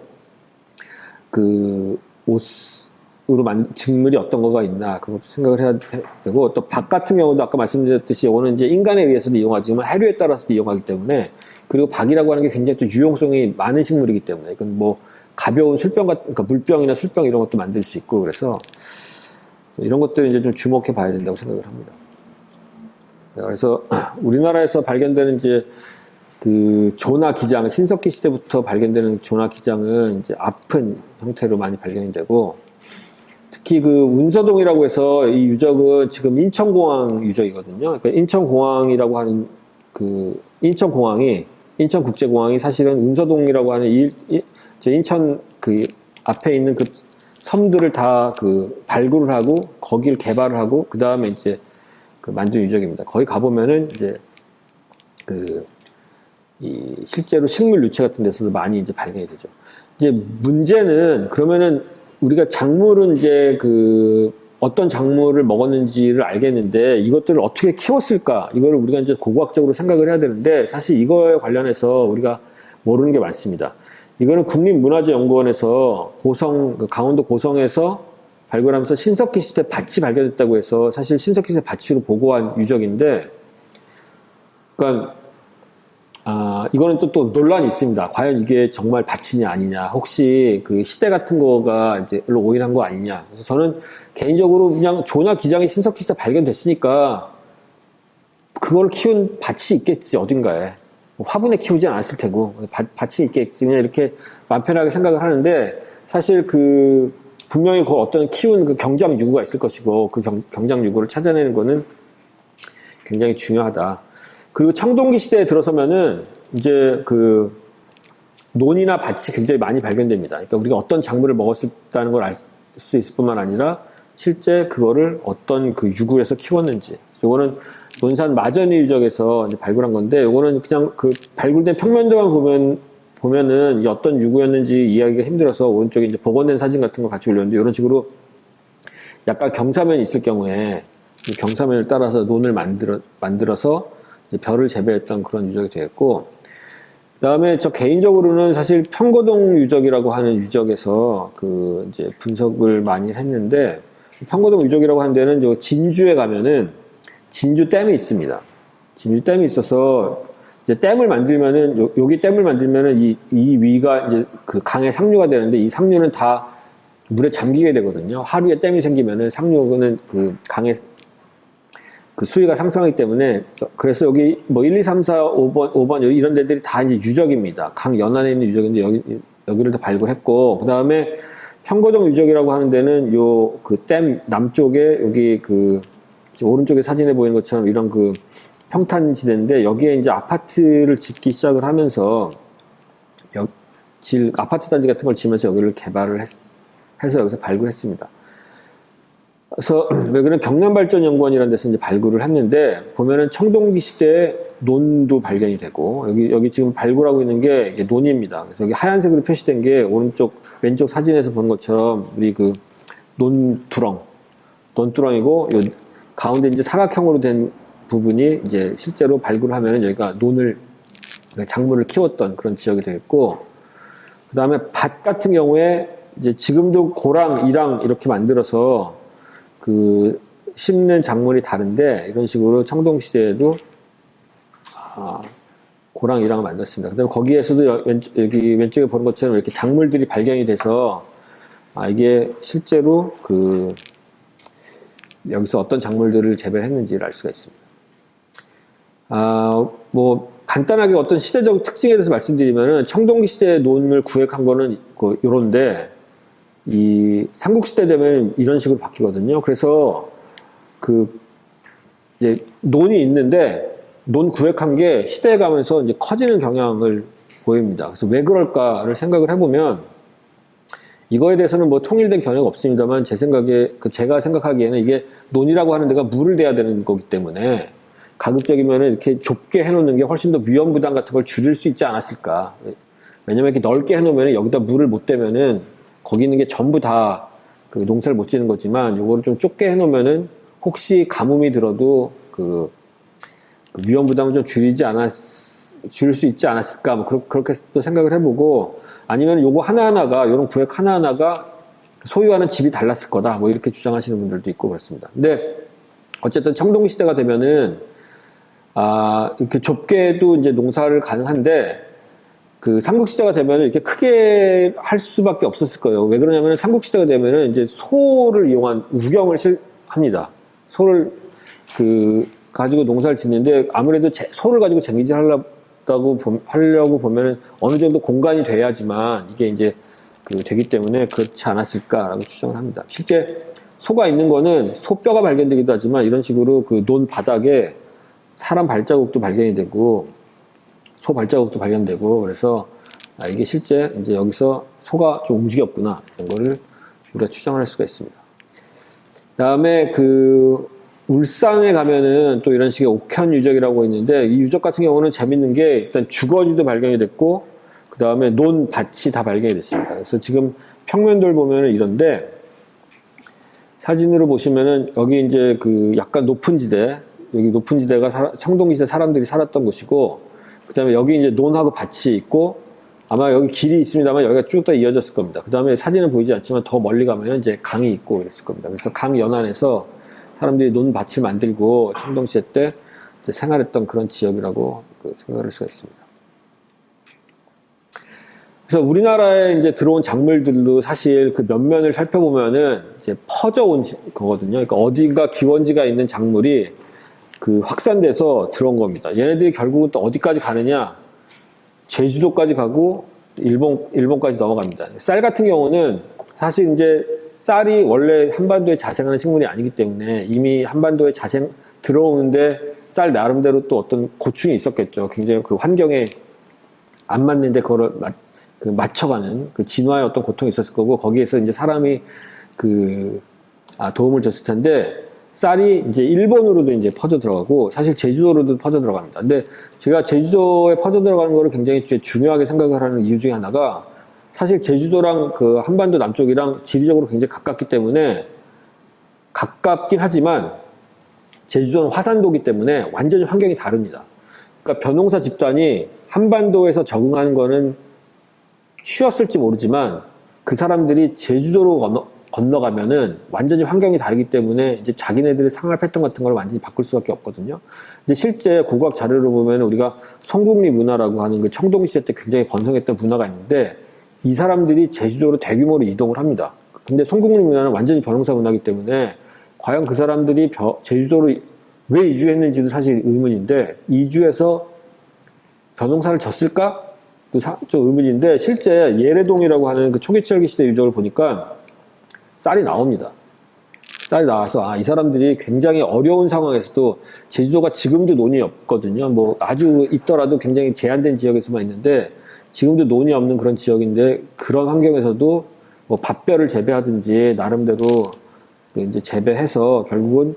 옷으로 직물이 어떤 거가 있나, 그것도 생각을 해야 되고, 또 박 같은 경우도 아까 말씀드렸듯이 이거는 이제 인간에 의해서도 이용하지만 해류에 따라서도 이용하기 때문에, 그리고 박이라고 하는 게 굉장히 또 유용성이 많은 식물이기 때문에, 이건 가벼운 그러니까 물병이나 술병 이런 것도 만들 수 있고, 그래서 이런 것들을 이제 좀 주목해 봐야 된다고 생각을 합니다. 그래서 우리나라에서 발견되는 이제 조나 기장, 신석기 시대부터 발견되는 조나 기장은 이제 아픈 형태로 많이 발견이 되고, 특히 운서동이라고 해서 이 유적은 지금 인천공항 유적이거든요. 그러니까 인천공항이라고 하는 인천국제공항이 사실은 운서동이라고 하는 인천 앞에 있는 섬들을 다 발굴을 하고 거기를 개발을 하고 그 다음에 이제 만든 유적입니다. 거기 가보면은 이제 실제로 식물 유체 같은 데서도 많이 이제 발견이 되죠. 이제 문제는, 그러면은 우리가 작물은 이제 어떤 작물을 먹었는지를 알겠는데, 이것들을 어떻게 키웠을까? 이거를 우리가 이제 고고학적으로 생각을 해야 되는데, 사실 이거에 관련해서 우리가 모르는 게 많습니다. 이거는 국립문화재연구원에서 그 강원도 고성에서 발굴하면서 신석기 시대 밭이 발견됐다고 해서 사실 신석기 시대 밭으로 보고한 유적인데, 그러니까 이거는 또 논란이 있습니다. 과연 이게 정말 밭이냐 아니냐, 혹시 그 시대 같은 거가 이제 일로 오인한 거 아니냐. 그래서 저는 개인적으로 그냥 조나 기장이 신석기 시대 발견됐으니까 그걸 키운 밭이 있겠지 어딘가에. 화분에 키우진 않았을 테고 밭이 있겠지, 그냥 이렇게 마음 편하게 생각을 하는데, 사실 분명히 그 어떤 키운 그 경장 유구가 있을 것이고, 그 경장 유구를 찾아내는 거는 굉장히 중요하다. 그리고 청동기 시대에 들어서면은 이제 논이나 밭이 굉장히 많이 발견됩니다. 그러니까 우리가 어떤 작물을 먹었다는 걸 알 수 있을 뿐만 아니라 실제 그거를 어떤 그 유구에서 키웠는지. 요거는 논산 마전이 유적에서 이제 발굴한 건데, 요거는 그냥 그 발굴된 평면도만 보면은 이게 어떤 유구였는지 이해하기가 힘들어서 오른쪽에 이제 복원된 사진 같은 거 같이 올렸는데, 이런 식으로 약간 경사면이 있을 경우에 이 경사면을 따라서 논을 만들어서 이제 벼를 재배했던 그런 유적이 되겠고, 그 다음에 저 개인적으로는 사실 평거동 유적이라고 하는 유적에서 이제 분석을 많이 했는데, 평거동 유적이라고 하는 데는 저 진주에 가면은 진주 댐이 있습니다. 진주 댐이 있어서 이제 댐을 만들면은 여기 댐을 만들면은 이 위가 이제 그 강의 상류가 되는데, 이 상류는 다 물에 잠기게 되거든요. 하루에 댐이 생기면은 상류는 그 강의 그 수위가 상승하기 때문에, 그래서 여기 뭐 1, 2, 3, 4, 5번 이런 데들이 다 이제 유적입니다. 강 연안에 있는 유적인데 여기를 다 발굴했고, 그 다음에 평거동 유적이라고 하는 데는 그 댐 남쪽에 여기 오른쪽에 사진에 보이는 것처럼 이런 평탄지대인데, 여기에 이제 아파트를 짓기 시작을 하면서 아파트 단지 같은 걸 지면서 여기를 개발을 해서 여기서 발굴했습니다. 그래서 여기는 경남발전연구원이라는 데서 이제 발굴을 했는데, 보면은 청동기 시대에 논도 발견이 되고, 여기 지금 발굴하고 있는 게 이게 논입니다. 그래서 여기 하얀색으로 표시된 게 왼쪽 사진에서 보는 것처럼 우리 논두렁이고, 요 가운데 이제 사각형으로 된 부분이 이제 실제로 발굴을 하면은 여기가 작물을 키웠던 그런 지역이 되겠고, 그 다음에 밭 같은 경우에 이제 지금도 고랑, 이랑 이렇게 만들어서 심는 작물이 다른데, 이런 식으로 청동시대에도 고랑, 이랑을 만들었습니다. 그 다음에 거기에서도 여기 왼쪽에 보는 것처럼 이렇게 작물들이 발견이 돼서, 이게 실제로 여기서 어떤 작물들을 재배했는지를 알 수가 있습니다. 뭐 간단하게 어떤 시대적 특징에 대해서 말씀드리면은, 청동기 시대의 논을 구획한 거는 요런데, 이 삼국시대 되면 이런 식으로 바뀌거든요. 그래서 이제 논이 있는데, 논 구획한 게 시대에 가면서 이제 커지는 경향을 보입니다. 그래서 왜 그럴까를 생각을 해보면, 이거에 대해서는 뭐 통일된 견해가 없습니다만, 제가 생각하기에는 이게 논이라고 하는 데가 물을 대야 되는 거기 때문에, 가급적이면은 이렇게 좁게 해놓는 게 훨씬 더 위험 부담 같은 걸 줄일 수 있지 않았을까. 왜냐면 이렇게 넓게 해놓으면 여기다 물을 못 대면은 거기 있는 게 전부 다 농사를 못 지는 거지만, 요거를 좀 좁게 해놓으면은 혹시 가뭄이 들어도 위험 부담을 좀 줄일 수 있지 않았을까. 뭐 그렇게 또 생각을 해보고, 아니면 요거 하나하나가, 요런 구획 하나하나가 소유하는 집이 달랐을 거다. 뭐 이렇게 주장하시는 분들도 있고 그렇습니다. 근데 어쨌든 청동기 시대가 되면은 이렇게 좁게도 이제 농사를 가능한데, 삼국시대가 되면은 이렇게 크게 할 수밖에 없었을 거예요. 왜 그러냐면, 삼국시대가 되면은 이제 소를 이용한 우경을 합니다. 소를 가지고 농사를 짓는데, 아무래도 소를 가지고 쟁기질 하려고 보면은 어느 정도 공간이 돼야지만 이게 이제 되기 때문에 그렇지 않았을까라고 추정을 합니다. 실제 소가 있는 거는 소뼈가 발견되기도 하지만, 이런 식으로 논 바닥에 사람 발자국도 발견이 되고, 소 발자국도 발견되고, 그래서 이게 실제 이제 여기서 소가 좀 움직였구나, 이런 거를 우리가 추정을 할 수가 있습니다. 다음에 울산에 가면은 또 이런 식의 옥현 유적이라고 있는데, 이 유적 같은 경우는 재밌는 게, 일단 주거지도 발견이 됐고, 그 다음에 논 밭이 다 발견이 됐습니다. 그래서 지금 평면도를 보면은 이런데, 사진으로 보시면은 여기 이제 약간 높은 지대, 여기 높은 지대가 청동기 시대 사람들이 살았던 곳이고, 그 다음에 여기 이제 논하고 밭이 있고, 아마 여기 길이 있습니다만 여기가 쭉 다 이어졌을 겁니다. 그 다음에 사진은 보이지 않지만 더 멀리 가면 이제 강이 있고 그랬을 겁니다. 그래서 강 연안에서 사람들이 논밭을 만들고 청동시대 때 이제 생활했던 그런 지역이라고 생각할 수가 있습니다. 그래서 우리나라에 이제 들어온 작물들도 사실 그 면면을 살펴보면은 이제 퍼져온 거거든요. 그러니까 어딘가 기원지가 있는 작물이 그 확산돼서 들어온 겁니다. 얘네들이 결국은 또 어디까지 가느냐? 제주도까지 가고 일본까지 넘어갑니다. 쌀 같은 경우는 사실 이제 쌀이 원래 한반도에 자생하는 식물이 아니기 때문에 이미 한반도에 들어오는데 쌀 나름대로 또 어떤 고충이 있었겠죠. 굉장히 그 환경에 안 맞는데 그거를 맞춰가는 그 진화의 어떤 고통이 있었을 거고 거기에서 이제 사람이 도움을 줬을 텐데 쌀이 이제 일본으로도 이제 퍼져 들어가고 사실 제주도로도 퍼져 들어갑니다. 근데 제가 제주도에 퍼져 들어가는 거를 굉장히 중요하게 생각을 하는 이유 중에 하나가 사실 제주도랑 그 한반도 남쪽이랑 지리적으로 굉장히 가깝기 때문에 가깝긴 하지만 제주도는 화산도기 때문에 완전히 환경이 다릅니다. 그러니까 벼농사 집단이 한반도에서 적응하는 거는 쉬웠을지 모르지만 그 사람들이 제주도로 건너가면은 완전히 환경이 다르기 때문에 이제 자기네들의 생활 패턴 같은 걸 완전히 바꿀 수밖에 없거든요. 근데 실제 고고학 자료를 보면 우리가 성국리 문화라고 하는 그 청동시대 때 굉장히 번성했던 문화가 있는데 이 사람들이 제주도로 대규모로 이동을 합니다. 근데 성국리 문화는 완전히 벼농사 문화이기 때문에 과연 그 사람들이 제주도로 왜 이주했는지도 사실 의문인데 이주해서 벼농사를 졌을까? 좀 의문인데 실제 예래동이라고 하는 그 초기철기 시대 유적을 보니까 쌀이 나옵니다. 쌀이 나와서 이 사람들이 굉장히 어려운 상황에서도 제주도가 지금도 논이 없거든요. 뭐 아주 있더라도 굉장히 제한된 지역에서만 있는데 지금도 논이 없는 그런 지역인데 그런 환경에서도 뭐 밭벼를 재배하든지 나름대로 이제 재배해서 결국은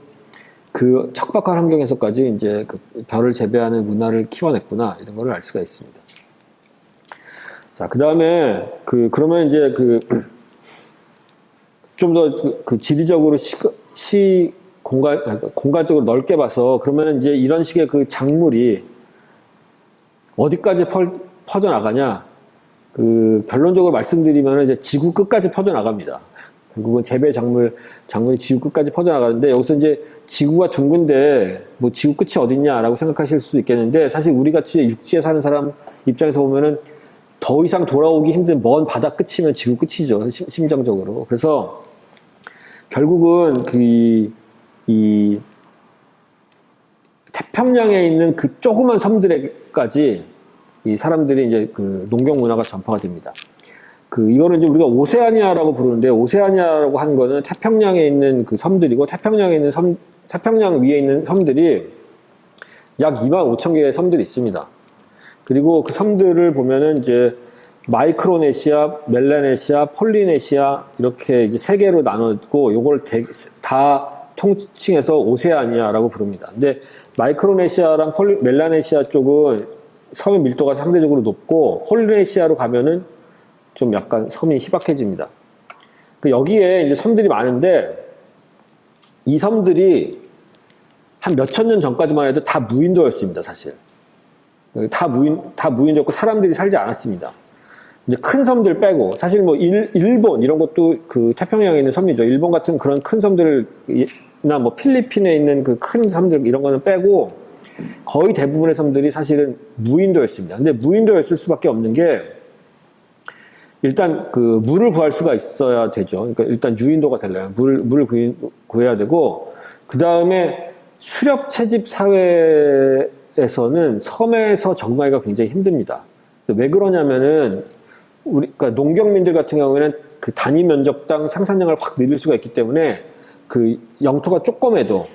그 척박한 환경에서까지 이제 그 벼를 재배하는 문화를 키워냈구나 이런 걸 알 수가 있습니다. 자, 그 다음에 그러면 이제 좀 더 지리적으로 공간적으로 넓게 봐서 그러면 이제 이런 식의 그 작물이 어디까지 퍼져 나가냐? 결론적으로 말씀드리면 이제 지구 끝까지 퍼져 나갑니다. 결국은 재배 작물이 지구 끝까지 퍼져 나가는데 여기서 이제 지구가 둥근데 뭐 지구 끝이 어딨냐라고 생각하실 수도 있겠는데 사실 우리 같이 육지에 사는 사람 입장에서 보면은 더 이상 돌아오기 힘든 먼 바다 끝이면 지구 끝이죠. 심정적으로. 그래서 결국은 이 태평양에 있는 그 조그만 섬들에까지 이 사람들이 이제 농경 문화가 전파가 됩니다. 이거는 이제 우리가 오세아니아라고 부르는데 오세아니아라고 하는 거는 태평양에 있는 그 섬들이고 태평양 위에 있는 섬들이 약 25,000개의 섬들이 있습니다. 그리고 그 섬들을 보면은 이제 마이크로네시아, 멜라네시아, 폴리네시아 이렇게 이제 세 개로 나눴고 요걸 다 통칭해서 오세아니아라고 부릅니다. 근데 마이크로네시아랑 멜라네시아 쪽은 섬의 밀도가 상대적으로 높고 폴리네시아로 가면은 좀 약간 섬이 희박해집니다. 여기에 이제 섬들이 많은데 이 섬들이 한 몇천 년 전까지만 해도 다 무인도였습니다, 사실. 다 무인도였고 사람들이 살지 않았습니다. 이제 큰 섬들 빼고 사실 뭐 일본 이런 것도 그 태평양에 있는 섬이죠. 일본 같은 그런 큰 섬들이나 뭐 필리핀에 있는 그 큰 섬들 이런 거는 빼고 거의 대부분의 섬들이 사실은 무인도였습니다. 근데 무인도였을 수밖에 없는 게 일단 물을 구할 수가 있어야 되죠. 그러니까 일단 유인도가 되려면 물을 구해야 되고 그 다음에 수렵 채집 사회에서는 섬에서 적응하기가 굉장히 힘듭니다. 왜 그러냐면은 그러니까 농경민들 같은 경우에는 그 단위 면적당 생산량을 확 늘릴 수가 있기 때문에 그 영토가 조금해도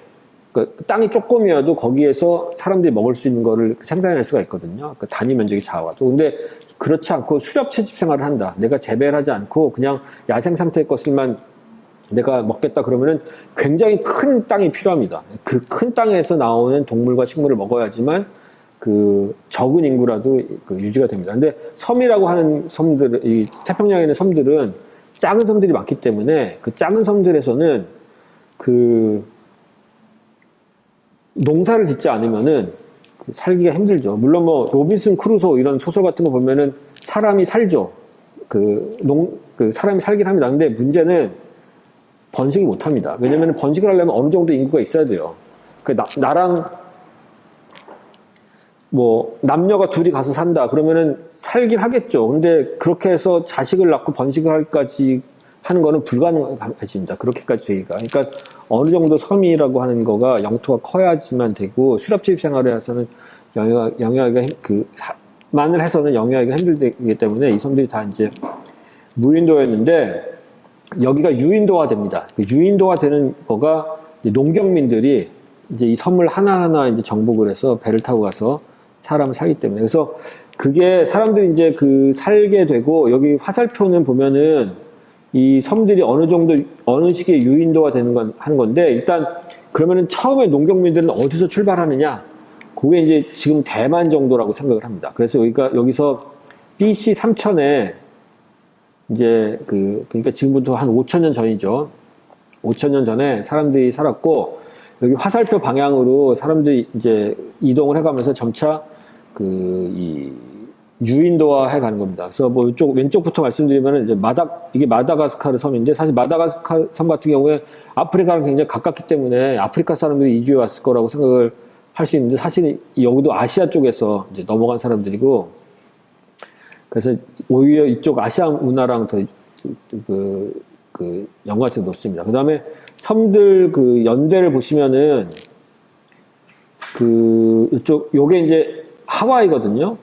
땅이 조금이어도 거기에서 사람들이 먹을 수 있는 거를 생산해낼 수가 있거든요. 그 단위 면적이 작아도. 근데 그렇지 않고 수렵 채집 생활을 한다. 내가 재배를 하지 않고 그냥 야생 상태의 것을만 내가 먹겠다 그러면은 굉장히 큰 땅이 필요합니다. 그 큰 땅에서 나오는 동물과 식물을 먹어야지만 적은 인구라도 유지가 됩니다. 근데 섬이라고 하는 섬들, 이 태평양에 있는 섬들은 작은 섬들이 많기 때문에 그 작은 섬들에서는 농사를 짓지 않으면은 살기가 힘들죠. 물론 뭐 로빈슨 크루소 이런 소설 같은 거 보면은 사람이 살죠. 사람이 살긴 합니다. 근데 문제는 번식을 못 합니다. 왜냐면 번식을 하려면 어느 정도 인구가 있어야 돼요. 나랑 뭐 남녀가 둘이 가서 산다 그러면은 살긴 하겠죠. 근데 그렇게 해서 자식을 낳고 번식을 할까지 하는 거는 불가능해집니다. 그렇게까지 되기가. 그러니까 어느 정도 섬이라고 하는 거가 영토가 커야지만 되고 수렵집 생활에 해서는 만을 해서는 영위하기가 힘들기 때문에 이 섬들이 다 이제 무인도였는데 여기가 유인도화 됩니다. 유인도화 되는 거가 농경민들이 이제 이 섬을 하나하나 이제 정복을 해서 배를 타고 가서 사람을 살기 때문에. 그래서 그게 사람들이 이제 살게 되고 여기 화살표는 보면은 이 섬들이 어느 정도, 어느 시기에 유인도화 하는 건데 일단 그러면은 처음에 농경민들은 어디서 출발하느냐? 그게 이제 지금 대만 정도라고 생각을 합니다. 그래서 여기서 BC 3000에 이제 그러니까 지금부터 한 5000년 전이죠. 5000년 전에 사람들이 살았고, 여기 화살표 방향으로 사람들이 이제 이동을 해가면서 점차 이 유인도화 해 가는 겁니다. 그래서 뭐 왼쪽부터 말씀드리면은 이제 이게 마다가스카르 섬인데, 사실 마다가스카르 섬 같은 경우에 아프리카랑 굉장히 가깝기 때문에 아프리카 사람들이 이주해 왔을 거라고 생각을 할 수 있는데, 사실 여기도 아시아 쪽에서 이제 넘어간 사람들이고, 그래서 오히려 이쪽 아시아 문화랑 더 연관성이 높습니다. 그 다음에 섬들 연대를 보시면은 요게 이제 하와이거든요.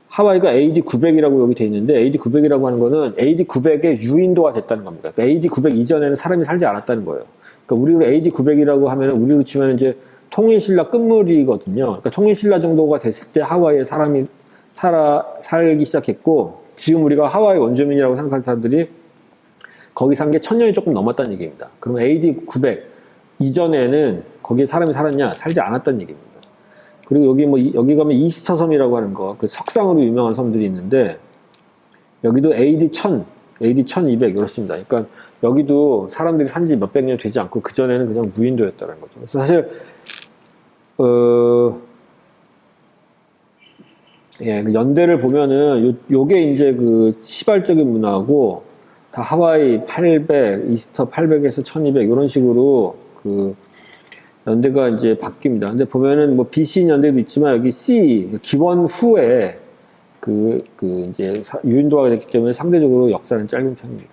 하와이가 AD 900이라고 여기 돼 있는데, AD 900이라고 하는 거는 AD 900에 유인도가 됐다는 겁니다. 그러니까 AD 900 이전에는 사람이 살지 않았다는 거예요. 그러니까 우리로 AD 900이라고 하면, 우리로 치면 이제 통일신라 끝물이거든요. 그러니까 통일신라 정도가 됐을 때 하와이에 사람이 살기 시작했고, 지금 우리가 하와이 원주민이라고 생각하는 사람들이 거기 산 게 1000년이 조금 넘었다는 얘기입니다. 그러면 AD 900 이전에는 거기에 사람이 살았냐? 살지 않았다는 얘기입니다. 그리고 여기 가면 이스터 섬이라고 하는 거, 석상으로 유명한 섬들이 있는데, 여기도 AD 1000, AD 1200 이렇습니다. 그러니까 여기도 사람들이 산지 몇백 년 되지 않고 그전에는 그냥 무인도였다는 거죠. 그래서 사실 연대를 보면은 요게 이제 시발적인 문화고, 다 하와이 800, 이스터 800에서 1200 이런 식으로 연대가 이제 바뀝니다. 근데 보면은 뭐 BC 연대도 있지만 여기 C 기원 후에 이제 유인도가 됐기 때문에 상대적으로 역사는 짧은 편입니다.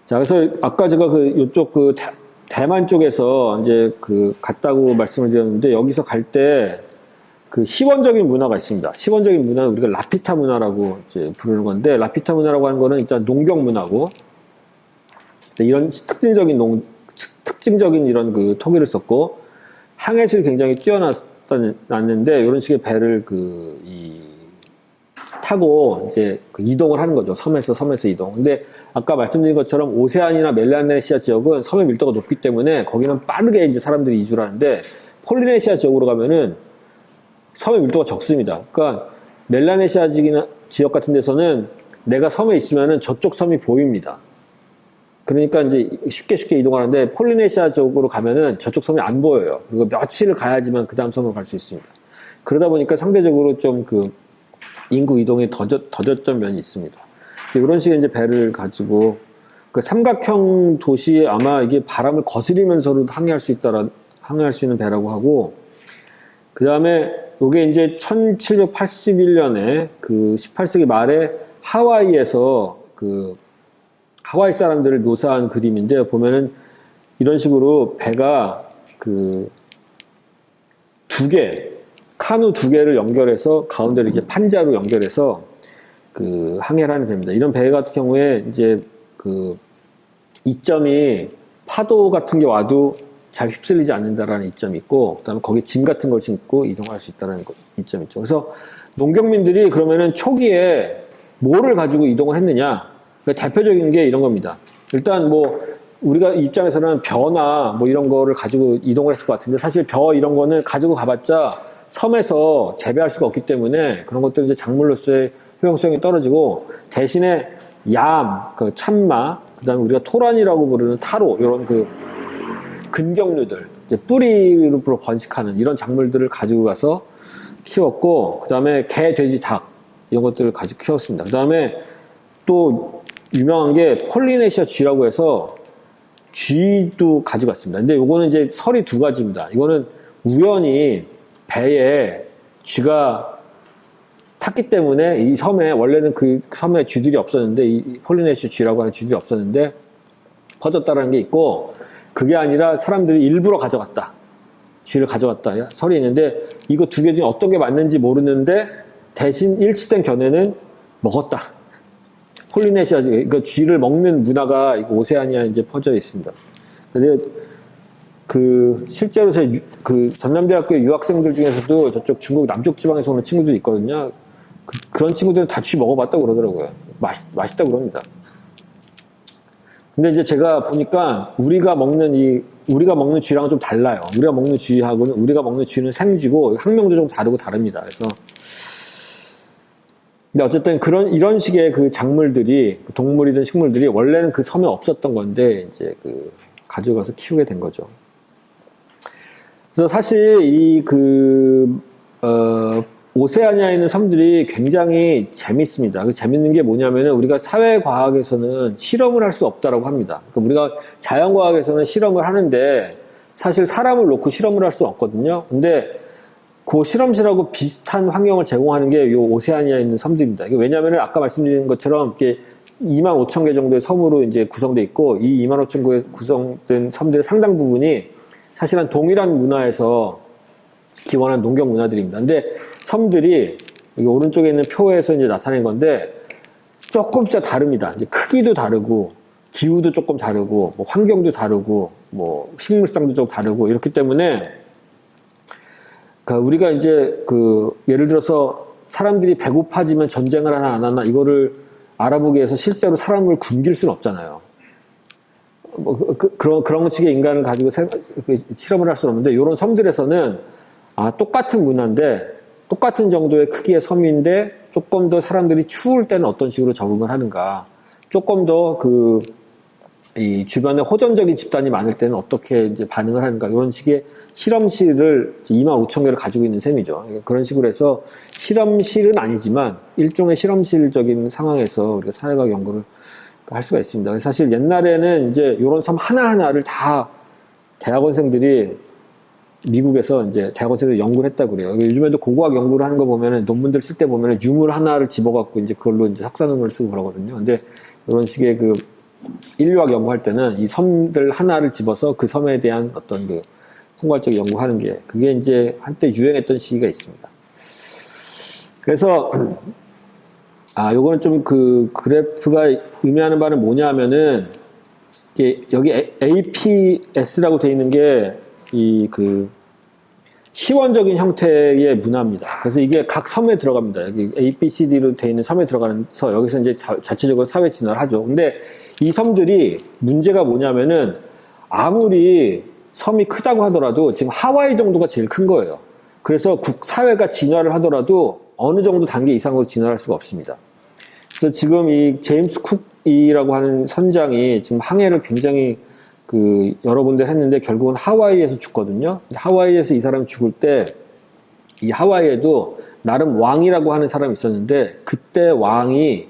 자, 그래서 아까 제가 요쪽 대만 쪽에서 이제 갔다고 말씀을 드렸는데, 여기서 갈 때 시원적인 문화가 있습니다. 시원적인 문화는 우리가 라피타 문화라고 이제 부르는 건데, 라피타 문화라고 하는 거는 일단 농경 문화고, 이런 특징적인 이런 토기를 썼고, 항해술이 굉장히 뛰어났는데, 이런 식의 배를 타고 이제 이동을 하는 거죠. 섬에서 이동. 근데 아까 말씀드린 것처럼 오세안이나 멜라네시아 지역은 섬의 밀도가 높기 때문에 거기는 빠르게 이제 사람들이 이주를 하는데, 폴리네시아 지역으로 가면은 섬의 밀도가 적습니다. 그러니까 멜라네시아 지역 같은 데서는 내가 섬에 있으면은 저쪽 섬이 보입니다. 그러니까 이제 쉽게 이동하는데, 폴리네시아 쪽으로 가면은 저쪽 섬이 안 보여요. 그리고 며칠을 가야지만 그 다음 섬으로 갈 수 있습니다. 그러다 보니까 상대적으로 좀 인구 이동이 더뎠던 면이 있습니다. 이런 식의 이제 배를 가지고 삼각형 도시에 아마 이게 바람을 거스리면서도 항해할 수 있는 배라고 하고, 그 다음에 이게 이제 1781년에 18세기 말에 하와이에서 하와이 사람들을 묘사한 그림인데, 보면은 이런 식으로 배가 카누 두 개를 연결해서 가운데를 이렇게 판자로 연결해서 항해를 하는 배입니다. 이런 배 같은 경우에 이제 이점이 파도 같은 게 와도 잘 휩쓸리지 않는다라는 이점이 있고, 그다음에 거기에 짐 같은 걸 싣고 이동할 수 있다는 이점이 있죠. 그래서 농경민들이 그러면은 초기에 뭐를 가지고 이동을 했느냐? 대표적인 게 이런 겁니다. 일단 우리가 입장에서는 벼나 이런 거를 가지고 이동을 했을 것 같은데, 사실 벼 이런 거는 가지고 가봤자 섬에서 재배할 수가 없기 때문에 그런 것들은 이제 작물로서의 효용성이 떨어지고, 대신에 참마, 그 다음에 우리가 토란이라고 부르는 타로, 이런 근경류들, 이제 뿌리로 번식하는 이런 작물들을 가지고 가서 키웠고, 그 다음에 개, 돼지, 닭, 이런 것들을 가지고 키웠습니다. 그 다음에 또 유명한 게 폴리네시아 쥐라고 해서 쥐도 가져갔습니다. 근데 요거는 이제 설이 두 가지입니다. 이거는 우연히 배에 쥐가 탔기 때문에 이 섬에, 원래는 그 섬에 쥐들이 없었는데, 이 폴리네시아 쥐라고 하는 쥐들이 없었는데 퍼졌다라는 게 있고, 그게 아니라 사람들이 일부러 가져갔다. 쥐를 가져갔다. 설이 있는데, 이거 두 개 중에 어떤 게 맞는지 모르는데 대신 일치된 견해는 먹었다. 폴리네시아, 그러니까 쥐를 먹는 문화가 오세아니아에 이제 퍼져 있습니다. 근데 실제로 전남대학교 유학생들 중에서도 저쪽 중국 남쪽 지방에서 오는 친구들이 있거든요. 그런 친구들은 다 쥐 먹어봤다고 그러더라고요. 맛있다고 그럽니다. 근데 이제 제가 보니까 우리가 먹는 쥐랑은 좀 달라요. 우리가 먹는 쥐는 생쥐고 학명도 좀 다릅니다. 그래서 근데 어쨌든 이런 식의 그 작물들이, 동물이든 식물들이 원래는 그 섬에 없었던 건데, 이제 가져가서 키우게 된 거죠. 그래서 사실 오세아니아에 있는 섬들이 굉장히 재밌습니다. 그 재밌는 게 뭐냐면은 우리가 사회과학에서는 실험을 할 수 없다라고 합니다. 그러니까 우리가 자연과학에서는 실험을 하는데 사실 사람을 놓고 실험을 할 수 없거든요. 근데 그 실험실하고 비슷한 환경을 제공하는 게 이 오세아니아에 있는 섬들입니다. 왜냐하면 아까 말씀드린 것처럼 이렇게 25,000개 정도의 섬으로 이제 구성되어 있고, 이 25,000개 구성된 섬들의 상당 부분이 사실은 동일한 문화에서 기원한 농경 문화들입니다. 근데 섬들이 여기 오른쪽에 있는 표에서 이제 나타낸 건데 조금씩 다릅니다. 이제 크기도 다르고, 기후도 조금 다르고, 뭐 환경도 다르고, 뭐 식물성도 좀 다르고, 이렇기 때문에 그러니까 우리가 이제 예를 들어서 사람들이 배고파지면 전쟁을 하나 안 하나 이거를 알아보기 위해서 실제로 사람을 굶길 수는 없잖아요. 그런 식의 인간을 가지고 실험을 할 수는 없는데, 이런 섬들에서는 똑같은 문화인데 똑같은 정도의 크기의 섬인데 조금 더 사람들이 추울 때는 어떤 식으로 적응을 하는가, 조금 더 이 주변에 호전적인 집단이 많을 때는 어떻게 이제 반응을 하는가, 이런 식의 실험실을 25,000개를 가지고 있는 셈이죠. 그런 식으로 해서 실험실은 아니지만 일종의 실험실적인 상황에서 우리가 사회과학 연구를 할 수가 있습니다. 사실 옛날에는 이제 이런 섬 하나하나를 다 대학원생들이 미국에서 이제 대학원생들이 연구를 했다고 그래요. 요즘에도 고고학 연구를 하는 거 보면은 논문들 쓸 때 보면은 유물 하나를 집어갖고 이제 그걸로 이제 석사 논문을 쓰고 그러거든요. 근데 이런 식의 인류학 연구할 때는 이 섬들 하나를 집어서 그 섬에 대한 어떤 통괄적 연구하는 게, 그게 이제 한때 유행했던 시기가 있습니다. 그래서 요거는 좀 그래프가 의미하는 바는 뭐냐 하면은, 여기 APS라고 되어 있는 게 시원적인 형태의 문화입니다. 그래서 이게 각 섬에 들어갑니다. 여기 ABCD로 되어 있는 섬에 들어가서 여기서 이제 자체적으로 사회 진화를 하죠. 근데 이 섬들이 문제가 뭐냐면은, 아무리 섬이 크다고 하더라도 지금 하와이 정도가 제일 큰 거예요. 그래서 사회가 진화를 하더라도 어느 정도 단계 이상으로 진화할 수가 없습니다. 그래서 지금 이 제임스 쿡이라고 하는 선장이 지금 항해를 굉장히 여러 군데 했는데 결국은 하와이에서 죽거든요. 하와이에서 이 사람이 죽을 때 이 하와이에도 나름 왕이라고 하는 사람이 있었는데, 그때 왕이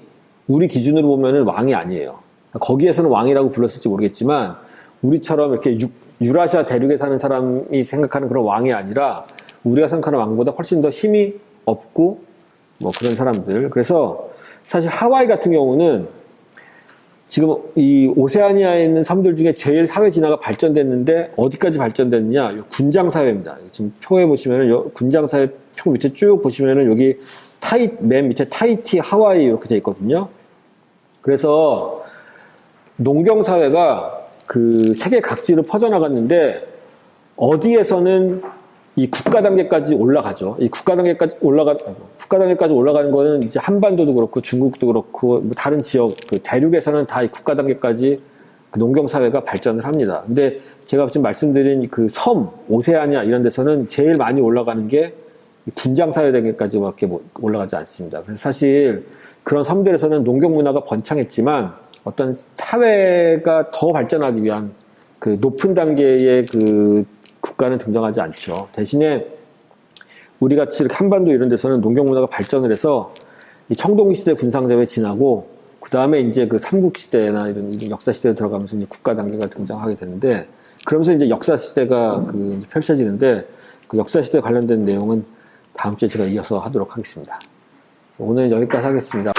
우리 기준으로 보면은 왕이 아니에요. 거기에서는 왕이라고 불렀을지 모르겠지만 우리처럼 이렇게 유라시아 대륙에 사는 사람이 생각하는 그런 왕이 아니라 우리가 생각하는 왕보다 훨씬 더 힘이 없고 뭐 그런 사람들. 그래서 사실 하와이 같은 경우는 지금 이 오세아니아에 있는 섬들 중에 제일 사회 진화가 발전됐는데 어디까지 발전됐느냐? 군장 사회입니다. 지금 표에 보시면은 군장 사회 표 밑에 쭉 보시면은 여기 맨 밑에 타히티, 하와이 이렇게 돼 있거든요. 그래서 농경 사회가 세계 각지로 퍼져나갔는데 어디에서는 이 국가 단계까지 올라가죠. 이 국가 단계까지 올라가는 거는 이제 한반도도 그렇고 중국도 그렇고 뭐 다른 지역 대륙에서는 다 이 국가 단계까지 농경 사회가 발전을 합니다. 근데 제가 지금 말씀드린 섬 오세아니아 이런 데서는 제일 많이 올라가는 게 군장 사회 단계까지밖에 올라가지 않습니다. 그래서 사실 그런 섬들에서는 농경 문화가 번창했지만 어떤 사회가 더 발전하기 위한 높은 단계의 국가는 등장하지 않죠. 대신에 우리 같이 한반도 이런 데서는 농경 문화가 발전을 해서 이 청동시대 군상점에 지나고 그 다음에 이제 그 삼국시대나 이런 역사시대로 들어가면서 이제 국가단계가 등장하게 되는데 그러면서 이제 역사시대가 그 이제 펼쳐지는데 그 역사시대 관련된 내용은 다음 주에 제가 이어서 하도록 하겠습니다. 오늘 여기까지 하겠습니다.